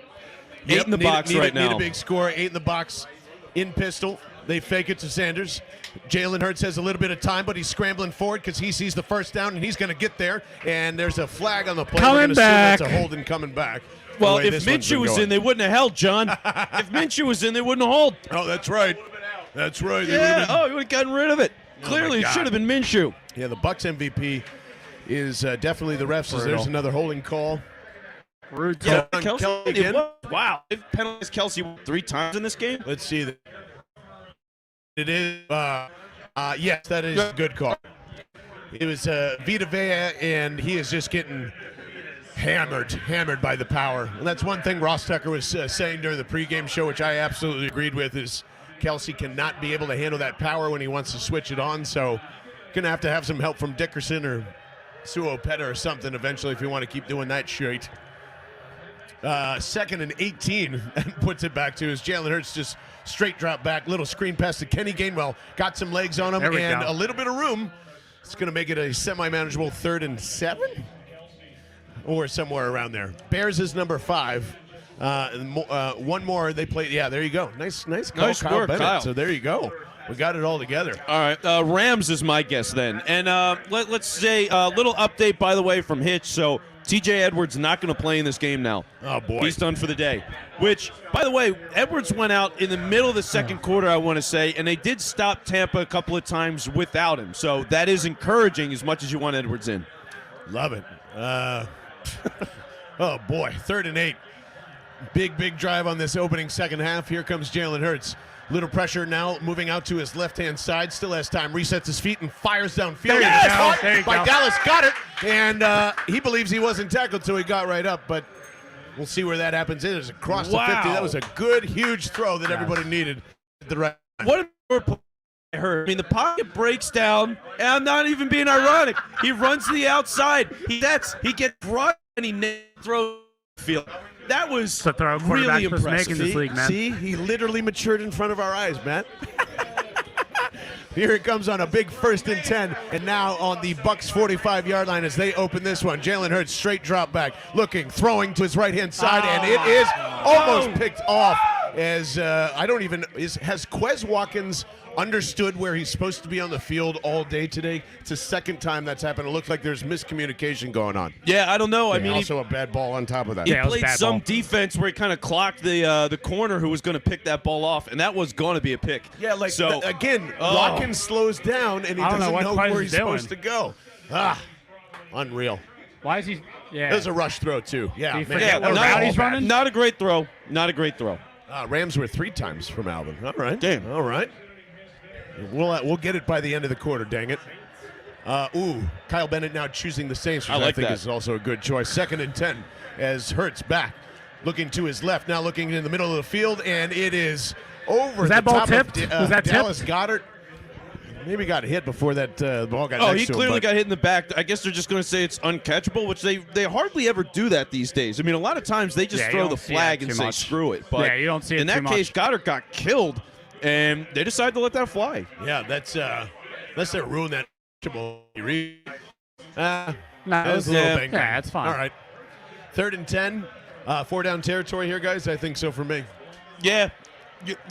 8 in the box right now. Need a big score, 8 in the box in pistol. They fake it to Sanders. Jalen Hurts has a little bit of time, but he's scrambling forward because he sees the first down, and he's going to get there. And there's a flag on the play. Coming back. That's a holding coming back. Well, the way if this one's Minshew been was going. in, they wouldn't have held, John. If Minshew was in, they wouldn't have hold. Oh, that's right. That's right. They Yeah, would've been- you would have gotten rid of it. Clearly, it God. should have been Minshew. Yeah, the Bucks MVP is definitely the refs. As there's another holding call. Yeah, on Kelsey, Kelce it again? was- wow. They've penalized Kelsey 3 times in this game. Let's see. It is. Yes, that is a good call. It was Vita Vea, and he is just getting hammered by the power. And that's one thing Ross Tucker was saying during the pregame show, which I absolutely agreed with, is Kelsey cannot be able to handle that power when he wants to switch it on. So going to have some help from Dickerson or Suopeta or something eventually if you want to keep doing that shit. 2nd and 18 and puts it back to his Jalen Hurts, just straight drop back, little screen pass to Kenny Gainwell, got some legs on him and a little bit of room. It's going to make it a semi-manageable 3rd and 7 or somewhere around there. Bears is number 5. One more they play. Yeah, there you go. Nice call, Nice Kyle work, Bennett. Kyle. So there you go. We got it all together. All right, Rams is my guess then. And let's say a little update, by the way, from Hitch. So TJ Edwards not going to play in this game now. Oh, boy. He's done for the day. Which, by the way, Edwards went out in the middle of the second quarter, I want to say, and they did stop Tampa a couple of times without him. So that is encouraging as much as you want Edwards in. Love it. Oh, boy. 3rd and 8. Big drive on this opening second half. Here comes Jalen Hurts. Little pressure now, moving out to his left-hand side. Still has time. Resets his feet and fires downfield. There you Yes! go. There you By go. Dallas, got it. And he believes he wasn't tackled, so he got right up. But we'll see where that happens. It is across the 50. That was a good, huge throw that everybody needed at the right time. What a hurt. I mean, the pocket breaks down, and I'm not even being ironic. He runs to the outside. He gets brought, and he throws the field. That was It's a throw really quarterbacks supposed to make impressive. in this league, man. See, he literally matured in front of our eyes, Matt. Here it comes on a big 1st and 10, and now on the Bucks 45-yard line as they open this one. Jalen Hurts straight drop back, looking, throwing to his right-hand side, and it is almost picked off. As has Quez Watkins understood where he's supposed to be on the field all day today? It's the second time that's happened. It looks like there's miscommunication going on. Yeah, I don't know. I mean, also a bad ball on top of that. he Yeah, it was played bad some ball. defense where he kind of clocked the corner who was going to pick that ball off, and that was going to be a pick. Yeah, like so. again, Oh. Watkins slows down and he I don't know doesn't know what Quez where is he's supposed to doing. go. Unreal. Why is he? Yeah. It was a rush throw too. Yeah, Do you man. forget Yeah, what not- route he's running? Not a great throw. Not a great throw. Rams were 3 times from Alvin. All right. Damn. All right. We'll get it by the end of the quarter, dang it. Kyle Bennett now choosing the Saints, which I like think that. is also a good choice. 2nd and 10 as Hurts back. Looking to his left, now looking in the middle of the field, and it is over Was the that ball top tipped? of Was that Dallas tipped? Goddard. Maybe got hit before that ball got Oh, next he to him. clearly but- got hit in the back. I guess they're just going to say it's uncatchable, which they hardly ever do that these days. I mean, a lot of times they just Yeah, you throw don't the see flag that and too say much. screw it. But Yeah, you don't see it in that too case, much. Goddard got killed, and they decided to let that fly. Yeah, that's let's not ruin that. Nah, That was a little banged yeah, up. it's fine. All right. 3rd and 10. 4 down territory here, guys. I think so for me. Yeah,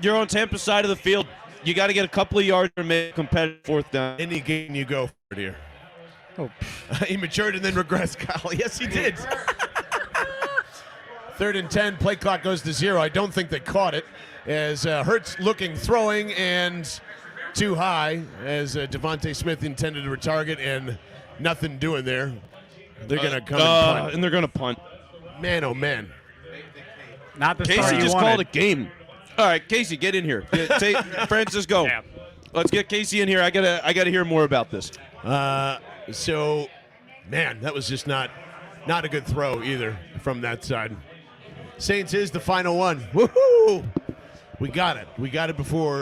you're on Tampa's side of the field. You got to get a couple of yards to make a competitive 4th down. Any game you go for it here. Oh. He matured and then regressed, Kyle. Yes, he did. 3rd and 10. Play clock goes to 0. I don't think they caught it. As Hurts looking, throwing, and too high. As Devontae Smith intended to retarget and nothing doing there. They're going to come and punt. and they're going to punt. Man, oh, man. Not the Casey start you just wanted. called a game. All right, Casey, get in here. Francis, go. Yeah. Let's get Casey in here. I gotta hear more about this. So, man, that was just not a good throw either from that side. Saints is the final one. Woohoo! We got it. We got it before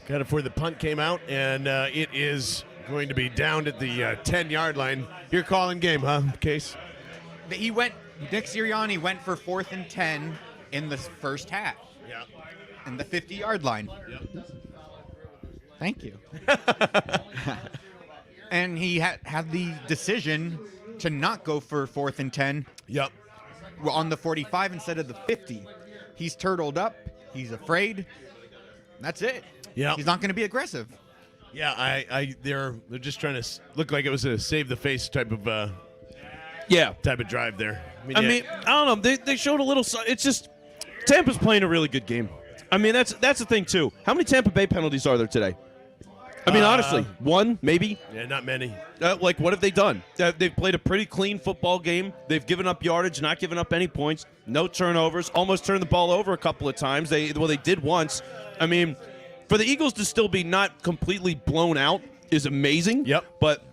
the punt came out, and it is going to be down at the 10-yard line. You're calling game, huh, Case? Nick Sirianni went for 4th and 10 in the first half. Yeah. And the 50-yard line. Yep. Thank you. And he had the decision to not go for 4th and 10 Yep. on the 45 instead of the 50. He's turtled up. He's afraid. That's it. Yeah. He's not going to be aggressive. Yeah, they're just trying to look like it was a save the face type of drive there. I mean, I don't know. They showed a little. It's just Tampa's playing a really good game. I mean, that's the thing too. How many Tampa Bay penalties are there today? I mean, honestly, one maybe. Yeah, not many. Like, what have they done? They've played a pretty clean football game. They've given up yardage, not given up any points, no turnovers, almost turned the ball over a couple of times. They did once. I mean, for the Eagles to still be not completely blown out is amazing. Yep. But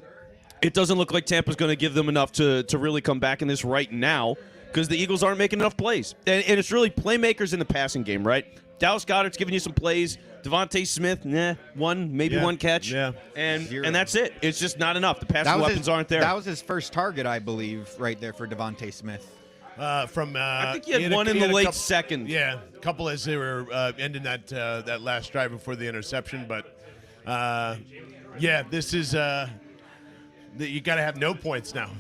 it doesn't look like Tampa's going to give them enough to really come back in this right now because the Eagles aren't making enough plays. And it's really playmakers in the passing game, right? Dallas Goedert's giving you some plays. Devontae Smith, one catch. Yeah. And Zero. that's it. It's just not enough. The passing weapons aren't there. That was his first target, I believe, right there for Devontae Smith. I think he had one in the late second. Yeah, a couple as they were ending that last drive before the interception. But this is you got to have no points now.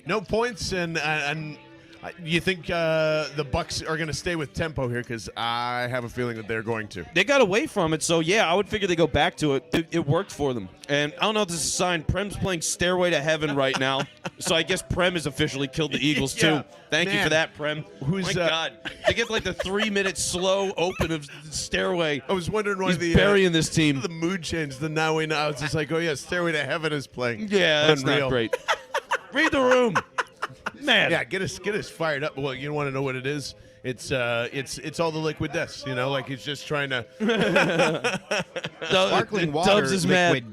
No points, and you think the Bucks are going to stay with tempo here? Because I have a feeling that they're going to. They got away from it, so yeah, I would figure they go back to it. It worked for them. And I don't know if this is a sign. Prem's playing Stairway to Heaven right now, so I guess Prem has officially killed the Eagles too. Yeah, Thank you man. for that, Prem. Who's, My God, they get like the 3-minute slow open of Stairway. I was wondering why He's burying this team. the mood changed. The now we know. I was just like, oh yeah, Stairway to Heaven is playing. Yeah, that's Unreal. not great. Read the room. Man. Yeah, get us fired up. Well, you want to know what it is? It's all the liquid deaths. You know, like he's just trying to. Sparkling water, Dubs is mad.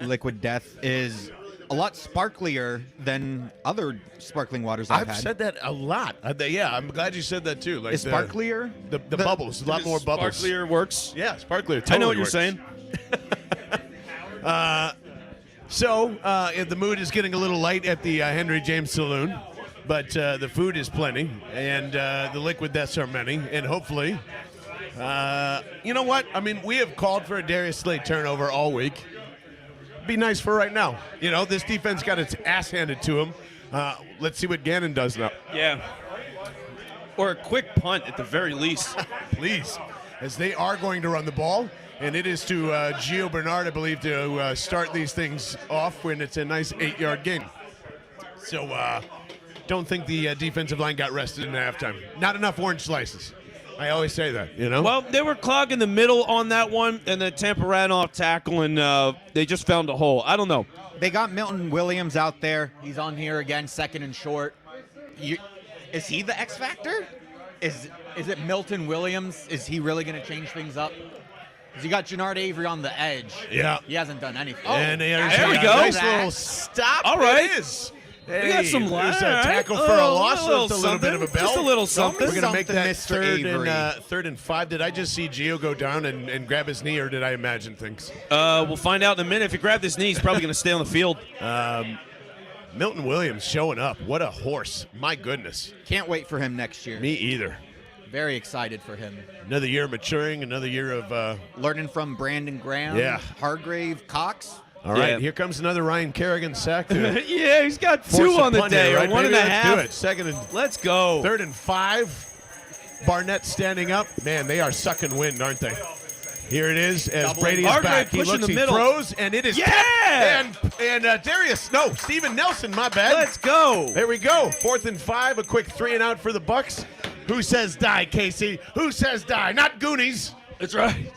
liquid death is a lot sparklier than other sparkling waters I've had. said that a lot. Yeah, I'm glad you said that too. Like Is sparklier? The bubbles, a lot more bubbles. Sparklier works. Yeah, sparklier. I know what totally you're works. saying. So the mood is getting a little light at the Henry James Saloon, but the food is plenty, and the liquid deaths are many, and hopefully, you know what? I mean, we have called for a Darius Slade turnover all week. Be nice for right now. You know, this defense got its ass handed to him. Let's see what Gannon does now. Yeah. Or a quick punt at the very least. Please, as they are going to run the ball. And it is to Gio Bernard, I believe, to start these things off when it's a nice 8-yard game. So don't think the defensive line got rested in halftime. Not enough orange slices. I always say that, you know? Well, they were clogging the middle on that one, and then Tampa ran off tackle, and they just found a hole. I don't know. They got Milton Williams out there. He's on here again, second and short. Is he the X factor? Is it Milton Williams? Is he really going to change things up? Because you got Jannard Avery on the edge. Yeah. He hasn't done anything. And there we go. Nice little stop. All right. It is. We got some there's a all right. tackle for a loss. little That's a little bit of a something. bell. Just a little something. We're going to make that Something, Mr. third and 5. Did I just see Gio go down and grab his knee, or did I imagine things? We'll find out in a minute. If you grab this knee, he's probably going to stay on the field. Milton Williams showing up. What a horse. My goodness. Can't wait for him next year. Me either. Very excited for him. Another year of maturing, another year of Learning from Brandon Graham, Hargrave, Cox. all right, Yeah. here comes another Ryan Kerrigan sack. To Yeah, he's got force two a on the punt day, here, or right, 1.5. baby? Let's do it. Second and Let's go. 3rd and 5. Barnett standing up. Man, they are sucking wind, aren't they? Here it is as Brady is Hargrave back. He pushing looks, the he middle. throws, and it is Yeah! tapped. And Steven Nelson, my bad. Let's go. There we go. 4th and 5, a quick 3 and out for the Bucks. Who says die, Casey? Who says die? Not Goonies. That's right.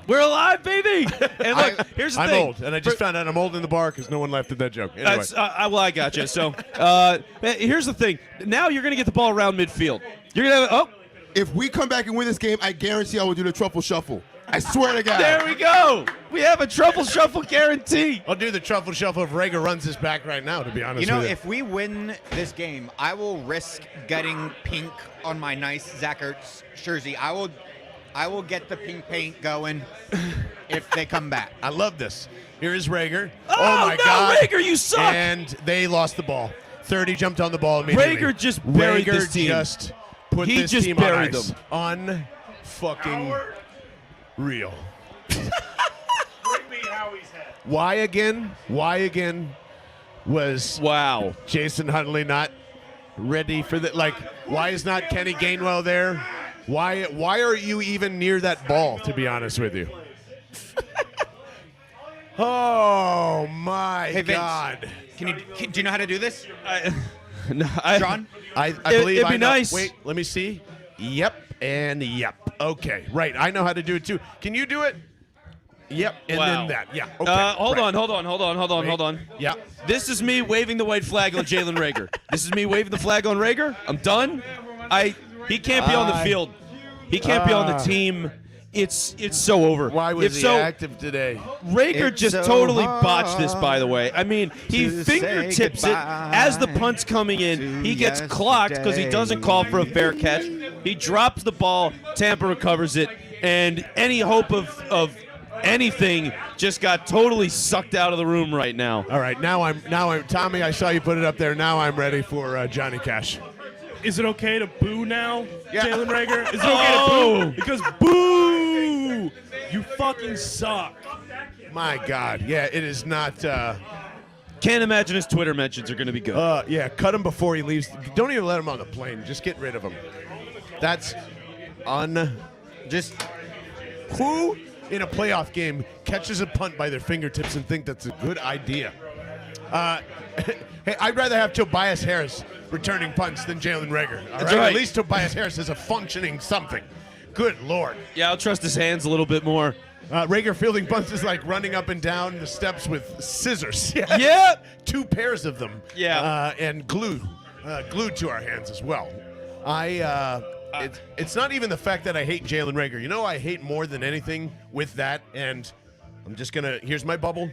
We're alive, baby. And look, here's the I'm thing. old, and I just found out I'm old in the bar because no one laughed at that joke. Anyway. That's, well, I got you. So here's the thing. Now you're going to get the ball around midfield. You're going to have If we come back and win this game, I guarantee I will do the truffle shuffle. I swear to God. there we go. We have a truffle shuffle guarantee. I'll do the truffle shuffle if Rager runs this back right now, to be honest You know, with you. if we win this game, I will risk getting pink on my nice Zach Ertz jersey. I will get the pink paint going if they come back. I love this. Here is Rager. Oh, my no, God. Rager, you suck. And they lost the ball. 30 jumped on the ball immediately. Rager just buried Rager this team. just put He this just team buried on ice. them. Unfucking real. Bring me Howie's head. Why again was Wow. Jason Huntley not ready for that? Like, why is not Kenny Gainwell there? Why are you even near that ball, to be honest with you? Oh, my Hey, Vince. God. Do you know how to do this, John? I believe it'd I be know. nice. Wait, let me see. Yep and yep. Okay, right. I know how to do it too. Can you do it? Yep, and Wow. then that. Yeah. Okay. Hold right. on. Yeah. This is me waving the white flag on Jalen Rager. This is me waving the flag on Rager. I'm done. He can't be on the field. He can't be on the team. It's so over. Why was if he so, active today? Rager It's just so totally hard botched this, by the way. I mean, he to say fingertips it goodbye as the punt's coming in. He gets clocked because he doesn't call for a fair catch. He drops the ball. Tampa recovers it, and any hope of anything just got totally sucked out of the room right now. All right, now I'm Tommy. I saw you put it up there. Now I'm ready for Johnny Cash. Is it okay to boo now, Yeah. Jalen Rager? Is it okay to boo? Because boo! You fucking suck. My God, yeah, it is not. Can't imagine his Twitter mentions are going to be good. Yeah, cut him before he leaves. Don't even let him on the plane. Just get rid of him. That's Just who in a playoff game catches a punt by their fingertips and think that's a good idea. Hey, I'd rather have Tobias Harris returning punts than Jalen Rager. All right? right. At least Tobias Harris is a functioning something. Good Lord. Yeah, I'll trust his hands a little bit more. Rager fielding bunts is like running up and down the steps with scissors. Yeah. 2 pairs of them. Yeah. And glued to our hands as well. It's not even the fact that I hate Jalen Rager. You know, I hate more than anything with that, and I'm just gonna. Here's my bubble.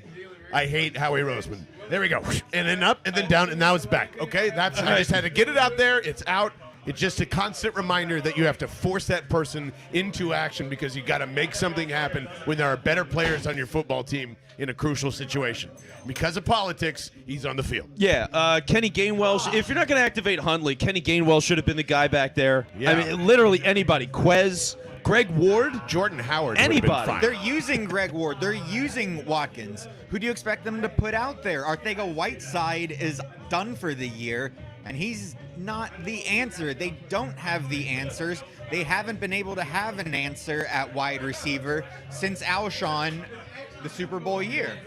I hate Howie Roseman. There we go. And then up and then down, and now it's back. Okay, I just had to get it out there. It's out. It's just a constant reminder that you have to force that person into action because you got to make something happen when there are better players on your football team in a crucial situation. Because of politics, he's on the field. Yeah, Kenny Gainwell. If you're not going to activate Huntley, Kenny Gainwell should have been the guy back there. Yeah. I mean, literally anybody. Quez, Greg Ward, Jordan Howard. would have been anybody. fine. They're using Greg Ward. They're using Watkins. Who do you expect them to put out there? Arcega-Whiteside is done for the year, and he's not the answer. They don't have the answers. They haven't been able to have an answer at wide receiver since Alshon, the Super Bowl year.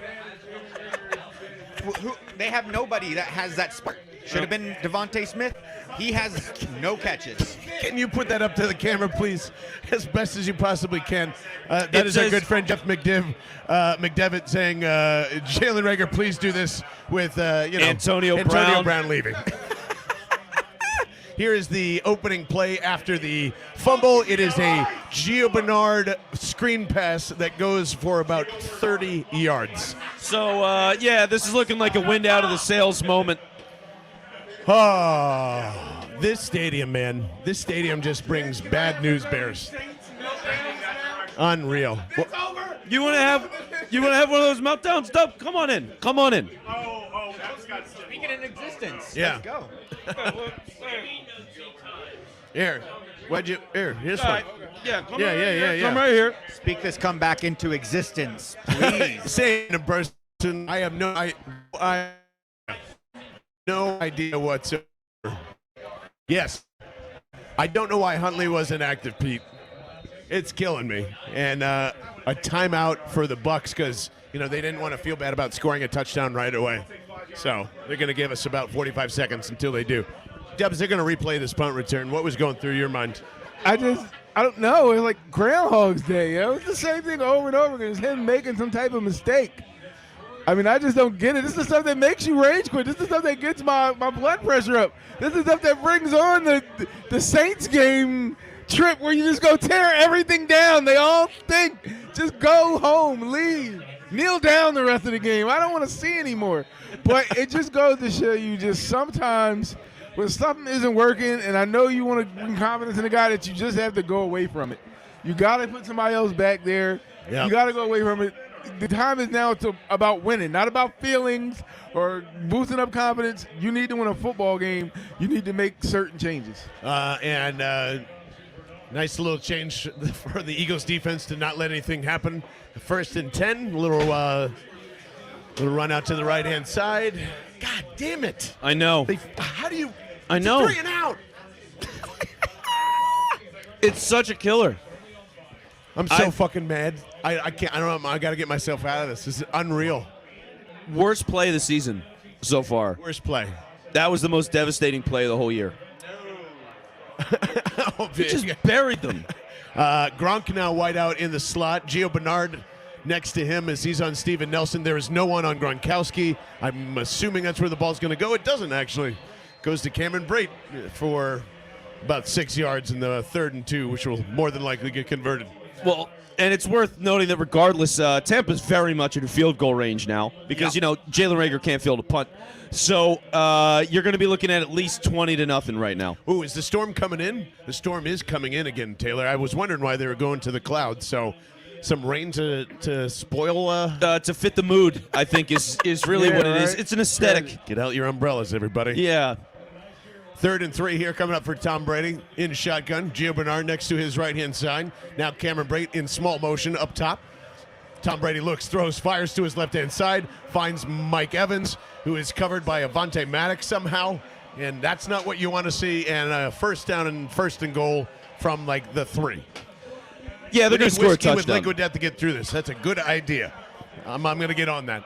They have nobody that has that spark. Should have been Devontae Smith. He has no catches. Can you put that up to the camera, please, as best as you possibly can? That is our good friend Jeff McDevitt saying, Jalen Rager, please do this with Antonio Brown leaving. Here is the opening play after the fumble. It is a Gio Bernard screen pass that goes for about 30 yards. So, this is looking like a wind out of the sails moment. Oh, this stadium, man. This stadium just brings bad news bears. Unreal. You want to have one of those meltdowns, Dub? Come on in. Come on in. Speaking in existence. Yeah. Let's go. Here, here's one. Yeah, come Yeah. Come right here. Speak this comeback into existence, please. Say it in person. I have no idea whatsoever. Yes. I don't know why Huntley wasn't active, Pete. It's killing me. And a timeout for the Bucks because, they didn't want to feel bad about scoring a touchdown right away. So they're going to give us about 45 seconds until they do. Debs, they're going to replay this punt return. What was going through your mind? I don't know. It's like Groundhog's Day. It's the same thing over and over again. It's him making some type of mistake. I mean, I just don't get it. This is the stuff that makes you rage quit. This is the stuff that gets my blood pressure up. This is the stuff that brings on the Saints game trip where you just go tear everything down. They all think, just go home, leave, kneel down the rest of the game. I don't want to see anymore. But it just goes to show you just sometimes when something isn't working, and I know you want to bring confidence in the guy, that you just have to go away from it. You got to put somebody else back there. Yep. You got to go away from it. The time is now about winning, not about feelings or boosting up confidence. You need to win a football game. You need to make certain changes. Nice little change for the Eagles defense to not let anything happen. 1st and 10, little run out to the right-hand side. God damn it. I know. How do you? I know. 3 and out. It's such a killer. I'm so fucking mad. I can't. I don't know. I got to get myself out of this. This is unreal. Worst play of the season so far. Worst play. That was the most devastating play of the whole year. He just buried them. Gronk now wide out in the slot. Gio Bernard next to him as he's on Steven Nelson. There is no one on Gronkowski. I'm assuming that's where the ball's going to go. It doesn't actually. Goes to Cameron Brate for about 6 yards in the 3rd and 2, which will more than likely get converted. Well, and it's worth noting that regardless, Tampa's very much in field goal range now because, Jalen Rager can't field a punt. So you're going to be looking at least 20-0 right now. Ooh, is the storm coming in? The storm is coming in again, Taylor. I was wondering why they were going to the clouds. So some rain to spoil? To fit the mood, I think, is really what it is. It's an aesthetic. Get out your umbrellas, everybody. Yeah. 3rd and 3 here coming up for Tom Brady in shotgun. Gio Bernard next to his right-hand side. Now Cameron Brate in small motion up top. Tom Brady looks, throws, fires to his left-hand side, finds Mike Evans, who is covered by Avonte Maddox somehow, and that's not what you want to see, and a 1st down and 1st and goal from, the 3. Yeah, they're going to score a touchdown. With liquid death to get through this. That's a good idea. I'm going to get on that.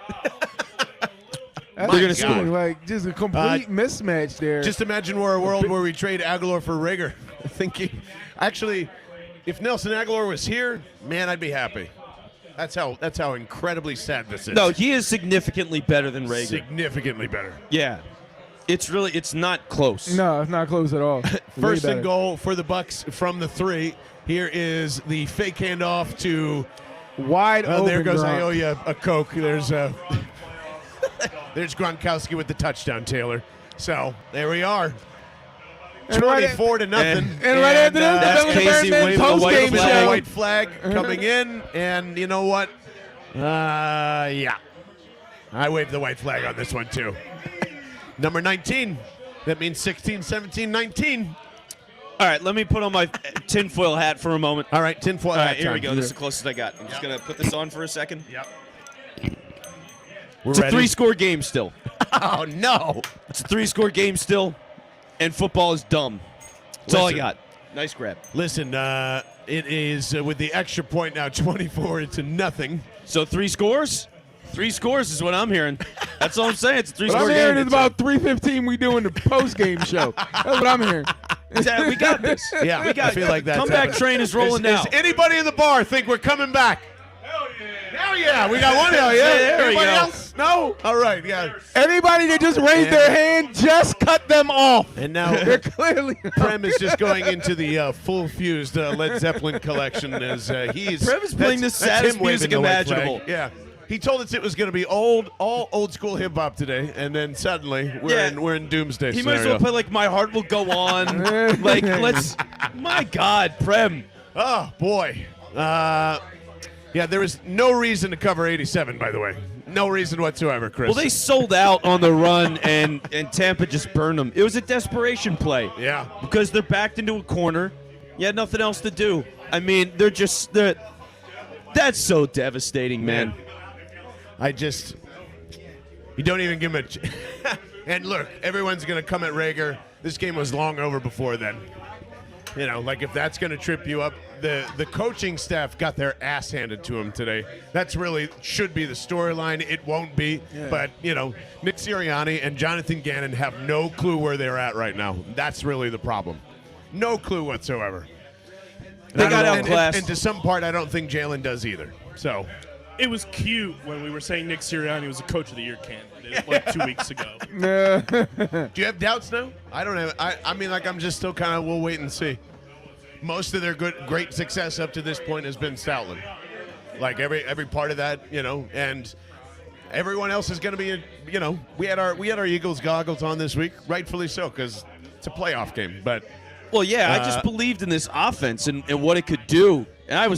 They're going to score. Just a complete mismatch there. Just imagine we're a world where we trade Aguilar for Rager. Actually, If Nelson Aguilar was here, man, I'd be happy. That's how incredibly sad this is. No, he is significantly better than Rager. Significantly better. Yeah. It's not close. No, it's not close at all. First Way and better. goal for the Bucks from the 3. Here is the fake handoff to Wide open. there goes Gronk. I owe you a Coke. There's Gronkowski with the touchdown, Taylor. So there we are. And right 24 to nothing. And right after that, that's the Casey Birdman waving the post white game flag. show. White flag coming in, and you know what? Yeah. I waved the white flag on this one, too. Number 19. That means 16, 17, 19. All right, let me put on my tinfoil hat for a moment. All right, tinfoil All hat right, here we time. go. This is the closest I got. I'm just going to put this on for a second. Yep. It's a 3-score game still. Oh, no. It's a 3-score game still, and football is dumb. That's all I Listen. got. Nice grab. Listen, it is with the extra point now 24 to nothing. So 3 scores? 3 scores is what I'm hearing. That's all I'm saying. It's a What 3-score I'm hearing game. is about 3:15 we doing the post game show. That's what I'm hearing. We got this. Yeah, we got I feel like that's comeback happening. train is rolling now. Does anybody in the bar think we're coming back? Hell yeah. We got one hell yeah. There we Anybody go. else? No? All right, yeah. Anybody that just raised their hand, just cut them off. And now They're clearly. Prem is just going into the full-fused Led Zeppelin collection as he's... Prem is playing the that's saddest him waving music the white flag. imaginable. Yeah. He told us it was going to be all old-school hip-hop today, and then suddenly we're in doomsday He scenario. might as well play like My Heart Will Go On. Like, let's... My God, Prem. Oh, boy. Yeah, there was no reason to cover 87, by the way. No reason whatsoever, Chris. Well, they sold out on the run, and Tampa just burned them. It was a desperation play. Yeah. Because they're backed into a corner. You had nothing else to do. I mean, that's so devastating, man. You don't even give him a... And look, everyone's going to come at Rager. This game was long over before then. You know, like if that's going to trip you up, the coaching staff got their ass handed to them today. That's really should be the storyline. It won't be. Yeah. But, you know, Nick Sirianni and Jonathan Gannon have no clue where they're at right now. That's really the problem. No clue whatsoever. They got outclassed. And to some part, I don't think Jalen does either. So... It was cute when we were saying Nick Sirianni was a Coach of the Year candidate like 2 weeks ago. Do you have doubts now? I don't have. I mean, like I'm just still kind of. We'll wait and see. Most of their great success up to this point has been Stoutland. Like every part of that, you know, and everyone else is going to be. You know, we had our Eagles goggles on this week, rightfully so, because it's a playoff game. But well, yeah, I just believed in this offense and what it could do. And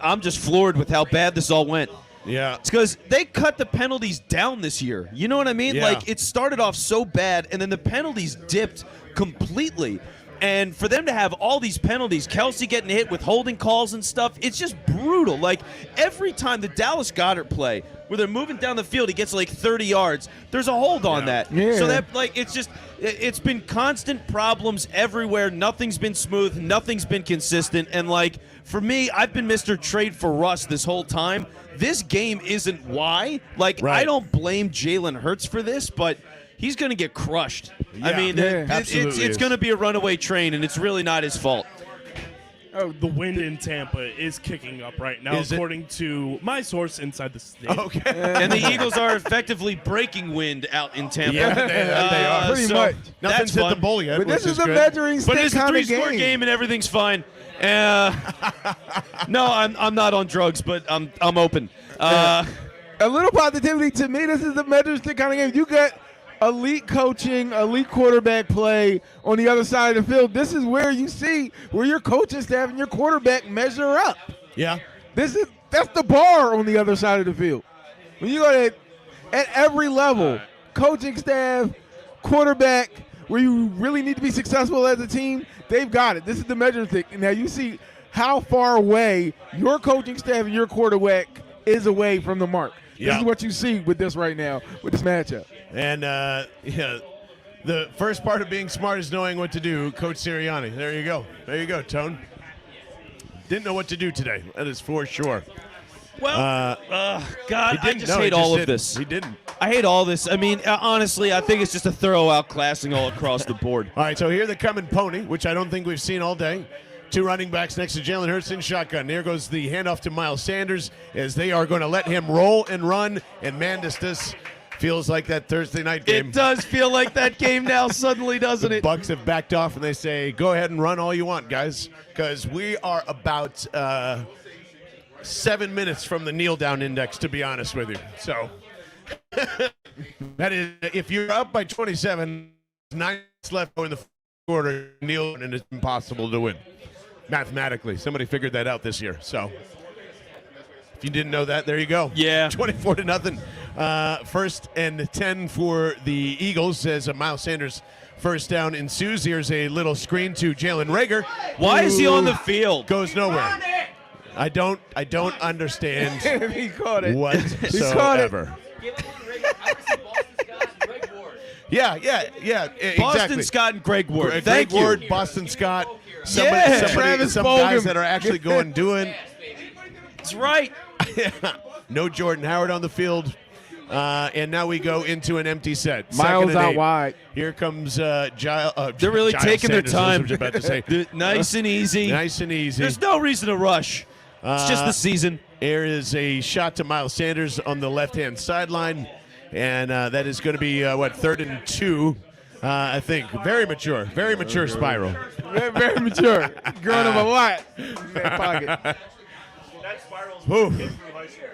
I'm just floored with how bad this all went. Yeah. It's because they cut the penalties down this year. You know what I mean? Yeah. Like, it started off so bad, and then the penalties dipped completely. And for them to have all these penalties, Kelsey getting hit with holding calls and stuff, it's just brutal. Like, every time the Dallas Goedert play, where they're moving down the field, he gets like 30 yards, there's a hold on that. Yeah. So that, like, it's been constant problems everywhere. Nothing's been smooth. Nothing's been consistent. And, like, for me, I've been Mr. Trade for Russ this whole time. This game isn't why. Like, Right. I don't blame Jalen Hurts for this, but he's going to get crushed. I mean, absolutely it's going to be a runaway train, and it's really not his fault. Oh, the wind in Tampa is kicking up right now, Is it? according to my source inside the state. okay. And the Eagles are effectively breaking wind out in Tampa. Yeah, they are. Pretty so much. Nothing's that's hit the fun. bowl yet. But this which is a good. measuring But stick it's a kind of three-score game and everything's fine. No, I'm not on drugs, but I'm open. A little positivity to me. This is the measuring stick kind of game. You get elite coaching, elite quarterback play on the other side of the field. This is where you see where your coaching staff and your quarterback measure up. Yeah. That's the bar on the other side of the field. When you go at every level, coaching staff, quarterback, where you really need to be successful as a team, they've got it. This is the measuring stick. Now you see how far away your coaching staff and your quarterback is away from the mark. This Yeah. is what you see with this right now, with this matchup. And yeah, the first part of being smart is knowing what to do. Coach Sirianni. There you go. There you go, Tone. Didn't know what to do today. That is for sure. Well, God, He I didn't. just No, he hate all of didn't. this. He didn't. I hate all this. I mean, honestly, I think it's just a thorough outclassing all across the board. All right, so here they come in pony, which I don't think we've seen all day. Two running backs next to Jalen Hurts in shotgun. There goes the handoff to Miles Sanders as they are going to let him roll and run. And man, this feels like that Thursday night game. It does feel like that game now suddenly, doesn't it? Bucks have backed off and they say, go ahead and run all you want, guys, because we are about 7 minutes from the kneel down index, to be honest with you. So that is, if you're up by 27, 9 minutes left in the quarter, kneel, and it's impossible to win mathematically. Somebody figured that out this year. So if you didn't know that, there you go. Yeah. 24-0. First and 10 for the Eagles as a Miles Sanders first down ensues. Here's a little screen to Jalen Reagor. Why is he on the field? Goes nowhere. I don't understand He caught it. whatsoever. Yeah, exactly. Boston Scott and Greg Ward. Greg Thank you. Ward, Boston Scott. Some Travis guys Fulgham. that are actually doing. That's right. No Jordan Howard on the field. And now we go into an empty set. Miles Second and out 8. wide. Here comes Giles. They're really Giles taking Sanders, their time. I was about to say. Nice and easy. Nice and easy. There's no reason to rush. It's just the season. There is a shot to Miles Sanders on the left-hand sideline, and that is going to be, 3rd and 2, I think. Very mature spiral. Very mature. Growing up a lot in that pocket. Ooh.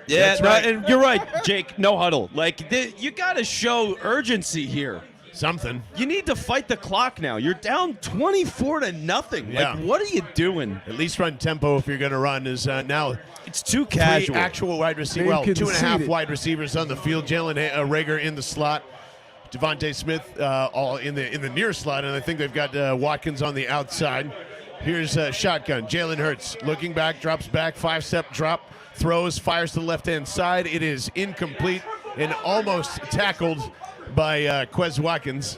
Yeah, That's right. and you're right, Jake. No huddle. Like, you got to show urgency here. Something. You need to fight the clock now. You're down 24-0. Yeah. Like, what are you doing? At least run tempo if you're going to run. Is now It's too 3 casual. actual wide receivers. They've Well, 2.5 conceded. wide receivers on the field. Jalen Reagor in the slot. Devontae Smith all in the near slot, and I think they've got Watkins on the outside. Here's a shotgun. Jalen Hurts looking back, drops back, 5-step drop, throws, fires to the left-hand side. It is incomplete and almost tackled by Quez Watkins.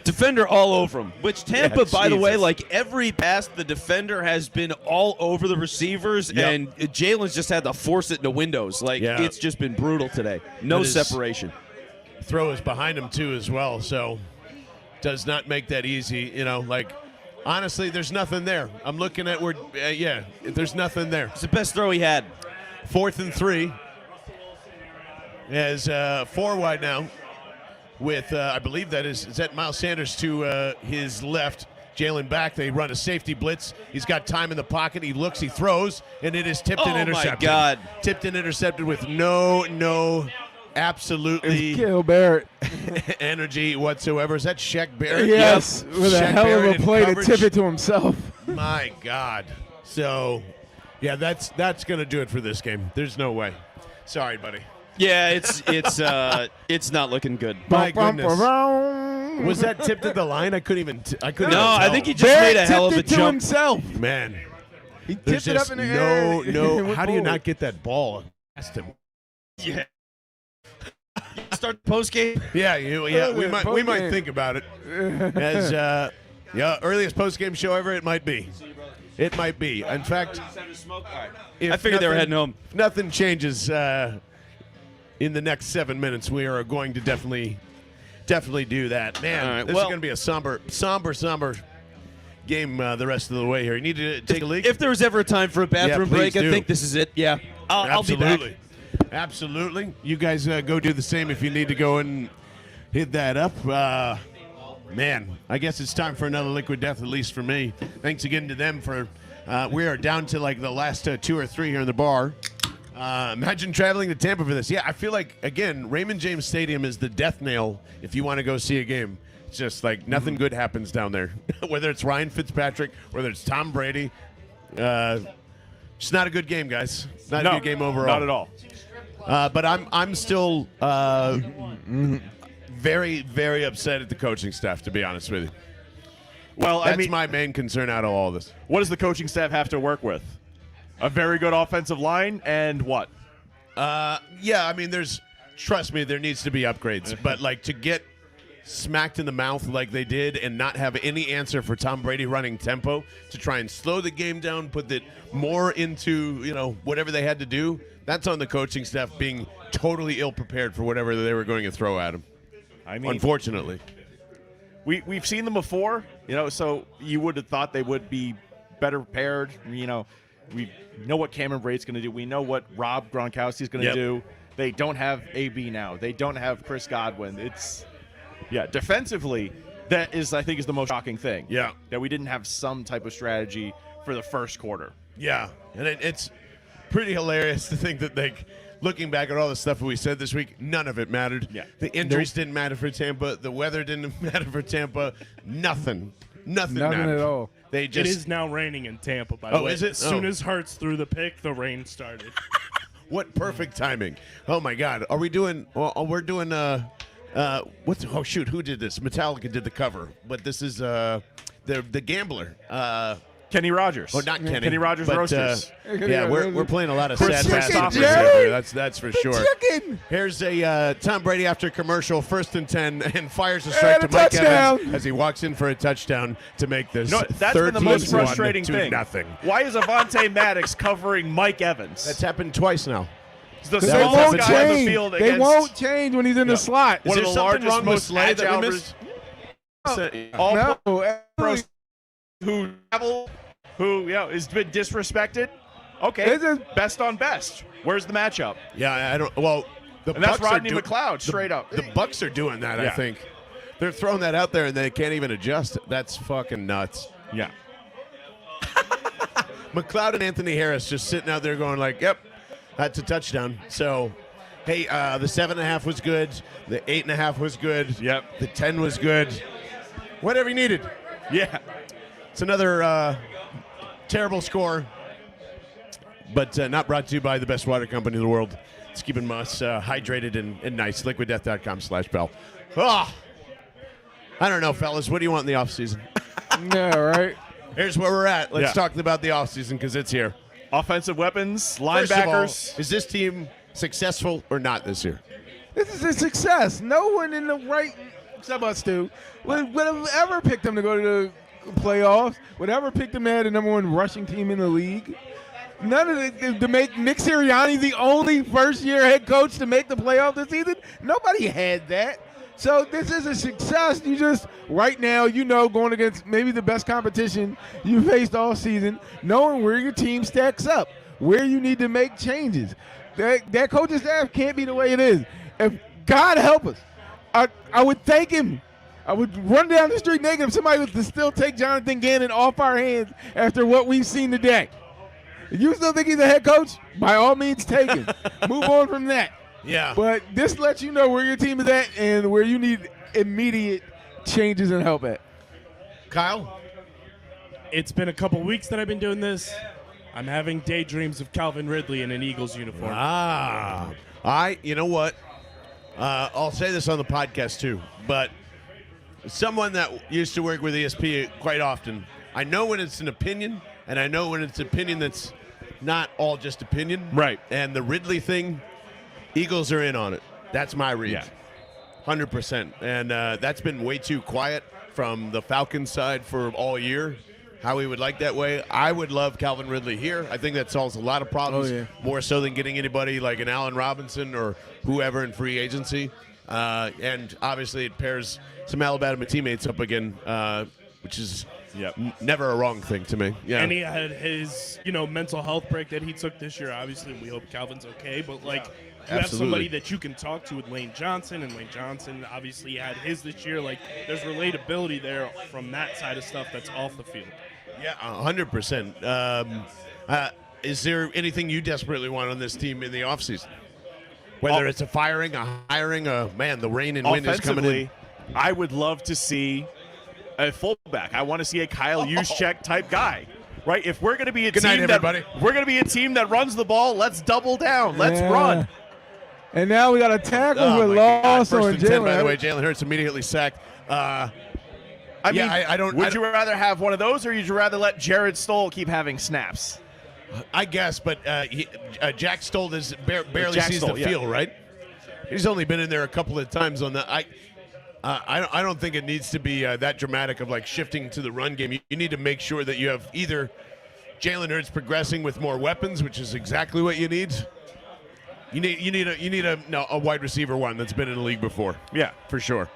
Defender all over him. Which Tampa, Yeah, by the way, Jesus. like every pass, the defender has been all over the receivers, Yep. and Jalen's just had to force it into windows. Like, Yeah. it's just been brutal today. No That is- separation. Throw is behind him too as well, so does not make that easy. Honestly, there's nothing there. I'm looking at where, there's nothing there. It's the best throw he had. 4th and 3. As 4 wide now with, I believe is that Miles Sanders to his left. Jalen back. They run a safety blitz. He's got time in the pocket. He looks, he throws, and it is tipped and Oh, my intercepted. God. Tipped and intercepted with no absolutely Kill Barrett. energy whatsoever. Is that Shaq Barrett? Yes, with a Shaq hell Barrett of a in play to coverage. tip it to himself. My God. So, yeah, that's going to do it for this game. There's no way. Sorry, buddy. Yeah, it's not looking good. My goodness. Was that tipped at the line? I couldn't even. I couldn't. No, even I tell. think he just Barrett made a hell of a tipped it to jump. himself. Man, He there's tipped it up just in the air. and no. went How do you forward. not get that ball past him? Yeah. Start the post game. Yeah, we might Post-game. think about it as earliest post game show ever. It might be. It might be. In fact, if I figured they were nothing- heading home. if nothing changes in the next 7 minutes, we are going to definitely do that. Man, All right, this well- is going to be a somber game the rest of the way here. You need to take a leak. If there was ever a time for a bathroom please break, do. I think this is it. Yeah, I'll be back. Absolutely. You guys go do the same if you need to go and hit that up. Man, I guess it's time for another Liquid Death, at least for me. Thanks again to them for. We are down to like the last 2 or 3 here in the bar. Imagine traveling to Tampa for this. Yeah, I feel like, again, Raymond James Stadium is the death nail if you want to go see a game. It's just like nothing good happens down there. Whether it's Ryan Fitzpatrick, whether it's Tom Brady. Just not a good game, guys. Not a good game overall. Not at all. But I'm still very, very upset at the coaching staff, to be honest with you. Well, That's my main concern out of all this. what does the coaching staff have to work with? A very good offensive line and what? Yeah, I mean, trust me, there needs to be upgrades. But, like, to get smacked in the mouth like they did and not have any answer for Tom Brady running tempo to try and slow the game down, put it more into, whatever they had to do, that's on the coaching staff being totally ill-prepared for whatever they were going to throw at him, I mean, unfortunately. we've seen them before, so you would have thought they would be better prepared. We know what Cameron Brate's going to do. We know what Rob Gronkowski's going to do. They don't have AB now. They don't have Chris Godwin. Defensively, that is, I think, is the most shocking thing. Yeah. That we didn't have some type of strategy for the first quarter. Yeah, and it's pretty hilarious to think that, like, looking back at all the stuff we said this week, none of it mattered. Yeah. The injuries didn't matter for Tampa. The weather didn't matter for Tampa. Nothing mattered. at all. They It just is now raining in Tampa, by the Oh, way. is it? As soon Oh. as Hurts threw the pick, the rain started. What perfect timing. Oh my God. Are we doing we're doing who did this? Metallica did the cover, but this is the Gambler. Kenny Rogers. Oh, not Kenny. Kenny Rogers but, Roasters. Yeah, we're playing a lot of Chris sad Chicken, passages Jerry! here. That's for sure. Chicken. Here's a Tom Brady after commercial, 1st and 10, and fires a strike And to a Mike touchdown. Evans as he walks in for a touchdown to make this. No, that's been the most 31 frustrating to thing. Nothing. Why is Avonte Maddox covering Mike Evans? That's happened twice now. the They smallest won't guy on the change. field They against won't change when he's in the slot. one Is of there the something largest, wrong with most Slay that we agile missed? all No, pros who travel, who has been disrespected. Okay, It's a- best on best. Where's the matchup? Yeah, I don't. Well, the And that's Bucks are Rodney McLeod, straight up. The Bucks are doing that. I Yeah. think they're throwing that out there and they can't even adjust. That's fucking nuts. Yeah. McLeod and Anthony Harris just sitting out there going like, "Yep, that's a touchdown." So, hey, the 7.5 was good. The 8.5 was good. Yep. The 10 was good. Whatever you needed. Yeah. It's another terrible score, but not brought to you by the best water company in the world. It's keeping us hydrated and nice. LiquidDeath.com/Bell. Oh, I don't know, fellas. What do you want in the offseason? Yeah, right. Here's where we're at. Let's Yeah. talk about the offseason because it's here. Offensive weapons, First of all, linebackers. is this team successful or not this year? This is a success. No one in the right, except us two, would have ever picked them to go to the playoffs, would ever pick them as the number one rushing team in the league. None of it to make Nick Sirianni the only first-year head coach to make the playoff this season. Nobody had that. So this is a success. You just right now, going against maybe the best competition you faced all season, knowing where your team stacks up, where you need to make changes. That coaching staff can't be the way it is. If God help us, I would thank him. I would run down the street naked if somebody was to still take Jonathan Gannon off our hands after what we've seen today. If you still think he's a head coach, by all means take him. Move on from that. Yeah. But this lets you know where your team is at and where you need immediate changes and help at. Kyle? It's been a couple weeks that I've been doing this. I'm having daydreams of Calvin Ridley in an Eagles uniform. You know what? I'll say this on the podcast too, but someone that used to work with ESP quite often, I know when it's an opinion, and I know when it's an opinion that's not all just opinion. Right. And the Ridley thing, Eagles are in on it. That's my read. Yeah. 100%. And that's been way too quiet from the Falcons side for all year. How we would like that way. I would love Calvin Ridley here. I think that solves a lot of problems, more so than getting anybody like an Allen Robinson or whoever in free agency. And obviously it pairs some Alabama teammates up again, which is never a wrong thing to me. Yeah. And he had his, mental health break that he took this year. Obviously, we hope Calvin's okay. But, you have somebody that you can talk to with Lane Johnson, and Lane Johnson obviously had his this year. There's relatability there from that side of stuff that's off the field. Yeah, 100%. Is there anything you desperately want on this team in the offseason? Whether it's a firing, a hiring, the rain and wind is coming in. Offensively, I would love to see a fullback. I want to see a Kyle Juszczyk type guy. Right? If we're going to be a Good night, team everybody. that runs the ball, let's double down. Let's run. And now we got a tackle with my God. loss First on and 10, by the Jalen. way. Jalen Hurts immediately sacked. I don't. Would you rather have one of those, or would you rather let Jared Stoll keep having snaps? I guess, but Jack Stoll barely Jack sees Stoll, the field, right? He's only been in there a couple of times on that. I don't think it needs to be that dramatic of shifting to the run game. You need to make sure that you have either Jalen Hurts progressing with more weapons, which is exactly what you need. You need a wide receiver one that's been in the league before. Yeah, for sure.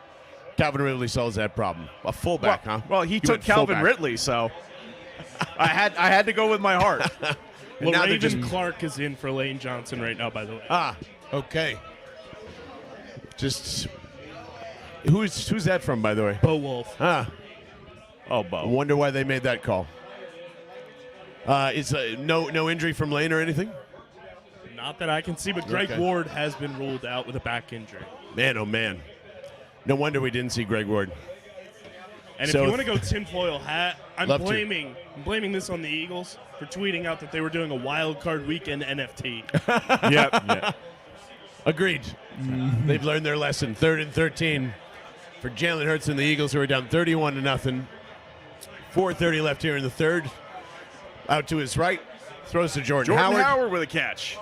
Calvin Ridley solves that problem. A fullback, huh? Well, he You took went Calvin fullback. Ridley, so I had to go with my heart. And now they're Raven just Clark is in for Lane Johnson right now, by the way. okay. Just who's that from, by the way? Bo Wolf. Oh, I Bo. wonder why they made that call. Is no injury from Lane or anything? Not that I can see, but Greg Okay. Ward has been ruled out with a back injury. Man, oh man. No wonder we didn't see Greg Ward. And So- if you want to go tinfoil hat, I'm Love to. blaming this on the Eagles for tweeting out that they were doing a wild card weekend NFT. Yep. Agreed. They've learned their lesson. 3rd and 13 for Jalen Hurts and the Eagles, who are down 31-0. 4:30 left here in the third. Out to his right, throws to Jordan Howard, with a catch.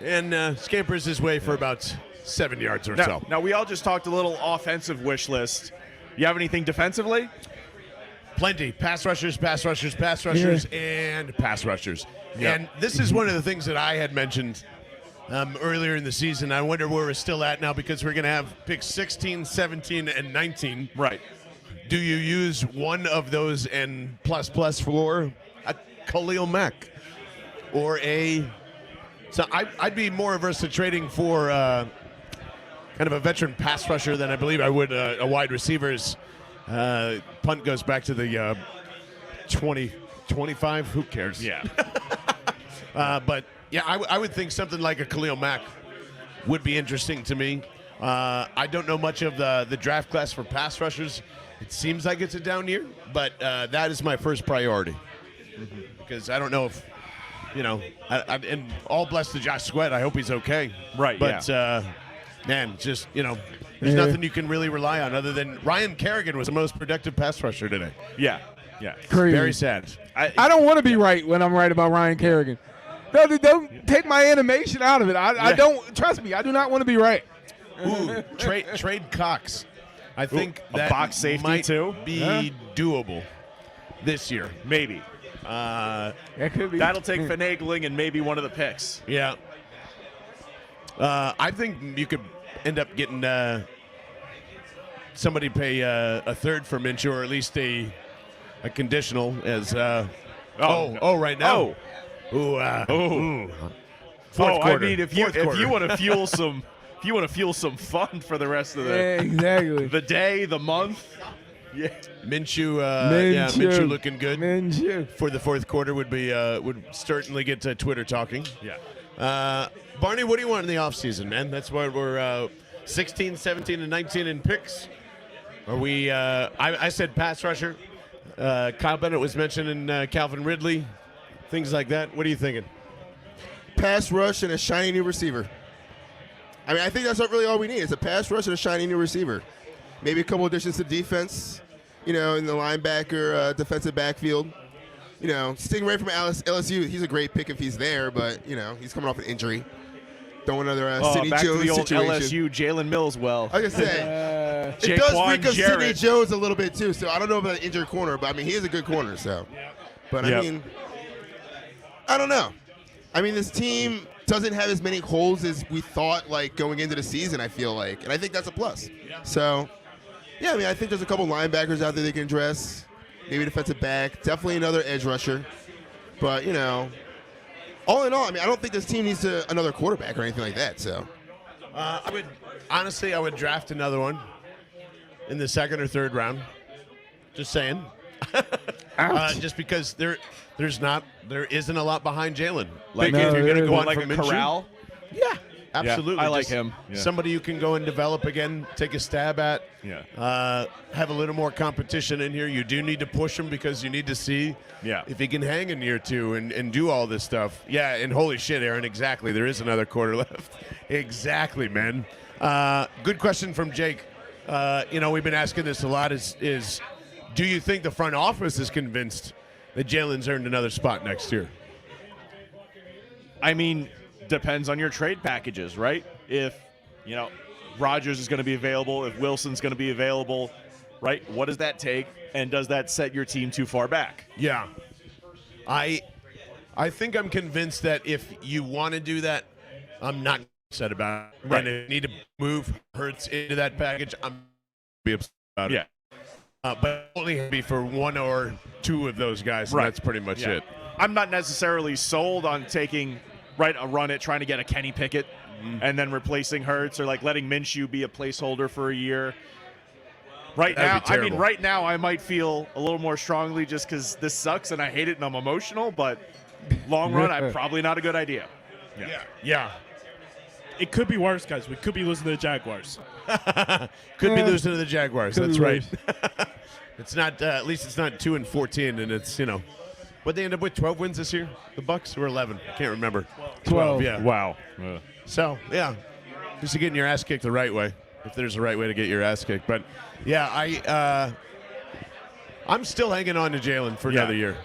and scampers his way for about 7 yards or so. Now, we all just talked a little offensive wish list. You have anything defensively? Plenty. Pass rushers, and pass rushers. Yep. And this is one of the things that I had mentioned earlier in the season. I wonder where we're still at now, because we're going to have picks 16, 17, and 19. Right. Do you use one of those and plus for a Khalil Mack or a? So I'd be more averse to trading for kind of a veteran pass rusher than I believe I would a wide receiver's. Punt goes back to the 20, 25. Who cares? Yeah. But yeah, I would think something like a Khalil Mack would be interesting to me. I don't know much of the draft class for pass rushers. It seems like it's a down year, but that is my first priority, because I don't know if, and all blessed to Josh Sweat. I hope he's okay. Right, But, man, just, there's nothing you can really rely on other than Ryan Kerrigan was the most productive pass rusher today. Yeah. Crazy. Very sad. I don't want to be right when I'm right about Ryan Kerrigan. No, don't take my animation out of it. I don't, trust me, I do not want to be right. Ooh, trade Cox. I think a that box safety might too? be doable this year. Maybe. That could be. That'll take finagling and maybe one of the picks. Yeah. I think you could end up getting somebody pay a third for Minshew, or at least a conditional as right now. Fourth quarter. I mean, if you want to fuel some fun for the rest of exactly. the day, the month. Yeah. Minshew, Minshew. looking good Minshew. for the fourth quarter would certainly get Twitter talking. Yeah. Barney, what do you want in the offseason, man? That's why we're 16, 17, and 19 in picks. Are we? I said pass rusher. Kyle Bennett was mentioning Calvin Ridley, things like that. What are you thinking? Pass rush and a shiny new receiver. I mean, I think that's not really all we need. It's a pass rush and a shiny new receiver. Maybe a couple additions to defense, in the linebacker, defensive backfield. Sticking right from LSU, he's a great pick if he's there, but, he's coming off an injury. Don't want another Sidney back Jones to the old situation. LSU, Jalen Mills. Well, I was going to say, it does Jaquan reek of Sidney Jarrett. Jones a little bit, too, so I don't know about an injured corner, but, I mean, he is a good corner, so. But, I Yep. mean, I don't know. I mean, this team doesn't have as many holes as we thought, going into the season, I feel like. And I think that's a plus. So, yeah, I mean, I think there's a couple linebackers out there they can address. Maybe defensive back. Definitely another edge rusher. But, all in all, I mean, I don't think this team needs another quarterback or anything like that. So, I would draft another one in the second or third round. Just saying. Just because there isn't a lot behind Jalen. Like, No, if you're going to there go on isn't. like from a Minshew, corral. yeah, absolutely. I like Just him. Yeah. Somebody you can go and develop again, take a stab at. Yeah. Have a little more competition in here. You do need to push him because you need to see if he can hang in year two and do all this stuff. Yeah, and holy shit, Aaron, exactly. There is another quarter left. Exactly, man. Good question from Jake. We've been asking this a lot is do you think the front office is convinced that Jalen's earned another spot next year? I mean, depends on your trade packages, right? If, Rodgers is going to be available, if Wilson's going to be available, right? What does that take, and does that set your team too far back? Yeah. I think I'm convinced that if you want to do that, I'm not upset about it. Right. And if you need to move Hurts into that package, I'm be upset about it. Yeah. but only happy for one or two of those guys, and Right. that's pretty much Yeah. it. I'm not necessarily sold on taking a run at trying to get a Kenny Pickett and then replacing Hurts, or like letting Minshew be a placeholder for a year. Right That'd now, be I mean, terrible. right now I might feel a little more strongly just because this sucks and I hate it and I'm emotional. But long run, probably not a good idea. Yeah. It could be worse, guys. We could be losing to the Jaguars. Could be losing to the Jaguars. Could That's be right. It's not. At least it's not 2-14, and it's What they end up with 12 wins this year? The Bucks or 11? I can't remember. 12. Yeah. Wow. So yeah, just getting your ass kicked the right way, if there's a right way to get your ass kicked. But yeah, I'm still hanging on to Jalen for another year.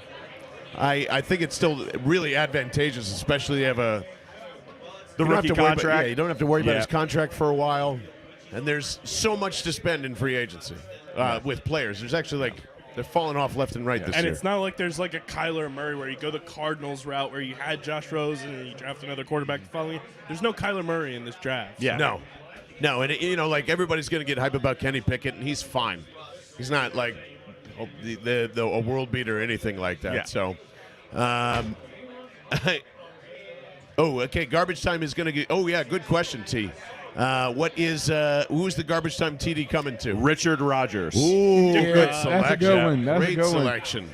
I think it's still really advantageous, especially you have the rookie contract. You don't have to worry about Yeah. his contract for a while, and there's so much to spend in free agency with players. There's actually they're falling off left and right this And year. it's not like there's like a Kyler Murray where you go the Cardinals route where you had Josh Rosen and you draft another quarterback the following year. There's no Kyler Murray in this draft. Yeah. No, and everybody's going to get hype about Kenny Pickett, and he's fine. He's not like a world beater or anything like that. Yeah. So, okay. Garbage time is going to get. Oh yeah, good question, T. Who's the garbage time TD coming to? Richard Rodgers. Ooh, Yeah, good that's selection. a good one. That's a Great good one. selection.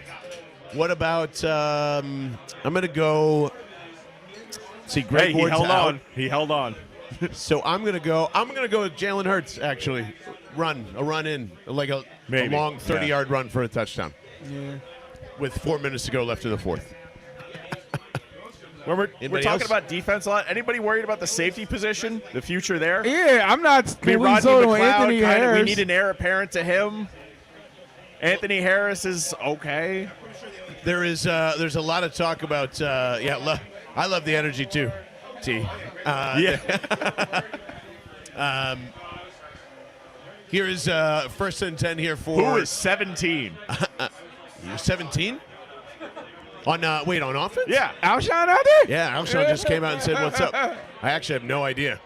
What about? I'm going to go. See, Greg Hey, he Ward's held out. on. He held on. So I'm gonna go with Jalen Hurts. Actually, a run in, like a Maybe. long 30-yard Yeah. run for a touchdown. Yeah. With 4 minutes to go left in the fourth. When we're Anybody talking else? about defense a lot, anybody worried about the safety position, the future there? Yeah, I'm not I mean, completely Rodney sold on McLeod, Anthony we Harris. need an heir apparent to him. Anthony Harris is okay. There's a lot of talk about. I love the energy too, T. Here is first and 10 here for. Who is 17? You're 17? On offense? Yeah. Alshon out there? Yeah, Alshon just came out and said, "What's up?" I actually have no idea.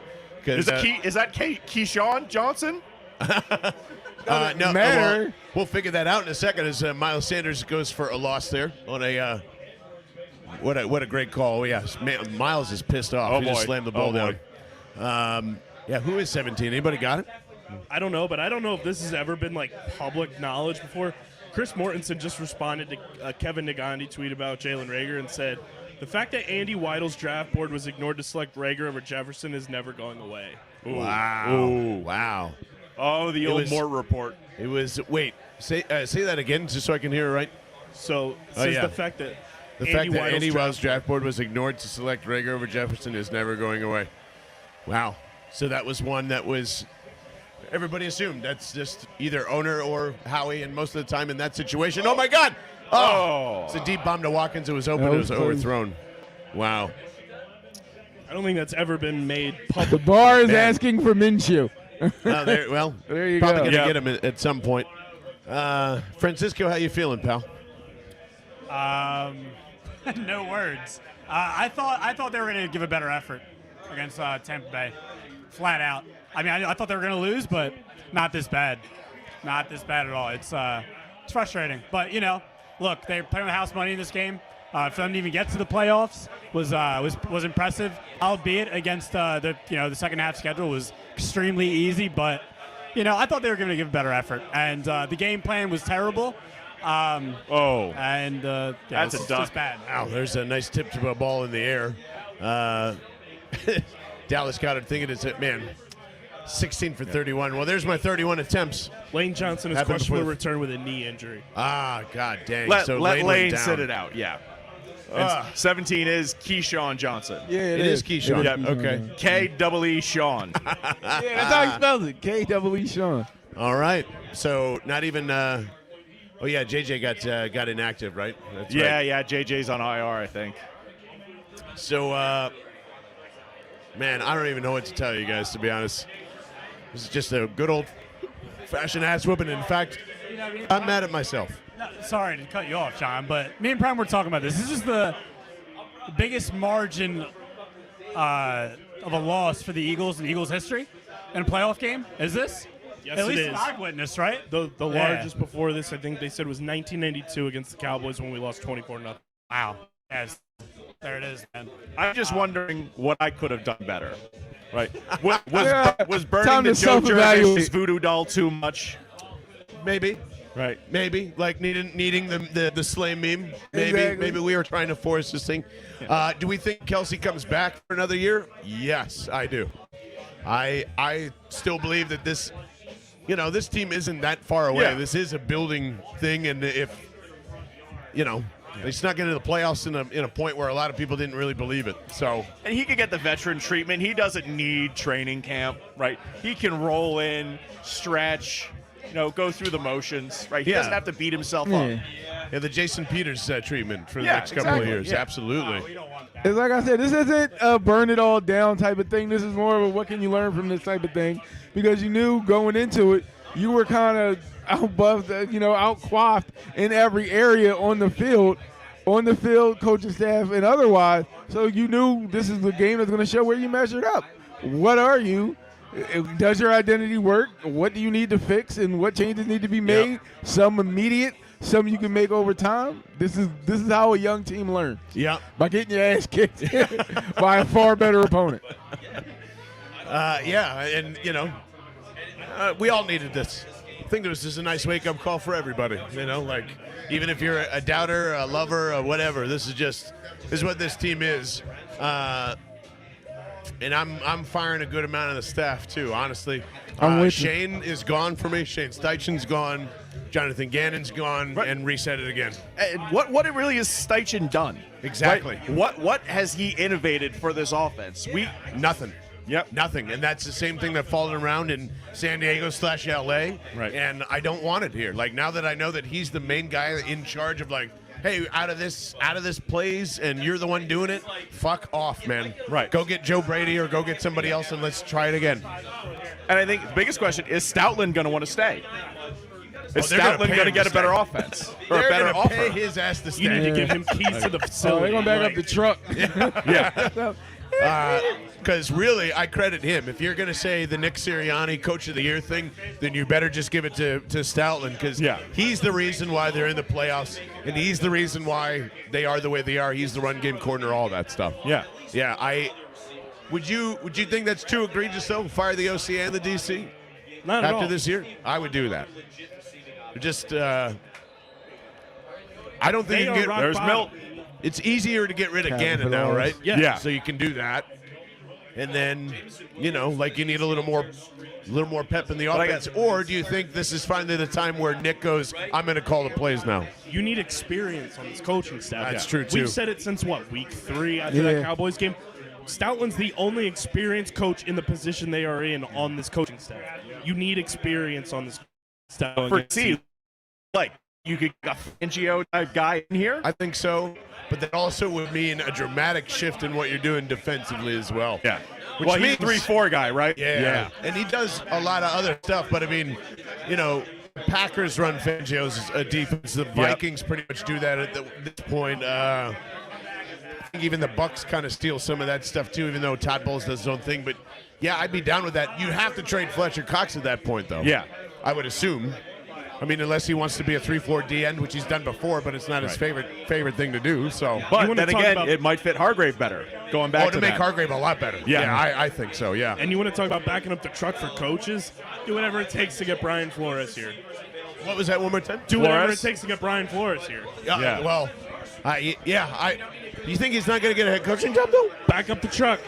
Is that Keyshawn Johnson? No, matter. well, we'll figure that out in a second as Miles Sanders goes for a loss there on a what a great call. Yes, man, Miles is pissed off. Oh, He just boy. slammed the ball Oh, down. Who is 17? Anybody got it? I don't know, but I don't know if this has ever been like public knowledge before. Chris Mortensen just responded to a Kevin Nagandi tweet about Jalen Reagor and said, "The fact that Andy Weidl's draft board was ignored to select Reagor over Jefferson is never going away." Wow. Oh, the old was- Mort report. It was. Wait, say that again, just so I can hear it right. So it Oh, says yeah. the fact that Andy Weidl's Weidl's draft board was ignored to select Reagor over Jefferson is never going away. Wow. So that was one that was. Everybody assumed that's just either owner or Howie, and most of the time in that situation. Oh my God! Oh. It's a deep bomb to Watkins. It was open. That It was was close. overthrown. Wow. I don't think that's ever been made The public. bar is Man. asking for Minshew. Well, There you probably go. gonna Yeah. get him at some point. Francisco, how you feeling, pal? No words. I thought they were going to give a better effort against Tampa Bay, flat out. I mean, I thought they were going to lose, but not this bad. Not this bad at all. It's frustrating, but look, they're playing with house money in this game. For them to even get to the playoffs was impressive. Albeit against the second half schedule was extremely easy, but I thought they were going to give a better effort, and the game plan was terrible. Oh. That's a it's duck. just bad. Wow, there's a nice tip to a ball in the air. Dallas got it thinking it's 16 for 31. Well, there's my 31 attempts. Lane Johnson is Happened questionable to before return with a knee injury. Ah, God dang. Let so Lane went down. sit it out. Yeah. And 17 is Keyshawn Johnson. Yeah, It is Keyshawn. Yep. Okay. K-E-E Sean. Yeah, that's how he spells it. K-E-E Sean. All right. So not even. Oh yeah, JJ got inactive, right? That's Yeah, right. yeah. JJ's on IR, I think. So, man, I don't even know what to tell you guys, to be honest. This is just a good old fashioned ass whooping. In fact, I'm mad at myself. No, sorry to cut you off, John, but me and Prime were talking about this. This is the biggest margin of a loss for the Eagles in Eagles history in a playoff game. Is this? Yes, At least it is. I've witnessed, right? The Yeah. largest before this, I think they said, was 1992 against the Cowboys when we lost 24-0. Wow. Yes. There it is, man. I'm just wondering what I could have done better. Right? Was Time burning the to Joe self-evaluate. Jervis voodoo doll too much? Maybe. Right. Maybe like needing the slay meme. Maybe Exactly. maybe we were trying to force this thing. Do we think Kelsey comes back for another year? Yes, I do. I still believe that this team isn't that far away. Yeah. This is a building thing, and if they snuck into the playoffs in a point where a lot of people didn't really believe it. So And he could get the veteran treatment. He doesn't need training camp, right? He can roll in, stretch, go through the motions, right? He Yeah. doesn't have to beat himself up. yeah, the Jason Peters treatment for the Yeah, next couple of exactly. years, Yeah. absolutely. It's like I said, this isn't a burn it all down type of thing. This is more of a what can you learn from this type of thing, because you knew going into it, you were kind of out coiffed in every area on the field, coaching staff and otherwise. So you knew this is the game that's going to show where you measured up. What are you? Does your identity work? What do you need to fix, and what changes need to be made? Some immediate, some you can make over time. This is how a young team learns. Yeah. By getting your ass kicked by a far better opponent. And we all needed this. I think this is a nice wake-up call for everybody. Even if you're a doubter, a lover, or whatever, this is what this team is. And I'm firing a good amount of the staff too, honestly. I'm with you. Shane is gone for me. Shane Steichen's gone. Jonathan Gannon's gone, Right. and reset it again. And what it really is Steichen done? Exactly. Right? What has he innovated for this offense? Nothing. Yep. Nothing. And that's the same thing that followed around in San Diego/LA. Right. And I don't want it here. Like, now that I know that he's the main guy in charge of, like, hey, out of this plays, and you're the one doing it, fuck off, man. Right. Go get Joe Brady or go get somebody else, and let's try it again. And I think the biggest question is Stoutland going to want to stay? Is they're gonna Stoutland pay going to him get to a better stay. offense or They're a better gonna offer? pay his ass to stay. You need to give him keys to the Oh, facility. they're going back up the truck. Because really, I credit him. If you're going to say the Nick Sirianni Coach of the Year thing, then you better just give it to Stoutland, because he's the reason why they're in the playoffs, and he's the reason why they are the way they are. He's the run game coordinator, all that stuff. Yeah. Yeah. Would you think that's too egregious though? Fire the OC and the DC Not at after all. this year? I would do that. Just I don't think They you can are get. rock There's bottom. Milt. It's easier to get rid of Capitalize. Gannon now, right? Yeah. So you can do that, and then you need a little more pep in the I offense. Or do you think this is finally the time where Nick goes, I'm going to call the plays now? You need experience on this coaching staff. That's true, too. We've said it since, week 3 after that Cowboys game. Stoutland's the only experienced coach in the position they are in on this coaching staff. You need experience on this staff. For C, like you could get a Fangio type guy in here. I think so, but that also would mean a dramatic shift in what you're doing defensively as well. Yeah. Which Well, he's means 3-4 guy, right? Yeah. And he does a lot of other stuff, but I mean, Packers run Fangio's defense. The Vikings pretty much do that at this point. I think even the Bucks kind of steal some of that stuff too, even though Todd Bowles does his own thing. But yeah, I'd be down with that. You have to trade Fletcher Cox at that point, though. Yeah. I would assume. I mean, unless he wants to be a 3-4 D end, which he's done before, but it's not his favorite thing to do. So, But wanna then talk again, about- it might fit Hargrave better. Going back to to make that. Hargrave a lot better. Yeah. I think so. Yeah. And you want to talk about backing up the truck for coaches? Do whatever it takes to get Brian Flores here. What was that? One more time. Do whatever it Flores? takes to get Brian Flores here. Yeah. Well, you think he's not going to get a head coaching job though? Back up the truck.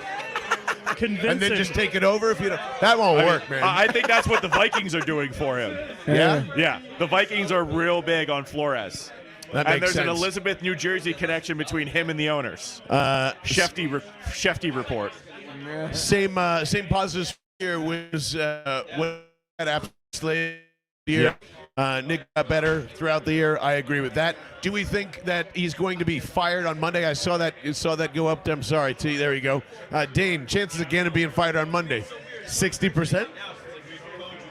Convince And then him. just take it over if you don't. That won't work, man. I think that's what the Vikings are doing for him. Yeah? Yeah, the Vikings are real big on Flores. That And makes there's an sense. Elizabeth, New Jersey connection between him and the owners. Shefty report. Same positives here was when at Slade year. Nick got better throughout the year. I agree with that. Do we think that he's going to be fired on Monday? I saw that go up. I'm sorry, T. There you go. Dane, chances again of being fired on Monday, 60%.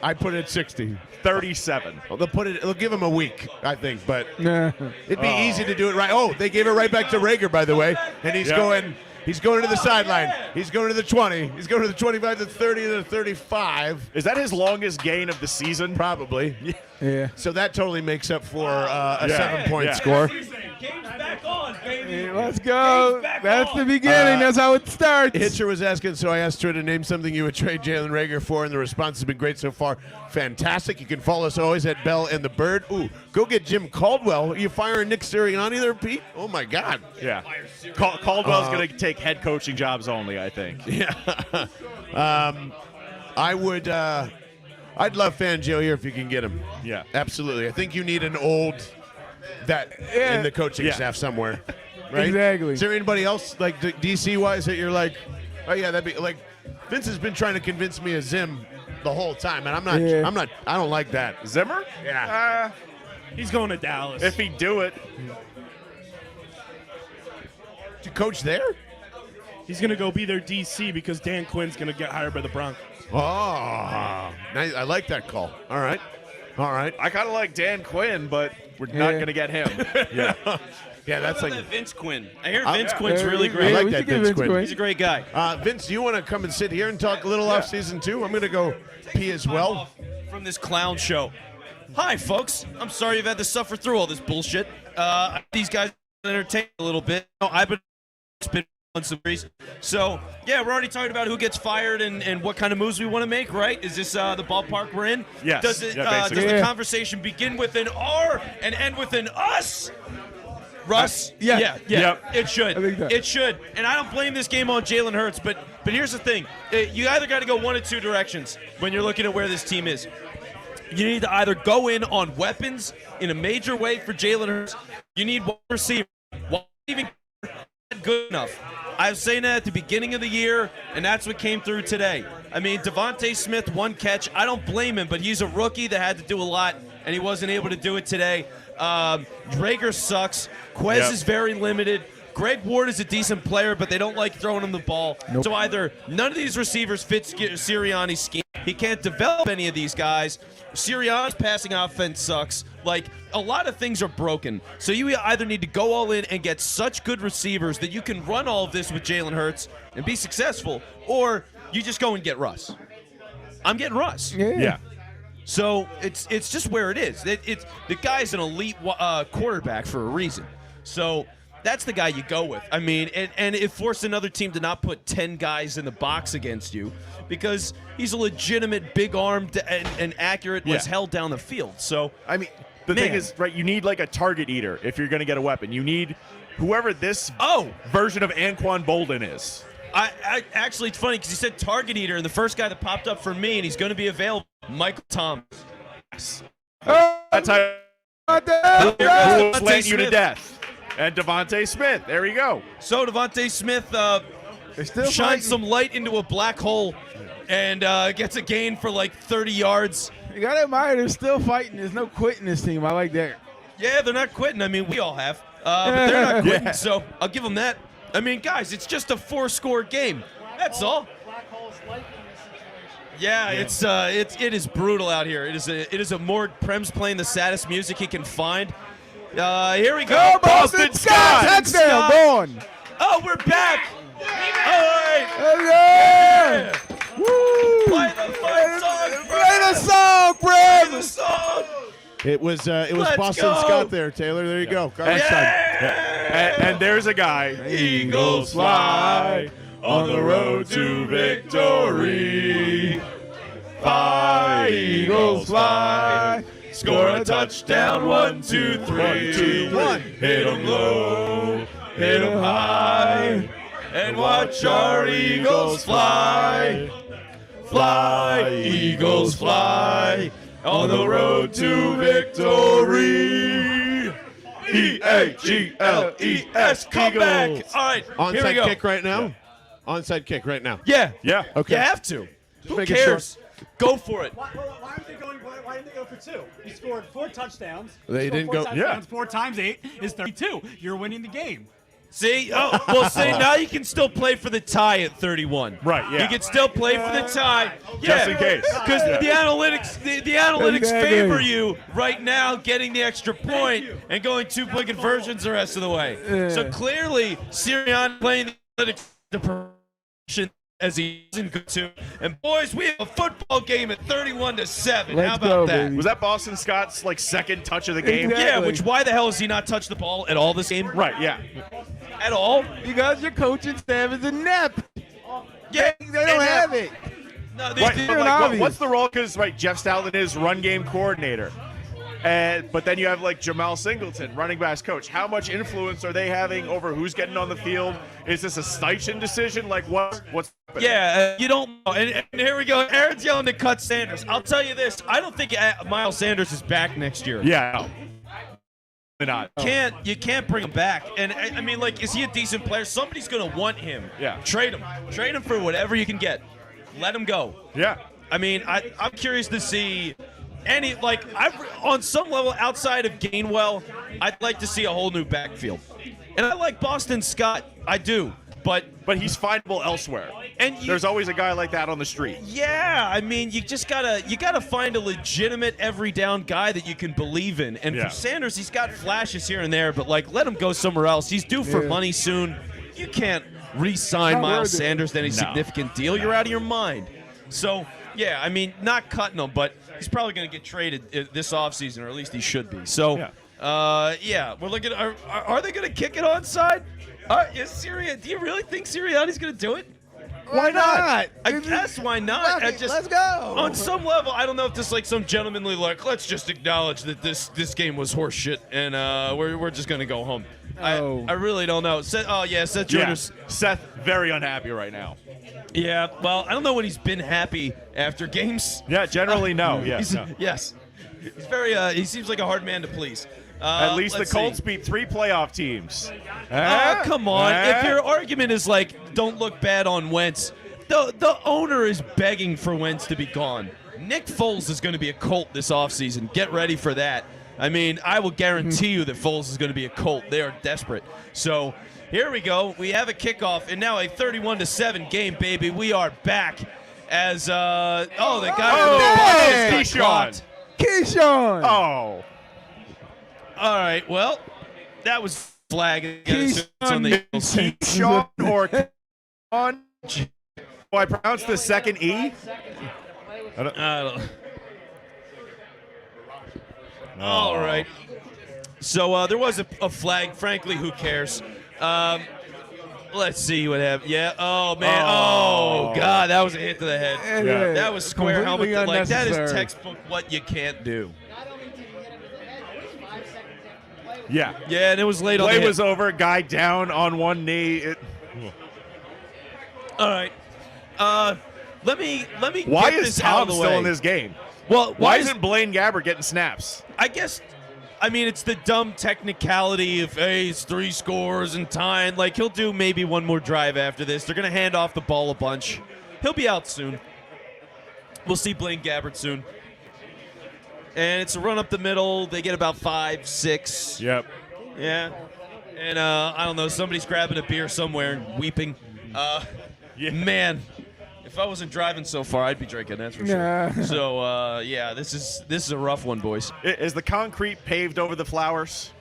I put it at 60. 37. Well, they'll give him a week, I think, but Nah. it'd be easy to do it right. Oh, they gave it right back to Rager, by the way, and he's going. He's going to the sideline. He's going to the 20. He's going to the 25, the 30, to the 35. Is that his longest gain of the season? Probably. Yeah. So that totally makes up for a 7-point Yeah. score. Game's back on, baby. Let's go. That's the beginning. That's how it starts. Hitcher was asking, so I asked her to name something you would trade Jalen Reagor for, and the response has been great so far. Fantastic. You can follow us always at Bell and the Bird. Ooh, go get Jim Caldwell. Are you firing Nick Sirianni there, Pete? Oh, my God. Yeah. Caldwell's going to take head coaching jobs only, I think. Yeah. I would. I'd love Fangio here if you can get him. Yeah. Absolutely. I think you need an old vet in the coaching staff somewhere. Right? Exactly. Is there anybody else, like DC wise, that you're like, oh yeah, that'd be like? Vince has been trying to convince me of Zim the whole time, and I'm not. Yeah. I'm not. I don't like that. Zimmer? Yeah. He's going to Dallas. If he'd do it. To coach there? He's going to go be their DC because Dan Quinn's going to get hired by the Broncos. Oh, nice. I like that call. All right. I kind of like Dan Quinn, but we're not going to get him. Yeah. Yeah, that's What like. about that Vince Quinn? I hear Vince Quinn's really I great. like we that should give Vince Quinn. He's a great guy. Vince, do you want to come and sit here and talk a little off season too? I'm going to go pee as well. From this clown show. Hi, folks. I'm sorry you've had to suffer through all this bullshit. These guys entertain a little bit. I've been on some breeze. So, yeah, we're already talking about who gets fired and what kind of moves we want to make, right? Is this the ballpark we're in? Yes. Does it? Yeah, Does basically. the conversation begin with an R and end with an us? Russ? yeah. Yeah. It should. I think that. It should. And I don't blame this game on Jalen Hurts, but here's the thing. You either got to go one of two directions when you're looking at where this team is. You need to either go in on weapons in a major way for Jalen Hurts. You need one receiver. Why even good enough? I was saying that at the beginning of the year, and that's what came through today. I mean, Devontae Smith, one catch. I don't blame him, but he's a rookie that had to do a lot, and he wasn't able to do it today. Reagor sucks. Quez is very limited. Greg Ward is a decent player, but they don't like throwing him the ball. Nope. So either none of these receivers fit Sirianni's scheme. He can't develop any of these guys. Sirianni's passing offense sucks. Like, a lot of things are broken. So you either need to go all in and get such good receivers that you can run all of this with Jalen Hurts and be successful, or you just go and get Russ. I'm getting Russ. Yeah. So it's just where it is. It's the guy's an elite quarterback for a reason. So that's the guy you go with. I mean, and it forced another team to not put 10 guys in the box against you because he's a legitimate, big-armed and accurate was held down the field. So I mean, the thing is, right, you need like a target eater if you're going to get a weapon. You need whoever this version of Anquan Bolden is. I actually, it's funny because he said target eater, and the first guy that popped up for me, and he's going to be available, Michael Thomas. That's how Devontae will slant you to Smith. death. And Devontae Smith, there we go. So Devontae Smith still shines fighting. some light into a black hole and gets a gain for like 30 yards. You got to admire they're still fighting. There's no quitting this team. I like that. Yeah, they're not quitting. I mean, we all have. But they're not quitting, so I'll give them that. I mean, guys, it's just a 4-score game. That's all. Yeah, it is brutal out here. It is a morgue. Prem's playing the saddest music he can find. Here we go. Go, Boston Scott! Touchdown, going. Oh, we're back. All right. Yeah. Woo. Play the fight song, Play the song, Play Brem. the song. It was Let's Boston go. Scott there, Taylor. There you go. Garbage time. And there's a guy. Eagles fly on the road to victory. Fly, Eagles fly. Score a touchdown, 1, 2, 3. 1, 2, 1. Hit 'em low, hit 'em high, and watch our Eagles fly. Fly, Eagles fly, on the road to victory. E-A-G-L-E-S, Come back. All right, here we Onside go. kick right now. Onside kick right now. Yeah. Yeah. Okay. You have to. Who making cares? Go for it. Why didn't they go for 2? He scored 4 touchdowns. They He scored didn't four go- touchdowns. 4 times 8 is 32. You're winning the game. See? Oh, well, see, now you can still play for the tie at 31. Right, yeah. You can still play for the tie. Just in case. Because the analytics Exactly. favor you right now getting the extra point and going 2-point conversions the rest of the way. So clearly, Sirianni playing the analytics the progression as he isn't good to. And boys, we have a football game at 31-7. Let's How about go, that? baby. Was that Boston Scott's second touch of the game? Exactly. Yeah, which why the hell has he not touched the ball at all this game? Right. Yeah. At all? Because your coaching staff is inept. Yeah, They don't have it. No, Right, they, but obvious. what's the role? Because Jeff Stoutland is run game coordinator, but then you have Jamal Singleton, running backs coach. How much influence are they having over who's getting on the field? Is this a Steichen decision? What's happening? Yeah, you don't know. And here we go. Aaron's yelling to cut Sanders. I'll tell you this. I don't think Miles Sanders is back next year. Yeah. No. Not. You can't bring him back. And I mean, is he a decent player? Somebody's gonna want him. Yeah. Trade him for whatever you can get. Let him go. Yeah. I mean, I'm curious to see any on some level outside of Gainwell, I'd like to see a whole new backfield. And I like Boston Scott. I do. But he's findable elsewhere. And there's always a guy like that on the street. Yeah, I mean, you gotta find a legitimate every down guy that you can believe in. And for Sanders, he's got flashes here and there, but let him go somewhere else. He's due for money soon. You can't re-sign Miles Sanders to any significant deal. You're out of your mind. So yeah, I mean, not cutting him, but he's probably gonna get traded this offseason, or at least he should be. So we're looking. Are they gonna kick it onside? Do you really think Sirianni's gonna do it? Why not? I guess why not? Let's go. On some level, I don't know if this some gentlemanly let's just acknowledge that this game was horse shit and we're just gonna go home. I really don't know. Seth Jonas. Yeah. Seth very unhappy right now. Yeah, well, I don't know when he's been happy after games. Yeah, generally no. Yes. Yes. He's very he seems like a hard man to please. At least the Colts beat 3 playoff teams. Come on. If your argument is don't look bad on Wentz, the owner is begging for Wentz to be gone. Nick Foles is going to be a Colt this offseason. Get ready for that. I mean, I will guarantee you that Foles is going to be a Colt. They are desperate. So here we go. We have a kickoff, and now a 31-7 game, baby. We are back as the guy with the Keyshawn. Keyshawn. Oh. All right, well, that was flag against on the Eagles. Keyshawn or Keyshawn? Oh, I pronounced the second E? I don't. All right. So there was a flag. Frankly, who cares? Let's see what happened. Yeah. Oh man. Oh God, that was a hit to the head. Yeah. That was square helmet. Completely That is unnecessary. textbook what you can't do. Yeah. Yeah, and it was late on the Play hit. was over. Guy down on one knee. All right. Let me. Why get is this out Tom of the still way. in this game? Well, Why isn't Blaine Gabbert getting snaps? I guess, it's the dumb technicality of, hey, it's 3 scores and time. He'll do maybe one more drive after this. They're going to hand off the ball a bunch. He'll be out soon. We'll see Blaine Gabbert soon. And it's a run up the middle. They get about 5, 6. Yep. Yeah. And, I don't know, somebody's grabbing a beer somewhere and weeping. Man. If I wasn't driving so far, I'd be drinking. That's for sure. Nah. So this is a rough one, boys. Is the concrete paved over the flowers?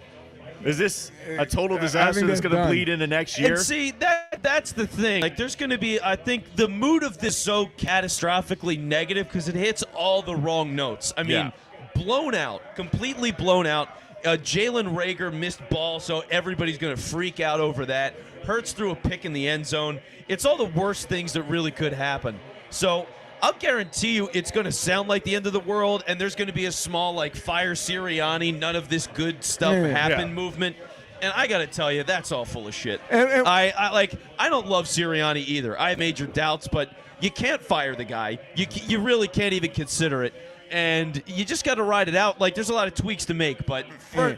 Is this a total I disaster think that's that's going to done. bleed into next year? And see, that's the thing. There's going to be, I think, the mood of this so catastrophically negative because it hits all the wrong notes. I mean, blown out, completely blown out. Jalen Reagor missed ball, so everybody's going to freak out over that. Hurts threw a pick in the end zone. It's all the worst things that really could happen. So I'll guarantee you it's going to sound like the end of the world, and there's going to be a small, fire Sirianni, none of this good stuff happen movement. And I got to tell you, that's all full of shit. And I don't love Sirianni either. I have major doubts, but you can't fire the guy. You really can't even consider it. And you just got to ride it out. There's a lot of tweaks to make, but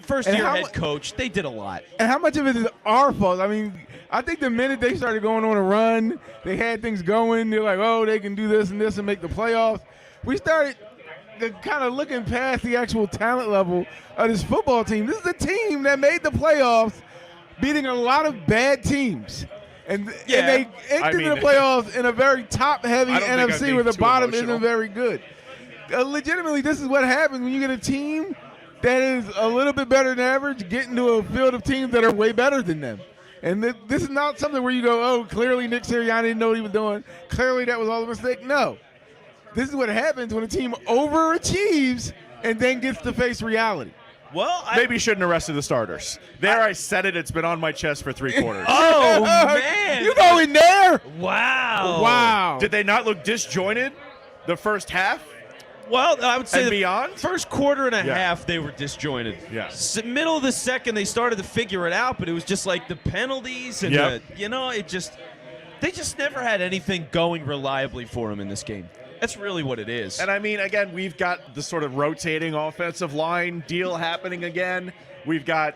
first-year head coach, they did a lot. And how much of it is our fault? I mean, I think the minute they started going on a run, they had things going. They're like, oh, they can do this and this and make the playoffs. We started kind of looking past the actual talent level of this football team. This is a team that made the playoffs, beating a lot of bad teams. And they entered the playoffs in a very top-heavy NFC where the bottom isn't very good. Legitimately, this is what happens when you get a team that is a little bit better than average, get into a field of teams that are way better than them. And this is not something where you go, oh, clearly Nick Sirianni didn't know what he was doing. Clearly that was all a mistake. No. This is what happens when a team overachieves and then gets to face reality. Well, Maybe you shouldn't have rested the starters. I said it. It's been on my chest for 3 quarters. Oh, man. You go in there? Wow. Wow. Did they not look disjointed the first half? Well, I would say And the beyond? first quarter and a Yeah. half they were disjointed. Yeah. Middle of the second they started to figure it out, but it was just like the penalties and Yep. they just never had anything going reliably for them in this game. That's really what it is. And I mean, again, we've got the sort of rotating offensive line deal happening again. We've got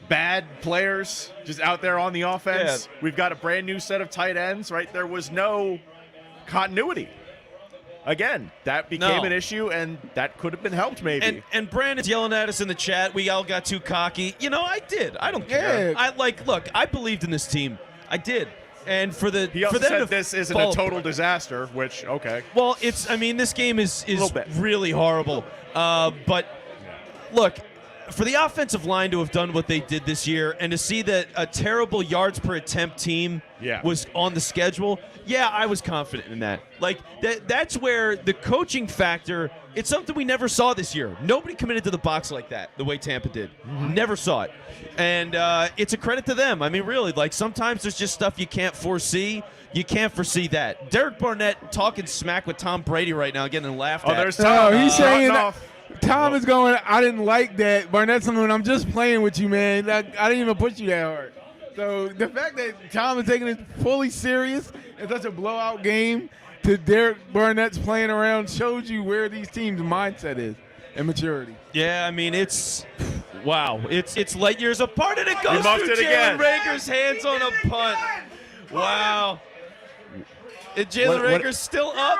bad players just out there on the offense. Yeah. We've got a brand new set of tight ends, right? There was no continuity. Again, that became an issue, and that could have been helped maybe. And Brandon's yelling at us in the chat. We all got too cocky. I did. I don't care. Yeah. Look, I believed in this team. I did. And he also for them said to this isn't fall a total apart. disaster, which, okay. Well, this game is little bit. really horrible. But look, for the offensive line to have done what they did this year and to see that a terrible yards per attempt team was on the schedule, I was confident in that. Like, that's where the coaching factor, it's something we never saw this year. Nobody committed to the box like that, the way Tampa did. Never saw it. And it's a credit to them. I mean, really, like, sometimes there's just stuff you can't foresee. You can't foresee that. Derek Barnett talking smack with Tom Brady right now, getting laughed at. There's Tom. He's saying off. Tom is going, I didn't like that. Barnett's something, I'm just playing with you, man. I didn't even push you that hard. So the fact that Tom is taking it fully serious in such a blowout game to Derek Barnett's playing around shows you where these teams' mindset is and maturity. Yeah, I mean, it's wow. It's light years apart, and it goes muffed through it again. Jalen Rager's hands on a punt. Wow. Is Jalen Rager still up?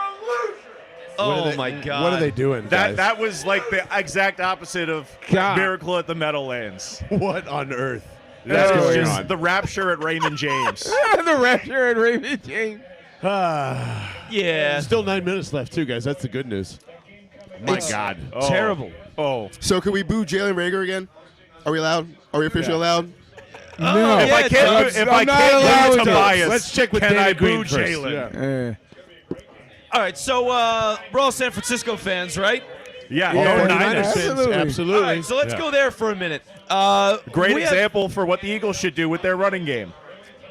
Oh, my God. What are they doing, guys? That was like the exact opposite of God. Miracle at the Meadowlands. What on earth? That What's is going just on? the rapture at Raymond James. The Rapture and Raymond James. Yeah. Still 9 minutes left, too, guys. That's the good news. My It's God. terrible. Oh. So can we boo Jalen Rager again? Are we allowed? Are we officially allowed? No. If I can't, I'm not allowed boo to. Tobias, Let's check with can David I boo Green first. Jalen? All right, so we're all San Francisco fans, right? Yeah, Yeah, no Niners Niners. fans. Absolutely. Absolutely. All right, so let's go there for a minute. Great we have- example for what the Eagles should do with their running game.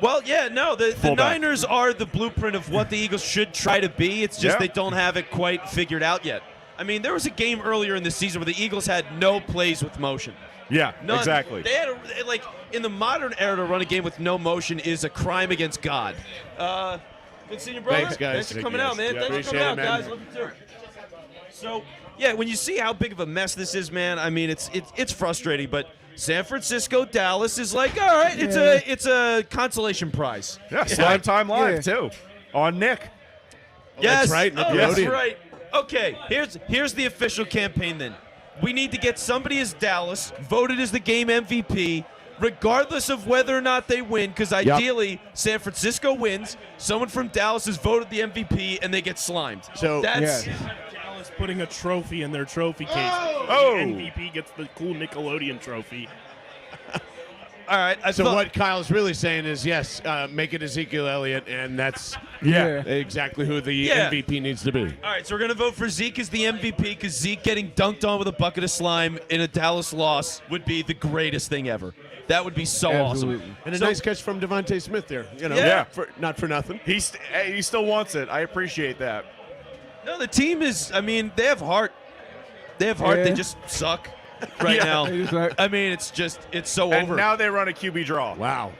Well, yeah, no, the Fullback. Niners are the blueprint of what the Eagles should try to be. It's just they don't have it quite figured out yet. I mean, there was a game earlier in the season where the Eagles had no plays with motion. Yeah, None. exactly. They had like in the modern era to run a game with no motion is a crime against God. Good seeing you, brother. Thanks, guys. Thanks for coming out, man. Yeah, Thanks for coming appreciate out, it, man. guys. Love you too. So, yeah, when you see how big of a mess this is, man, I mean, it's frustrating, but San Francisco, Dallas is like, all right, it's a consolation prize. Yeah, Slime Time Live, too, on Nick. Yes, That's right, that's Nickelodeon. right. Okay, here's the official campaign then. We need to get somebody as Dallas voted as the game MVP, regardless of whether or not they win, because ideally San Francisco wins, someone from Dallas is voted the MVP, and they get slimed. So- that's Dallas putting a trophy in their trophy case. Oh. The MVP gets the cool Nickelodeon trophy. all right. So what Kyle's really saying is, yes, make it Ezekiel Elliott, and that's Yeah. exactly who the Yeah. MVP needs to be. All right, so we're going to vote for Zeke as the MVP because Zeke getting dunked on with a bucket of slime in a Dallas loss would be the greatest thing ever. That would be so Absolutely. awesome. And a So- nice catch from Devontae Smith there. You know, Yeah. not for nothing. He still wants it. I appreciate that. No, the team is, I mean, they have heart. They have heart. Yeah. They just suck right now. They just suck. I mean, it's so And over. now they run a QB draw. Wow.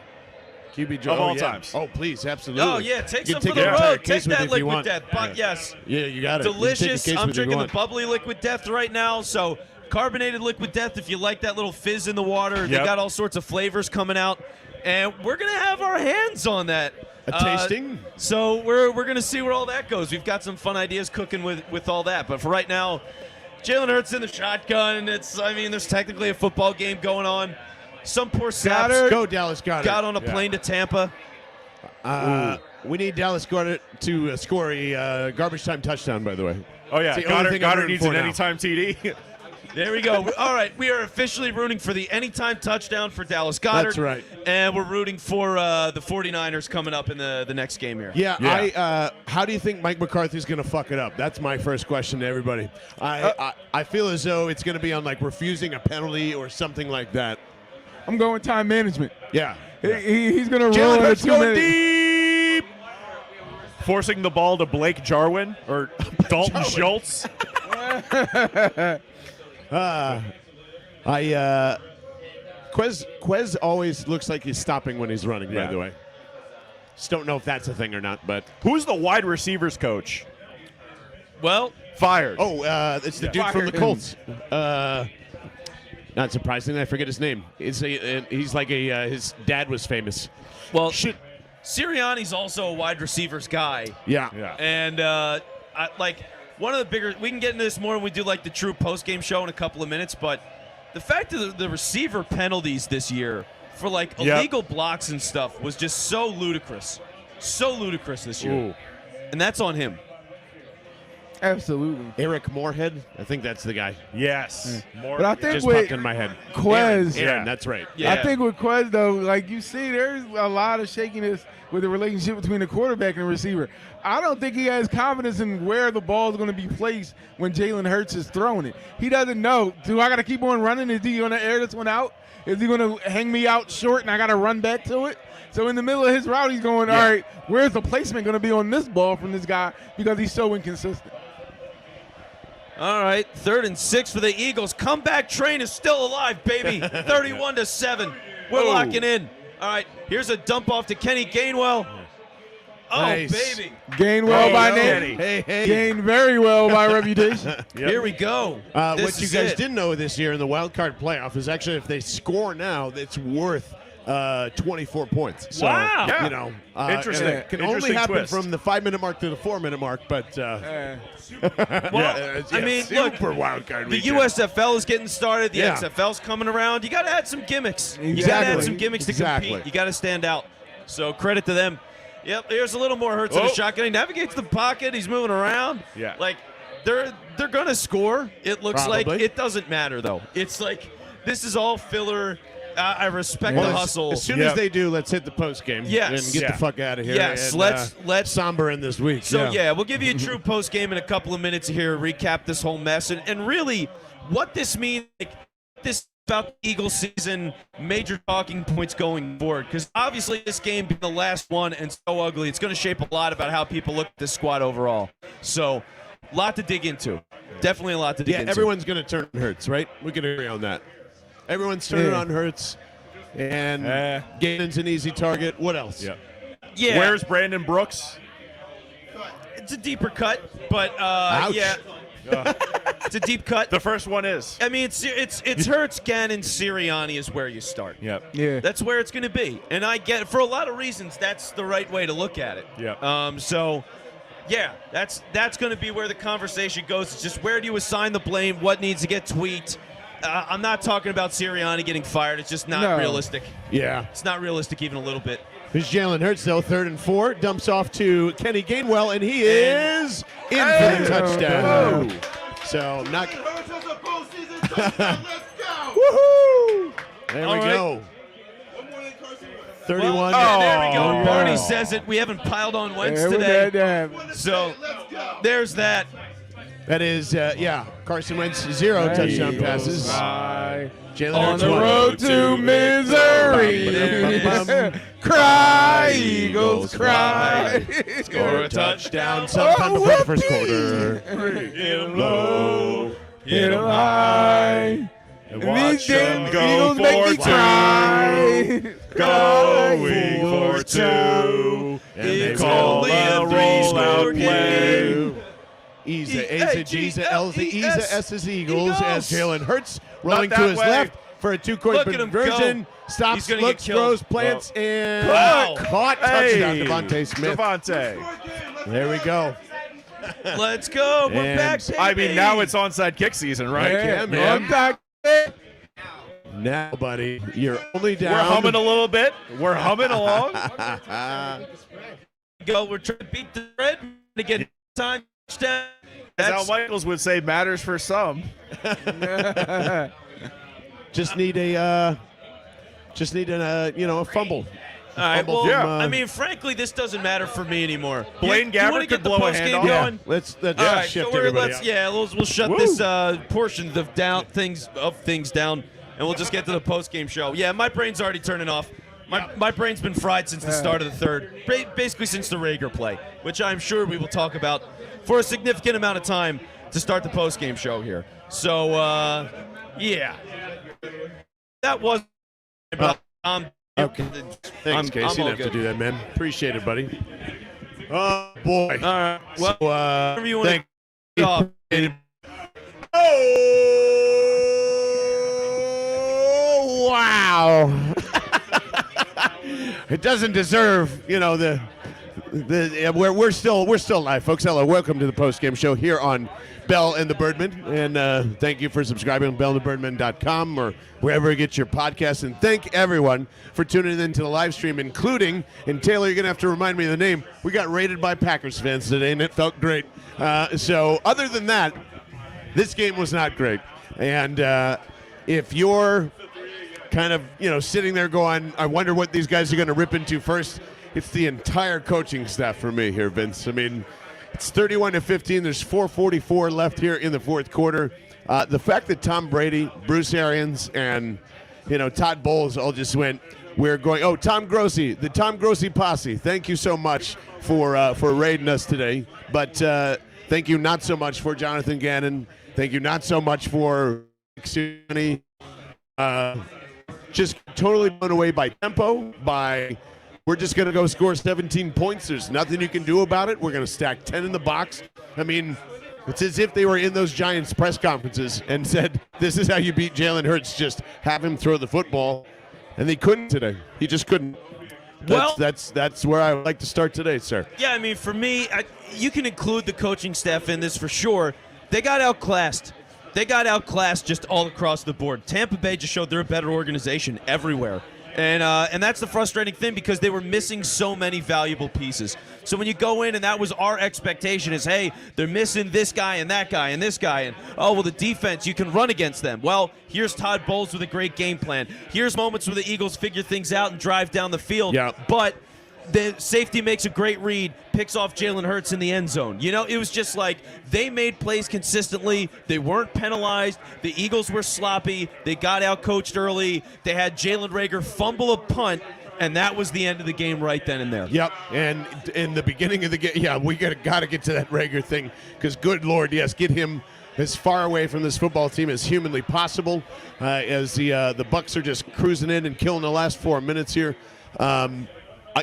QB draw Of all yeah. times. Oh, please, absolutely. Oh, yeah, take You some can for the take an entire road. Take case with that it if you liquid want. death. But yes, Yeah, you got it. You can take a delicious. case I'm with it if you drinking the want. bubbly liquid death right now. So carbonated liquid death, if you like that little fizz in the water. They Yep. got all sorts of flavors coming out. And we're going to have our hands on that. A tasting? So we're going to see where all that goes. We've got some fun ideas cooking with all that. But for right now, Jalen Hurts in the shotgun. There's technically a football game going on. Some poor saps Go Dallas Goddard. got on a plane to Tampa. We need Dallas Goddard to score a garbage time touchdown, by the way. Oh, yeah. It's the only thing I'm Goddard rooting needs for an now. anytime TD. There we go. All right, we are officially rooting for the anytime touchdown for Dallas Goedert. That's right. And we're rooting for the 49ers coming up in the next game here. Yeah. How do you think Mike McCarthy's going to fuck it up? That's my first question to everybody. I feel as though it's going to be on like refusing a penalty or something like that. I'm going time management. Yeah. He's going to Jalen roll Hurts it going deep. Forcing the ball to Blake Jarwin or Dalton Schultz. Quez always looks like he's stopping when he's running, by the way. Just don't know if that's a thing or not, but Who's the wide receivers coach? Well, Fired. it's the dude from the Colts. Not surprisingly, I forget his name. He's like his dad was famous. well, Sirianni's also a wide receivers guy. Yeah. And one of the bigger, we can get into this more when we do like the true post-game show in a couple of minutes, but the fact of the receiver penalties this year for like illegal blocks and stuff was just so ludicrous. So ludicrous this year. Ooh. And that's on him. Absolutely. Eric Moorhead, I think that's the guy. Yes. But I think Just with popped in my head. Quez, Aaron, that's right. Yeah. I think with Quez, though, like you see, there's a lot of shakiness with the relationship between the quarterback and the receiver. I don't think he has confidence in where the ball is going to be placed when Jalen Hurts is throwing it. He doesn't know. Do I got to keep on running? Is he going to air this one out? Is he going to hang me out short and I got to run back to it? So in the middle of his route, he's going, all right, where's the placement going to be on this ball from this guy because he's so inconsistent. All right, 3rd and 6 for the Eagles. Comeback train is still alive, baby. 31-7. We're locking in. All right, here's a dump off to Kenny Gainwell. Oh, Nice. baby. Gainwell by name. Hey. Gained very well by reputation. Here we go. What This you is guys it. didn't know this year in the wild card playoff is actually if they score now, it's worth 24 points. So, Wow. you know, Interesting. It can only Interesting happen twist. from the 5-minute mark to the 4-minute mark, but I mean, look, super wild card the weekend. USFL is getting started. The Yeah. XFL's coming around. You got to add some gimmicks. You got to Exactly. add some gimmicks to Exactly. compete. You got to stand out. So credit to them. Yep, here's a little more Hurts in the shotgun. He navigates the pocket. He's moving around. Yeah. Like, they're going to score. It looks like Probably. it doesn't matter, though. It's like this is all filler. I respect the hustle. As soon as they do, let's hit the post game Yes. and get Yeah. the fuck out of here. Yes, and, let's somber in this week. So, we'll give you a true post game in a couple of minutes here, recap this whole mess, and really what this means, like, this about the Eagles season, major talking points going forward, because obviously this game being the last one and so ugly, it's going to shape a lot about how people look at this squad overall. So, a lot to dig into. Definitely a lot to dig into. Everyone's going to turn Hurts, right? We can agree on that. Everyone's turning on Hurts, and Gainon's an easy target. What else? Yeah. Where's Brandon Brooks? It's a deeper cut, but Ouch. it's a deep cut. The first one is. I mean, it's Hurts, Gannon, Sirianni is where you start. Yep. Yeah. That's where it's going to be. And I get it. For a lot of reasons, that's the right way to look at it. Yep. So, yeah, that's going to be where the conversation goes. It's just where do you assign the blame? What needs to get tweaked? I'm not talking about Sirianni getting fired. It's just not realistic. Yeah. It's not realistic even a little bit. Here's Jalen Hurts, though, 3rd and 4. Dumps off to Kenny Gainwell, and he is in for the touchdown. So, not. Woohoo! There we go. 31. Well, yeah, there we go. yeah. Barney says it. We haven't piled on Wentz Yeah, we today. got So, there's that. That is, Carson Wentz, 0 touchdown passes. Jalen On Hurts the 1. road to Missouri. Cry, Eagles, cry. Score a touchdown sometime before the first quarter. Hit 'em low, hit 'em high. And these damn Eagles make me cry. Going for 2. And they It's call only a a rollout three-score play. game. A's a G's a L's a E's a S's Eagles as Eagles. Jalen Hurts rolling Not to that his way. left for a 2-point Look at him conversion. go. Stops, He's gonna looks, get killed. throws, plants, and Wow. caught. Touchdown, Devontae Smith. Devontae. There we go. Let's go. We're And- back, baby. I mean, now it's onside kick season, right? Yeah, man. Now, buddy, you're only down. We're humming a little bit. We're humming along. Go. We're trying to beat the spread to get time touchdown. As Michaels would say, matters for some. Just need a fumble. All right, Fumble well, from, I mean, frankly, this doesn't matter for me anymore. Blaine you wanna Gabbert get could the blow a post-game handoff. yeah, going? let's All right, shift so everybody out. we'll shut Woo. this portion of things down, and we'll just get to the post game show. Yeah, my brain's already turning off. My brain's been fried since the start of the third, basically since the Rager play, which I'm sure we will talk about for a significant amount of time to start the post game show here. So yeah, that was. Okay. Thanks, Case. You didn't have to do that, man. Appreciate it, buddy. Oh, boy. All right. Well, So, whatever you want thank to off. Oh, wow. It doesn't deserve, we're still live, folks. Hello, welcome to the post game show here on Bell and the Birdman, and thank you for subscribing on bellandthebirdman.com or wherever you get your podcasts, and thank everyone for tuning in to the live stream, including, and Taylor, you're going to have to remind me of the name, we got raided by Packers fans today, and it felt great. So other than that, this game was not great, and if you're kind of, sitting there going, I wonder what these guys are going to rip into first, it's the entire coaching staff for me here, Vince. I mean, it's 31-15. There's 4:44 left here in the fourth quarter. The fact that Tom Brady, Bruce Arians, and Todd Bowles all just went, we're going. Oh, Tom Grossi, the Tom Grossi posse. Thank you so much for raiding us today. But thank you not so much for Jonathan Gannon. Thank you not so much for Sunny. Just totally blown away by tempo, by. We're just going to go score 17 points. There's nothing you can do about it. We're going to stack 10 in the box. I mean, it's as if they were in those Giants press conferences and said, this is how you beat Jalen Hurts. Just have him throw the football. And they couldn't today. He just couldn't. That's where I would like to start today, sir. Yeah, I mean, for me, you can include the coaching staff in this for sure. They got outclassed. They got outclassed just all across the board. Tampa Bay just showed they're a better organization everywhere. And that's the frustrating thing because they were missing so many valuable pieces. So when you go in and that was our expectation is, hey, they're missing this guy and that guy and this guy. And, oh, well, the defense, you can run against them. Well, here's Todd Bowles with a great game plan. Here's moments where the Eagles figure things out and drive down the field. Yeah. But the safety makes a great read, picks off Jalen Hurts in the end zone. It was just like they made plays consistently. They weren't penalized. The Eagles were sloppy. They got out-coached early. They had Jalen Reagor fumble a punt, and that was the end of the game right then and there. Yep, and in the beginning of the game, we got to get to that Reagor thing because, good Lord, yes, get him as far away from this football team as humanly possible as the Bucs are just cruising in and killing the last 4 minutes here.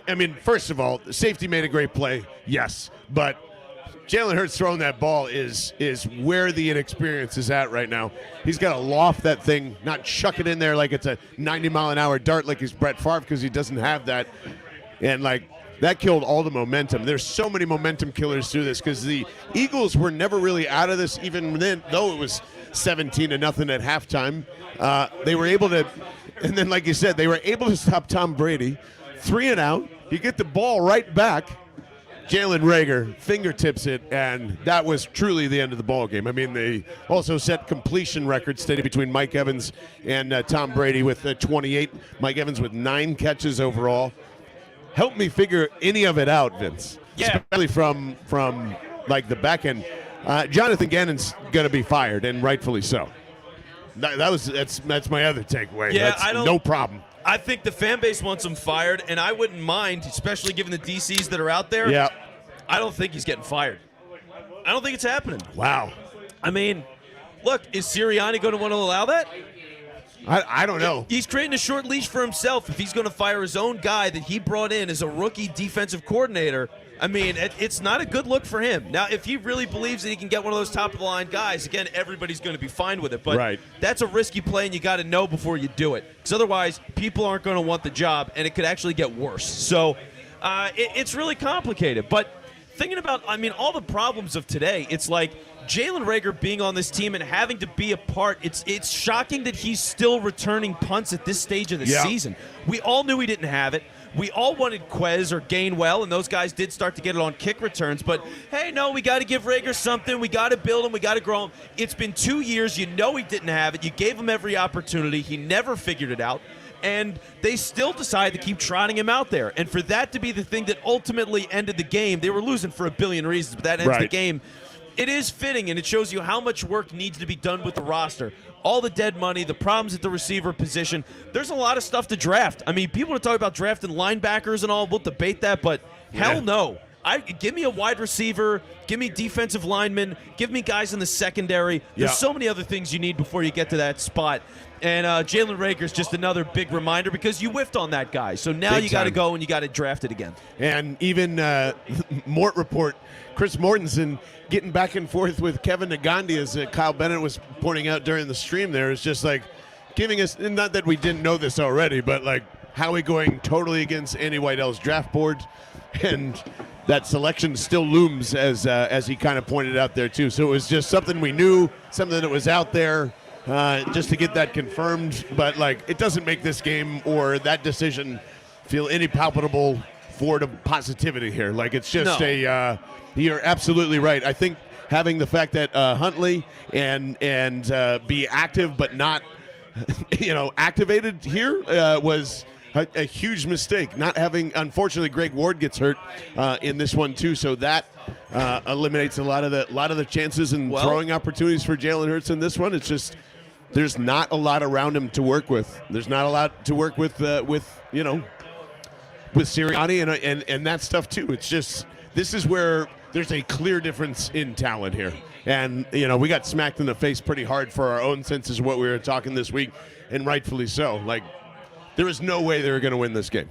I mean, first of all, the safety made a great play, yes, but Jalen Hurts throwing that ball is where the inexperience is at right now. He's got to loft that thing, not chuck it in there like it's a 90-mile-an-hour dart like he's Brett Favre because he doesn't have that. And, that killed all the momentum. There's so many momentum killers through this because the Eagles were never really out of this, even then, though it was 17-0 at halftime. They were able to, and then, like you said, they were able to stop Tom Brady. 3 and out. You get the ball right back. Jalen Reagor fingertips it, and that was truly the end of the ball game. I mean, they also set completion records steady between Mike Evans and Tom Brady with 28. Mike Evans with 9 catches overall. Help me figure any of it out, Vince. Yeah. Especially from the back end. Jonathan Gannon's going to be fired, and rightfully so. That's my other takeaway. Yeah, that's no problem. I think the fan base wants him fired, and I wouldn't mind, especially given the DCs that are out there. Yeah. I don't think he's getting fired. I don't think it's happening. Wow. I mean, look, is Sirianni going to want to allow that? I don't know. He's creating a short leash for himself if he's going to fire his own guy that he brought in as a rookie defensive coordinator. I mean, it's not a good look for him. Now, if he really believes that he can get one of those top-of-the-line guys, again, everybody's going to be fine with it. But that's a risky play, and you got to know before you do it. Because otherwise, people aren't going to want the job, and it could actually get worse. So it's really complicated. But thinking about, all the problems of today, it's like Jalen Reagor being on this team and having to be a part, it's shocking that he's still returning punts at this stage of the season. We all knew he didn't have it. we all wanted Quez or Gainwell, and those guys did start to get it on kick returns. But, hey, no, we got to give Rager something. We got to build him. We got to grow him. It's been 2 years. You know he didn't have it. You gave him every opportunity. He never figured it out. And they still decided to keep trotting him out there. And for that to be the thing that ultimately ended the game, they were losing for a billion reasons, but that ends the game. It is fitting, and it shows you how much work needs to be done with the roster. All the dead money, the problems at the receiver position. There's a lot of stuff to draft. I mean, people are talking about drafting linebackers and all. We'll debate that, but hell no. Give me a wide receiver. Give me defensive linemen. Give me guys in the secondary. There's so many other things you need before you get to that spot. And Jalen Rager's just another big reminder because you whiffed on that guy. So now you got to go and you got to draft it again. And even Mort report, Chris Mortensen getting back and forth with Kevin Nagandi, as Kyle Bennett was pointing out during the stream there, is just like giving us, not that we didn't know this already, but like Howie going totally against Andy Weidl's draft board. And that selection still looms, as he kind of pointed out there too. So it was just something we knew, something that was out there, just to get that confirmed. But like, it doesn't make this game or that decision feel any palpable for the positivity here. Like, it's just you're absolutely right. I think having the fact that Huntley and be active but not activated here was a huge mistake. Not having, unfortunately, Greg Ward gets hurt in this one too, so that eliminates a lot of the chances and throwing opportunities for Jalen Hurts in this one. It's just there's not a lot around him to work with. There's not a lot to work with Sirianni and that stuff too. It's just, this is where there's a clear difference in talent here. And, we got smacked in the face pretty hard for our own senses of what we were talking this week, and rightfully so. Like, there was no way they were going to win this game.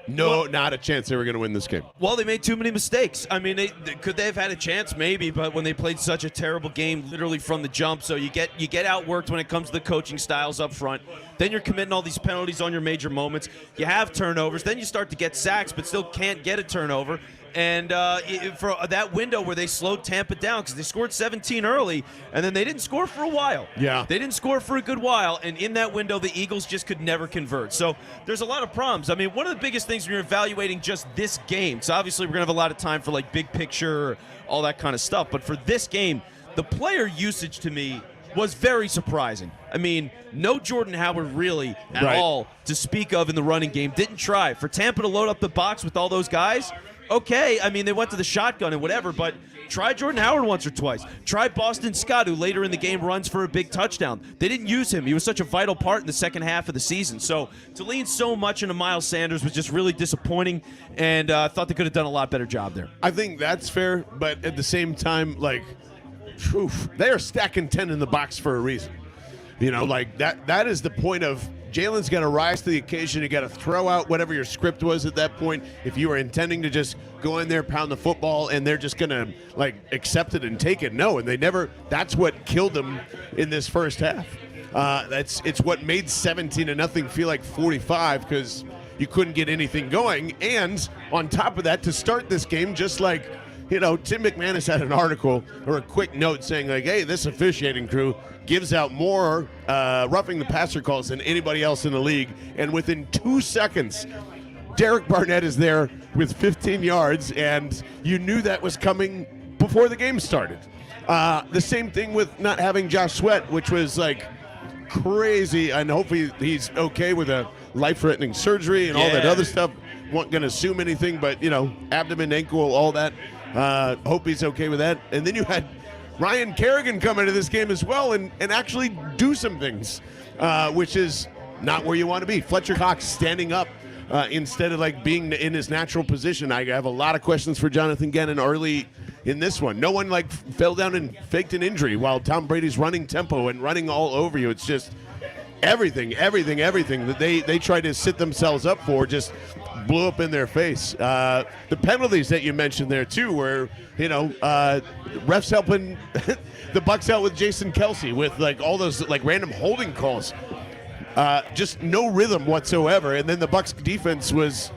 Not a chance they were going to win this game. Well, they made too many mistakes. I mean, could they have had a chance? Maybe, but when they played such a terrible game literally from the jump, so you get outworked when it comes to the coaching styles up front. Then you're committing all these penalties on your major moments. You have turnovers. Then you start to get sacks, but still can't get a turnover. And for that window where they slowed Tampa down, because they scored 17 early, and then they didn't score for a while. Yeah. They didn't score for a good while, and in that window, the Eagles just could never convert. So there's a lot of problems. I mean, one of the biggest things when you're evaluating just this game, so obviously we're going to have a lot of time for, like, big picture, all that kind of stuff, but for this game, the player usage to me was very surprising. I mean, no Jordan Howard really at all to speak of in the running game. Didn't try. For Tampa to load up the box with all those guys, okay, I mean, they went to the shotgun and whatever, but try Jordan Howard once or twice. Try Boston Scott, who later in the game runs for a big touchdown. They didn't use him. He was such a vital part in the second half of the season. So to lean so much into Miles Sanders was just really disappointing, and I thought they could have done a lot better job there. I think that's fair, but at the same time, like, they are stacking 10 in the box for a reason. Like, that is the point of Jalen's got to rise to the occasion. You got to throw out whatever your script was at that point. If you were intending to just go in there, pound the football, and they're just going to, like, accept it and take it. No, and they never. That's what killed them in this first half. It's what made 17-0 feel like 45, because you couldn't get anything going. And on top of that, to start this game, just like, Tim McManus had an article or a quick note saying, like, hey, this officiating crew gives out more roughing the passer calls than anybody else in the league. And within 2 seconds, Derek Barnett is there with 15 yards, and you knew that was coming before the game started. The same thing with not having Josh Sweat, which was like crazy, and hopefully he's okay with a life-threatening surgery and all that other stuff. Won't going to assume anything, but, abdomen, ankle, all that. Hope he's okay with that. And then you had Ryan Kerrigan come into this game as well and actually do some things, which is not where you want to be. Fletcher Cox standing up instead of, like, being in his natural position. I have a lot of questions for Jonathan Gannon early in this one. No one, like, fell down and faked an injury while Tom Brady's running tempo and running all over you. It's just everything that they tried to sit themselves up for just blew up in their face. The penalties that you mentioned there too, where refs helping the Bucs out with Jason Kelsey with, like, all those, like, random holding calls, just no rhythm whatsoever. And then the Bucs defense was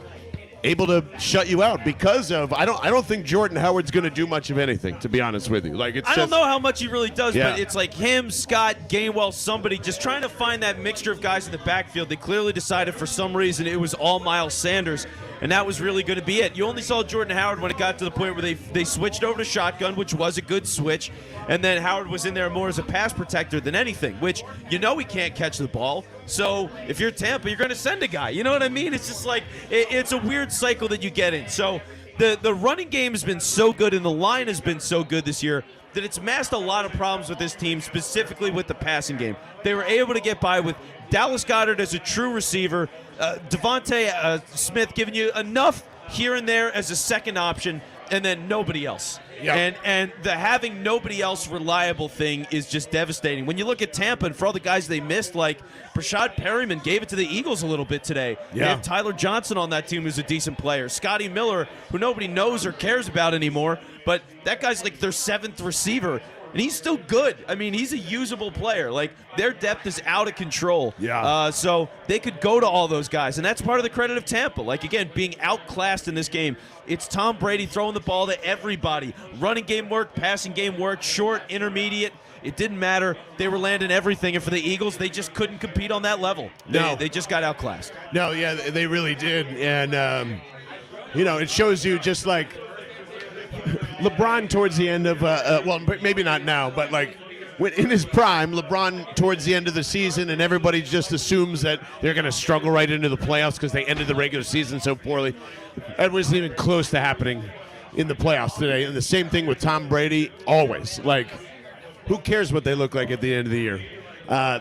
able to shut you out because of I don't think Jordan Howard's going to do much of anything, to be honest with you. Like it's I don't know how much he really does, Yeah. but it's like him, Scott, Gainwell, somebody just trying to find that mixture of guys in the backfield. They clearly decided for some reason it was all Miles Sanders, and that was really going to be it. You only saw Jordan Howard when it got to the point where they switched over to shotgun, which was a good switch, and then Howard was in there more as a pass protector than anything, which he can't catch the ball. So if you're Tampa, you're going to send a guy. You know what I mean? It's just like it's a weird cycle that you get in. So the running game has been so good and the line has been so good this year that it's masked a lot of problems with this team, specifically with the passing game. They were able to get by with Dallas Goedert as a true receiver, Devontae Smith giving you enough here and there as a second option, and then nobody else. Yep. And the having nobody else reliable thing is just devastating. When you look at Tampa and for all the guys they missed, like Brashad Perryman gave it to the Eagles a little bit today. Yeah. They have Tyler Johnson on that team who's a decent player. Scotty Miller, who nobody knows or cares about anymore, but that guy's like their 7th receiver. And he's still good. I mean, he's a usable player. Like, their depth is out of control. Yeah. So they could go to all those guys. And that's part of the credit of Tampa. Like, again, being outclassed in this game. It's Tom Brady throwing the ball to everybody. Running game worked, passing game worked, short, intermediate. It didn't matter. They were landing everything. And for the Eagles, they just couldn't compete on that level. No. They just got outclassed. No, yeah, they really did. And, it shows you just like LeBron towards the end of, well, maybe not now, but like in his prime, LeBron towards the end of the season, and everybody just assumes that they're going to struggle right into the playoffs because they ended the regular season so poorly. That wasn't even close to happening in the playoffs today. And the same thing with Tom Brady, always. Like, who cares what they look like at the end of the year?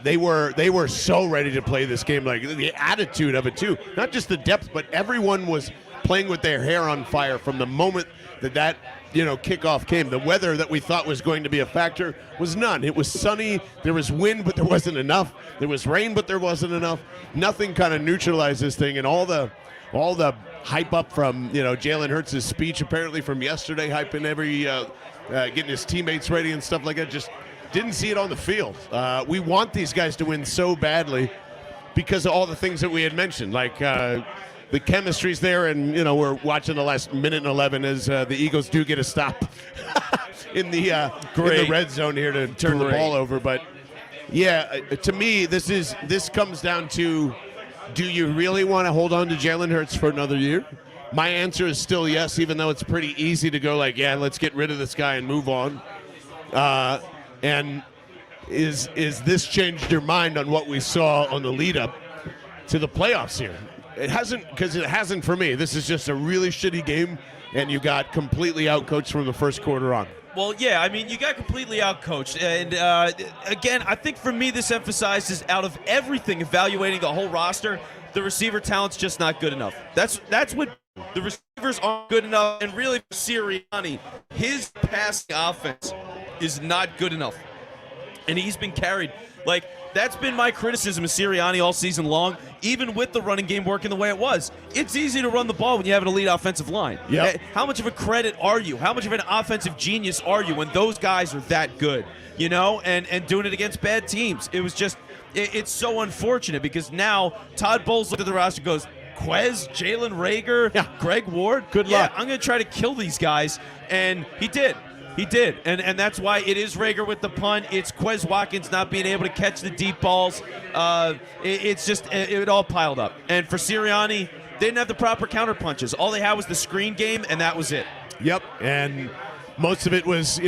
They were so ready to play this game, like the attitude of it too. Not just the depth, but everyone was playing with their hair on fire from the moment that kickoff came. The weather that we thought was going to be a factor was none. It was sunny. There was wind, but there wasn't enough. There was rain, but there wasn't enough. Nothing kind of neutralized this thing, and all the hype up from Jalen Hurts' speech apparently from yesterday, hyping every getting his teammates ready and stuff like that. Just didn't see it on the field. We want these guys to win so badly because of all the things that we had mentioned, like the chemistry's there, and we're watching the last minute and 11 as the Eagles do get a stop in the red zone here to turn the ball over. But yeah, to me, this comes down to, do you really want to hold on to Jalen Hurts for another year? My answer is still yes, even though it's pretty easy to go like, yeah, let's get rid of this guy and move on. And is this changed your mind on what we saw on the lead up to the playoffs here? It hasn't, because it hasn't for me. This is just a really shitty game, and you got completely outcoached from the first quarter on. Well, yeah, I mean, you got completely outcoached. And, again, I think for me this emphasizes out of everything, evaluating the whole roster, the receiver talent's just not good enough. That's what the receivers aren't good enough. And really, for Sirianni, his passing offense is not good enough. And he's been carried. Like, that's been my criticism of Sirianni all season long, even with the running game working the way it was. It's easy to run the ball when you have an elite offensive line. Yep. How much of a credit are you? How much of an offensive genius are you when those guys are that good? And doing it against bad teams. It was just, it's so unfortunate because now Todd Bowles looked at the roster and goes, Quez, Jalen Reagor, Greg Ward. Good luck. I'm going to try to kill these guys. And he did. He did, and that's why it is Reagor with the punt. It's Quez Watkins not being able to catch the deep balls. It's just it all piled up. And for Sirianni, they didn't have the proper counter punches. All they had was the screen game, and that was it. Yep, and most of it was,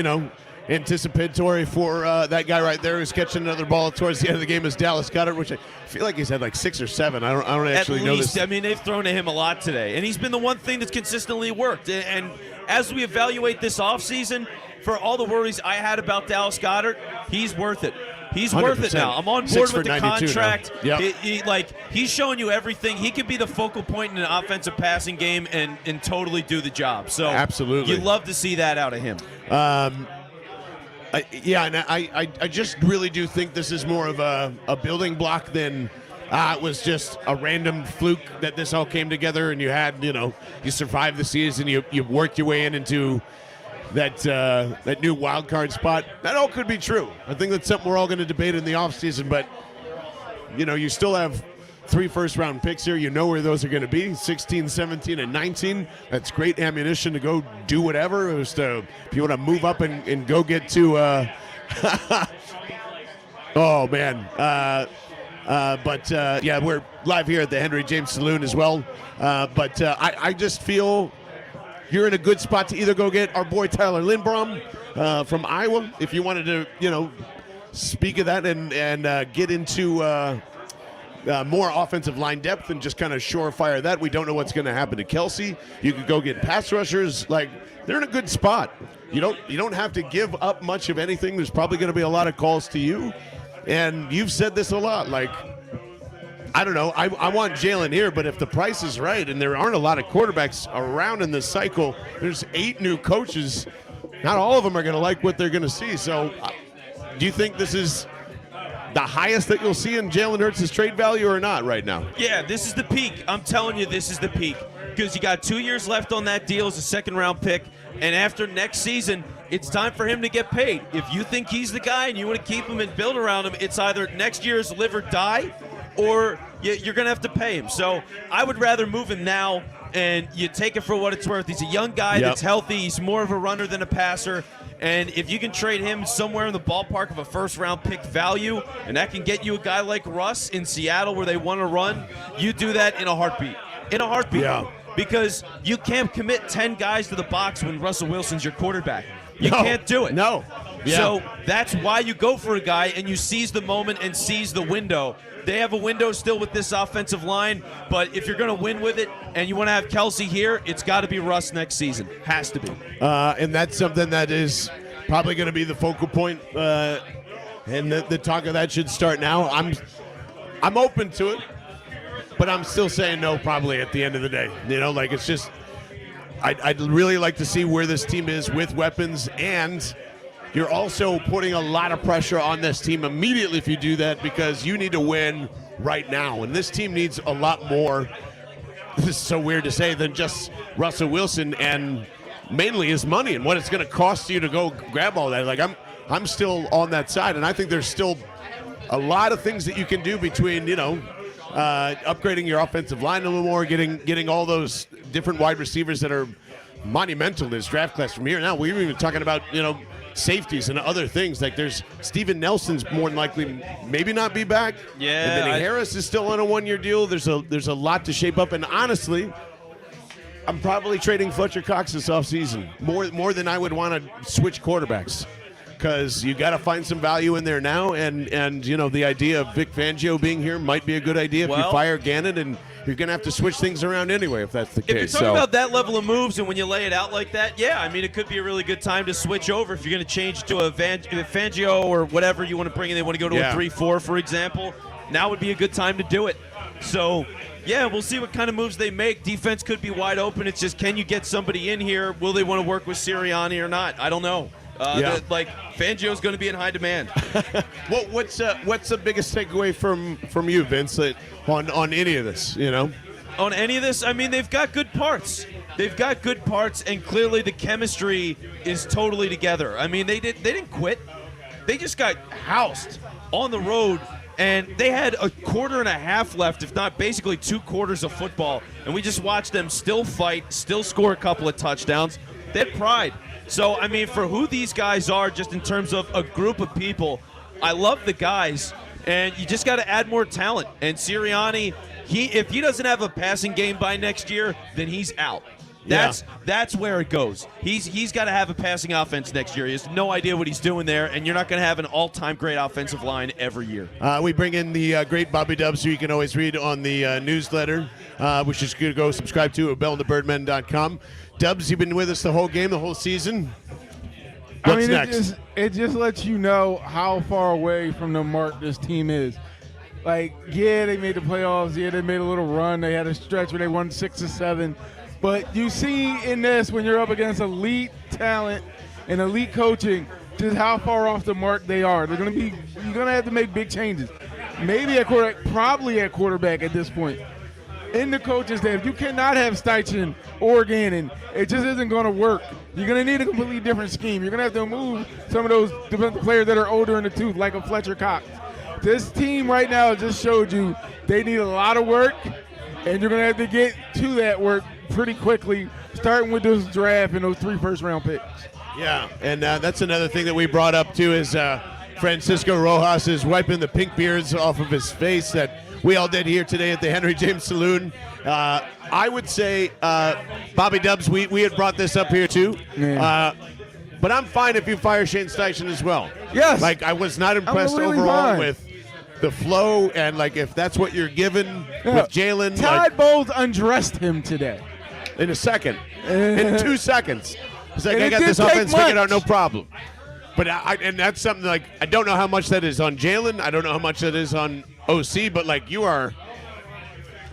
anticipatory for that guy right there who's catching another ball towards the end of the game is Dallas Goedert, which I feel like he's had like 6 or 7. I don't actually know this. I mean, they've thrown to him a lot today, and he's been the one thing that's consistently worked. And as we evaluate this offseason, for all the worries I had about Dallas Goedert, he's worth it. He's worth it now. I'm on board with the contract. Yep. He's showing you everything. He could be the focal point in an offensive passing game and totally do the job. So absolutely, you love to see that out of him. I just really do think this is more of a building block than it was just a random fluke that this all came together and you had, you survived the season, you worked your way into that new wild card spot. That all could be true. I think that's something we're all going to debate in the offseason, but you still have 3 first-round picks here. You know where those are going to be, 16, 17, and 19. That's great ammunition to go do whatever. If you want to move up and go get to oh, man. Yeah, we're live here at the Henry James Saloon as well. I just feel you're in a good spot to either go get our boy Tyler Lindbrom from Iowa, if you wanted to, speak of that and get into more offensive line depth and just kind of surefire that. We don't know what's going to happen to Kelsey. You could go get pass rushers. Like, they're in a good spot. You don't have to give up much of anything. There's probably going to be a lot of calls to you. And you've said this a lot. Like, I don't know. I want Jalen here, but if the price is right and there aren't a lot of quarterbacks around in this cycle, there's 8 new coaches. Not all of them are going to like what they're going to see. So do you think this is the highest that you'll see in Jalen Hurts' trade value or not right now? Yeah, this is the peak. I'm telling you, this is the peak. Because you got 2 years left on that deal as a second-round pick. And after next season, it's time for him to get paid. If you think he's the guy and you want to keep him and build around him, it's either next year's live or die, or you're going to have to pay him. So I would rather move him now, and you take it for what it's worth. He's a young guy that's healthy. He's more of a runner than a passer. And if you can trade him somewhere in the ballpark of a first-round pick value, and that can get you a guy like Russ in Seattle where they want to run, you do that in a heartbeat. In a heartbeat. Yeah. Because you can't commit 10 guys to the box when Russell Wilson's your quarterback. You can't do it. No. Yeah. So that's why you go for a guy and you seize the moment and seize the window. They have a window still with this offensive line, but if you're going to win with it and you want to have Kelsey here, it's got to be Russ next season. Has to be. And that's something that is probably going to be the focal point, and the talk of that should start now. I'm open to it, but I'm still saying no probably at the end of the day. It's just I'd really like to see where this team is with weapons, and you're also putting a lot of pressure on this team immediately if you do that, because you need to win right now. And this team needs a lot more, this is so weird to say, than just Russell Wilson and mainly his money and what it's going to cost you to go grab all that. Like, I'm still on that side, and I think there's still a lot of things that you can do between, upgrading your offensive line a little more, getting all those different wide receivers that are monumental in this draft class from here. Now, we're even talking about, safeties and other things. Like, there's Steven Nelson's more than likely maybe not be back. Yeah. And Benny Harris is still on a 1-year deal. There's a lot to shape up. And honestly, I'm probably trading Fletcher Cox this offseason more than I would want to switch quarterbacks, because you got to find some value in there now. And the idea of Vic Fangio being here might be a good idea if you fire Gannon, and you're going to have to switch things around anyway if that's the case. If you're talking about that level of moves and when you lay it out like that, yeah, I mean, it could be a really good time to switch over if you're going to change to a Fangio or whatever you want to bring in. They want to go to a 3-4, for example. Now would be a good time to do it. So, yeah, we'll see what kind of moves they make. Defense could be wide open. It's just, can you get somebody in here? Will they want to work with Sirianni or not? I don't know. Fangio's going to be in high demand. What's the biggest takeaway from you, Vince, on any of this? On any of this, I mean, they've got good parts. And clearly the chemistry is totally together. I mean, they didn't quit. They just got housed on the road, and they had a quarter and a half left, if not basically 2 quarters of football, and we just watched them still fight, still score a couple of touchdowns. They had pride. So, I mean, for who these guys are, just in terms of a group of people, I love the guys, and you just got to add more talent. And Sirianni, if he doesn't have a passing game by next year, then he's out. That's where it goes. He's got to have a passing offense next year. He has no idea what he's doing there, and you're not going to have an all-time great offensive line every year. We bring in the great Bobby Dubs, who you can always read on the newsletter, which is good to go subscribe to at bellandthebirdmen.com. Dubs, you've been with us the whole game, the whole season. What's next? It just lets you know how far away from the mark this team is. Like, yeah, they made the playoffs. Yeah, they made a little run. They had a stretch where they won 6 or 7. But you see in this, when you're up against elite talent and elite coaching, just how far off the mark they are. You're gonna have to make big changes. Maybe at quarterback, probably at quarterback at this point. In the coaching staff, you cannot have Steichen or Gannon. It just isn't going to work. You're going to need a completely different scheme. You're going to have to move some of those defensive players that are older in the tooth, like a Fletcher Cox. This team right now just showed you they need a lot of work, and you're going to have to get to that work pretty quickly, starting with this draft and those 3 first-round picks. Yeah, and that's another thing that we brought up too is Francisco Rojas is wiping the pink beards off of his face that we all did here today at the Henry James Saloon. I would say, Bobby Dubs, we had brought this up here too. But I'm fine if you fire Shane Steichen as well. Yes. Like, I was not impressed really overall fine. with the flow, and like if that's what you're given with Jalen. Todd Bowles undressed him today. In a second. In 2 seconds. He's like, And I it got didn't this take offense figured out, much. no problem. But and that's something like, I don't know how much that is on Jalen. I don't know how much that is on OC, but like you are,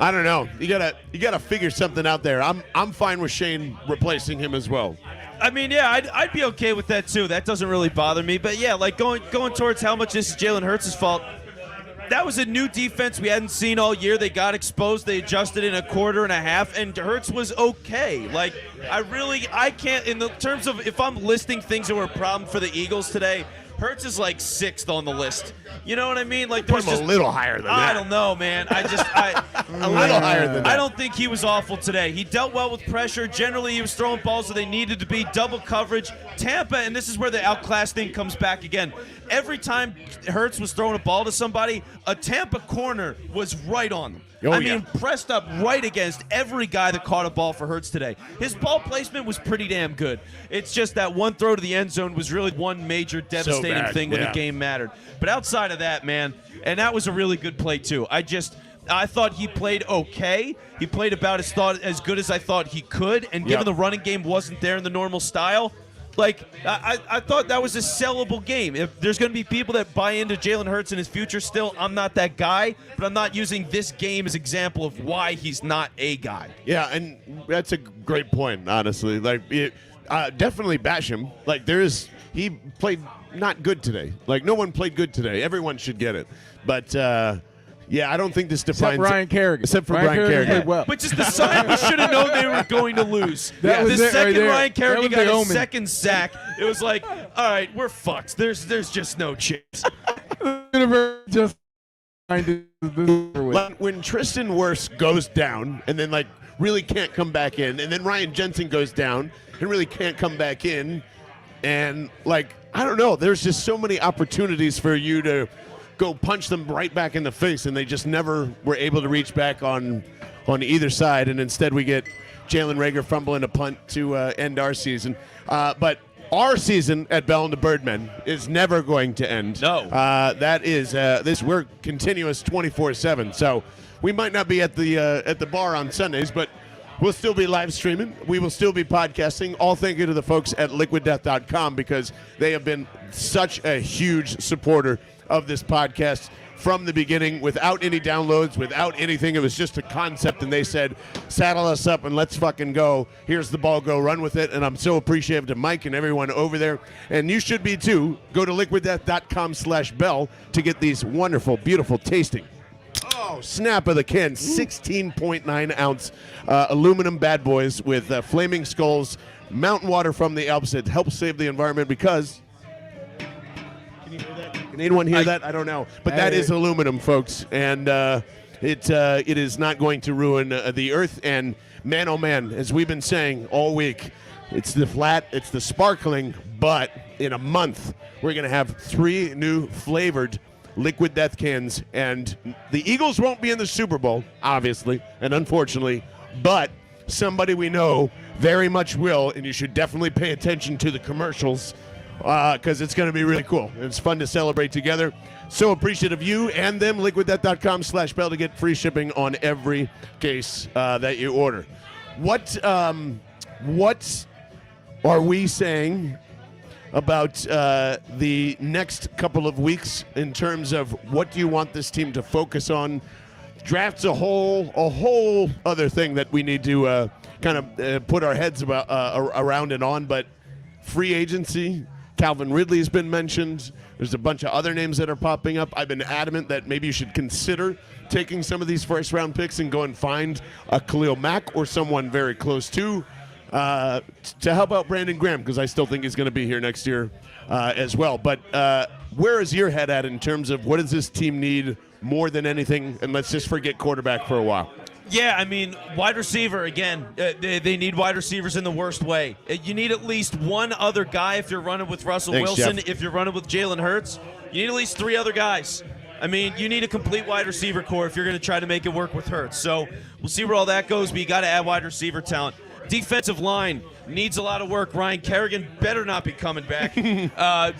I don't know. You gotta figure something out there. I'm fine with Shane replacing him as well. I mean, yeah, I'd be okay with that too. That doesn't really bother me. But yeah, like going towards how much this is Jalen Hurts' fault. That was a new defense we hadn't seen all year. They got exposed. They adjusted in a quarter and a half, and Hurts was okay. Like, I can't, in the terms of if I'm listing things that were a problem for the Eagles today, Hurts is like 6th on the list. You know what I mean? Like, Put him a little higher than that. I don't know, man. A little higher than that. I don't think he was awful today. He dealt well with pressure. Generally, he was throwing balls that they needed to be. Double coverage. Tampa, and this is where the outclass thing comes back again. Every time Hurts was throwing a ball to somebody, a Tampa corner was right on them. I mean, pressed up right against every guy that caught a ball for Hurts today. His ball placement was pretty damn good. It's just that one throw to the end zone was really one major devastating thing when the game mattered. But outside of that, man, and that was a really good play too. I thought he played okay. He played about as good as I thought he could, and given the running game wasn't there in the normal style, like, I thought that was a sellable game. If there's going to be people that buy into Jalen Hurts in his future still, I'm not that guy, but I'm not using this game as example of why he's not a guy. Yeah, and that's a great point, honestly. Like, definitely bash him. Like, he played not good today. Like, no one played good today. Everyone should get it. But, yeah, I don't think this defines... Except Ryan Kerrigan. Except for Ryan Kerrigan. Played well. But just the sign, we should have known they were going to lose. The second Ryan Kerrigan got a second sack, it was like, all right, we're fucked. There's just no chance. Just like when Tristan Wirfs goes down and then like really can't come back in, and then Ryan Jensen goes down and really can't come back in, and like I don't know, there's just so many opportunities for you to go punch them right back in the face, and they just never were able to reach back on either side, and instead we get Jalen Reagor fumbling a punt to end our season. But our season at Bell and the Birdmen is never going to end. No. That is we're continuous 24/7. So we might not be at the bar on Sundays, but we'll still be live streaming. We will still be podcasting. All thank you to the folks at liquiddeath.com because they have been such a huge supporter of this podcast from the beginning, without any downloads, without anything. It was just a concept, and they said, saddle us up and let's fucking go. Here's the ball, go run with it. And I'm so appreciative to Mike and everyone over there. And you should be too. Go to liquiddeath.com/bell to get these wonderful, beautiful tasting. Oh, snap of the can. 16.9 ounce aluminum bad boys with flaming skulls, mountain water from the Alps. It helps save the environment because... Can anyone hear that? I don't know. But that is aluminum, folks. And it is not going to ruin the earth. And man, oh man, as we've been saying all week, it's the flat, it's the sparkling, but in a month, we're going to have 3 new flavored Liquid Death cans. And the Eagles won't be in the Super Bowl, obviously, and unfortunately, but somebody we know very much will, and you should definitely pay attention to the commercials because it's going to be really cool. It's fun to celebrate together. So appreciative of you and them. liquiddeath.com/bell to get free shipping on every case that you order. What are we saying about the next couple of weeks in terms of what do you want this team to focus on? Draft's a whole other thing that we need to kind of put our heads around and on, but free agency, Calvin Ridley's been mentioned. There's a bunch of other names that are popping up. I've been adamant that maybe you should consider taking some of these first-round picks and go and find a Khalil Mack or someone very close to help out Brandon Graham, because I still think he's going to be here next year as well. But where is your head at in terms of what does this team need more than anything? And let's just forget quarterback for a while. Yeah, I mean, wide receiver, again, they need wide receivers in the worst way. You need at least one other guy if you're running with Russell Wilson. Jeff. If you're running with Jalen Hurts, you need at least 3 other guys. I mean, you need a complete wide receiver core if you're going to try to make it work with Hurts. So we'll see where all that goes, but you got to add wide receiver talent. Defensive line needs a lot of work. Ryan Kerrigan better not be coming back.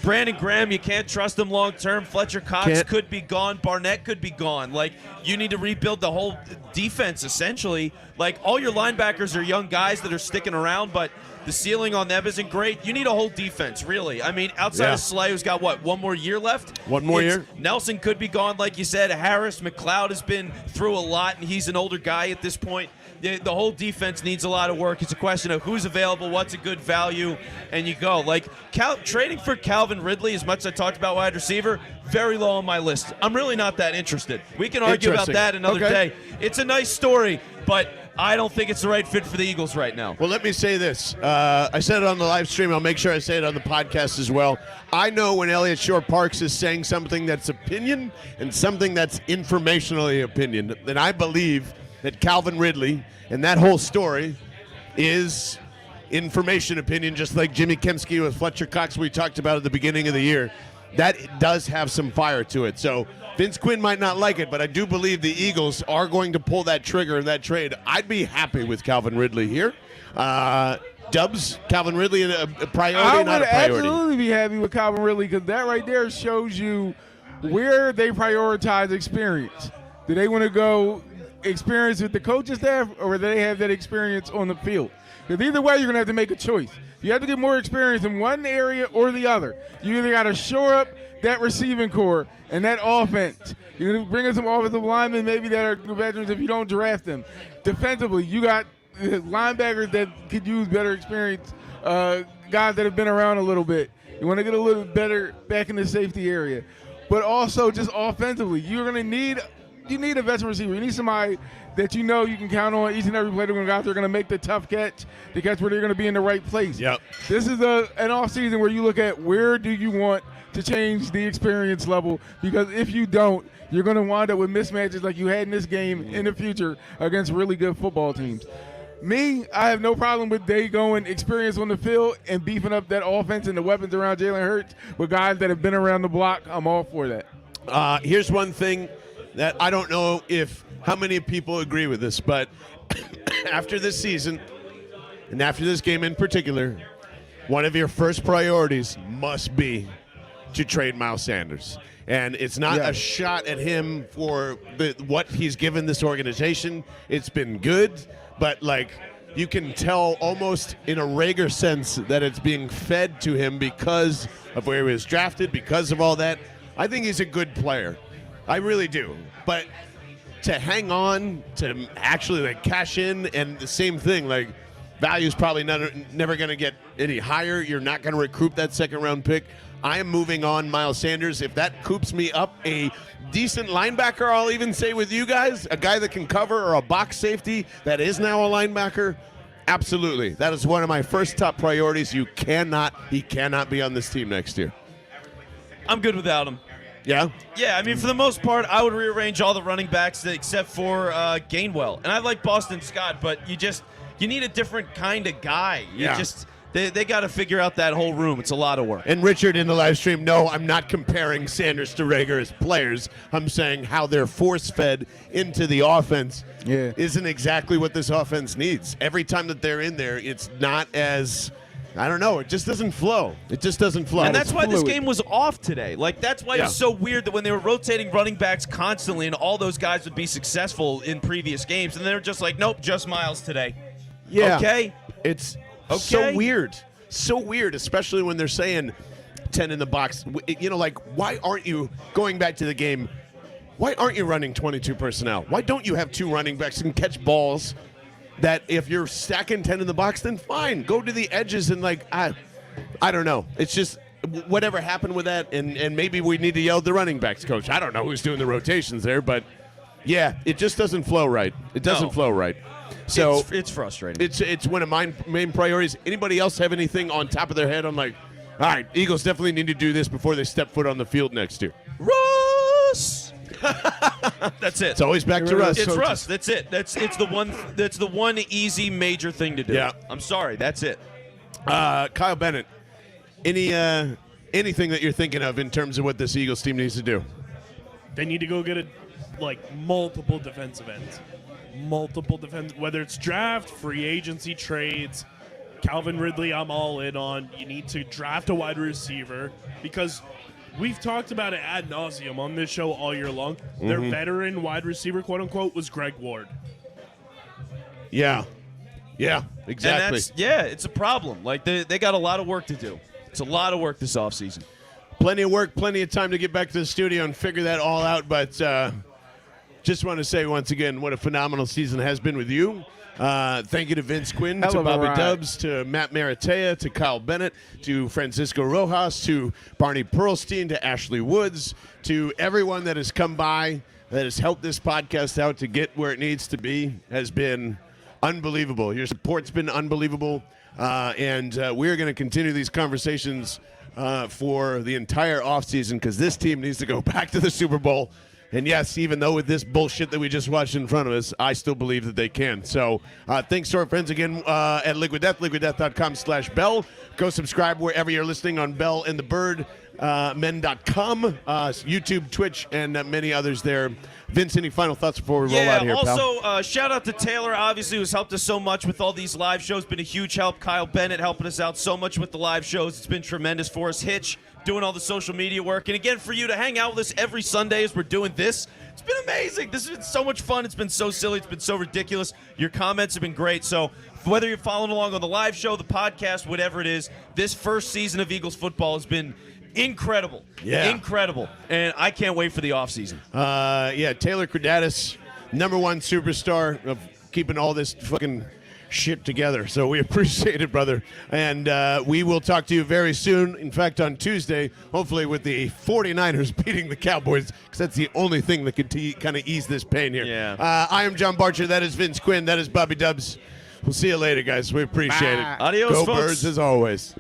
Brandon Graham, you can't trust him long term. Fletcher Cox could be gone. Barnett could be gone. Like, you need to rebuild the whole defense, essentially. Like, all your linebackers are young guys that are sticking around, but the ceiling on them isn't great. You need a whole defense, really. I mean, outside of Slay, who's got, one more year left? One more year? Nelson could be gone, like you said. Harris, McLeod has been through a lot, and he's an older guy at this point. The whole defense needs a lot of work. It's a question of who's available, what's a good value, and you go. Like, trading for Calvin Ridley, as much as I talked about wide receiver, very low on my list. I'm really not that interested. We can argue about that another day. It's a nice story, but I don't think it's the right fit for the Eagles right now. Well, let me say this. I said it on the live stream. I'll make sure I say it on the podcast as well. I know when Elliott Shore-Parks is saying something that's opinion and something that's informationally opinion, then I believe that Calvin Ridley and that whole story is information opinion, just like Jimmy Kempski with Fletcher Cox we talked about at the beginning of the year. That does have some fire to it. So Vince Quinn might not like it, but I do believe the Eagles are going to pull that trigger in that trade. I'd be happy with Calvin Ridley here. Dubs, Calvin Ridley, a priority, not a priority. I would absolutely be happy with Calvin Ridley because that right there shows you where they prioritize experience. Do they want to go experience with the coaching staff, or do they have that experience on the field? Because either way, you're going to have to make a choice. You have to get more experience in one area or the other. You either got to shore up that receiving core and that offense. You're going to bring in some offensive linemen maybe that are veterans if you don't draft them. Defensively, you got linebackers that could use better experience, guys that have been around a little bit. You want to get a little bit better back in the safety area. But also just offensively, you're going to need – you need a veteran receiver. You need somebody that you know you can count on each and every play they're going to go out there, going to make the tough catch, the catch where they're going to be in the right place. Yep. This is an offseason where you look at where do you want to change the experience level, because if you don't, you're going to wind up with mismatches like you had in this game in the future against really good football teams. Me, I have no problem with they going experience on the field and beefing up that offense and the weapons around Jalen Hurts with guys that have been around the block. I'm all for that. Here's one thing that I don't know how many people agree with this, but after this season, and after this game in particular, one of your first priorities must be to trade Miles Sanders. And it's not a shot at him for what he's given this organization. It's been good, but like you can tell almost in a Rager sense that it's being fed to him because of where he was drafted, because of all that. I think he's a good player. I really do. But to hang on, to actually like cash in, and the same thing, like value's probably never going to get any higher. You're not going to recoup that second-round pick. I am moving on Miles Sanders. If that coops me up a decent linebacker, I'll even say with you guys, a guy that can cover, or a box safety that is now a linebacker, absolutely. That is one of my first top priorities. He cannot be on this team next year. I'm good without him. Yeah? Yeah, I mean, for the most part, I would rearrange all the running backs except for Gainwell. And I like Boston Scott, but you need a different kind of guy. They got to figure out that whole room. It's a lot of work. And Richard in the live stream, no, I'm not comparing Sanders to Rager as players. I'm saying how they're force-fed into the offense isn't exactly what this offense needs. Every time that they're in there, it's not as... I don't know. It just doesn't flow. It just doesn't flow. And that's why this game was off today. Like, that's why it's so weird that when they were rotating running backs constantly and all those guys would be successful in previous games, and they're just like, nope, just Miles today. Yeah. Okay? It's so weird. So weird, especially when they're saying 10 in the box. You know, like, why aren't you, going back to the game, why aren't you running 22 personnel? Why don't you have 2 running backs who can catch balls? That if you're stacking 10 in the box, then fine. Go to the edges and, like, I don't know. It's just whatever happened with that, and maybe we need to yell at the running backs coach. I don't know who's doing the rotations there, but, yeah, it just doesn't flow right. It doesn't flow right. So it's frustrating. It's one of my main priorities. Anybody else have anything on top of their head on, like, All right, Eagles definitely need to do this before they step foot on the field next year. Russ. That's it. It's always back to Russ. It's Russ. That's it. It's the one. That's the one easy major thing to do. Yeah. I'm sorry. That's it. Kyle Bennett, anything that you're thinking of in terms of what this Eagles team needs to do? They need to go get multiple defensive ends. Multiple defense, whether it's draft, free agency, trades. Calvin Ridley, I'm all in on. You need to draft a wide receiver because we've talked about it ad nauseum on this show all year long. Their veteran wide receiver, quote unquote, was Greg Ward. Yeah, exactly. And it's a problem. Like they got a lot of work to do. It's a lot of work this offseason. Plenty of work, plenty of time to get back to the studio and figure that all out. But just want to say once again what a phenomenal season has been with you. Thank you to Vince Quinn, Hell to of a Bobby ride. Dubs, to Matt Maratea, to Kyle Bennett, to Francisco Rojas, to Barney Pearlstein, to Ashley Woods, to everyone that has come by, that has helped this podcast out to get where it needs to be, has been unbelievable. Your support's been unbelievable, and we're going to continue these conversations for the entire offseason because this team needs to go back to the Super Bowl. And yes, even though with this bullshit that we just watched in front of us, I still believe that they can. So thanks to our friends again at Liquid Death, liquiddeath.com/Bell. Go subscribe wherever you're listening on Bell and the Bird, men.com, YouTube, Twitch, and many others there. Vince, any final thoughts before we roll out of here, pal? Also, shout out to Taylor, obviously, who's helped us so much with all these live shows. Been a huge help. Kyle Bennett helping us out so much with the live shows. It's been tremendous for us. Hitch doing all the social media work. And again, for you to hang out with us every Sunday as we're doing this, it's been amazing. This has been so much fun. It's been so silly. It's been so ridiculous. Your comments have been great. So whether you're following along on the live show, the podcast, whatever it is, this first season of Eagles football has been incredible. Yeah. Incredible. And I can't wait for the offseason. Taylor Credatis, #1 superstar of keeping all this fucking shit together. So we appreciate it, brother. And we will talk to you very soon. In fact, on Tuesday, hopefully with the 49ers beating the Cowboys, because that's the only thing that could kind of ease this pain here. Yeah. I am John Barcher. That is Vince Quinn. That is Bobby Dubs. We'll see you later, guys. We appreciate it. Adios, Go folks. Birds as always.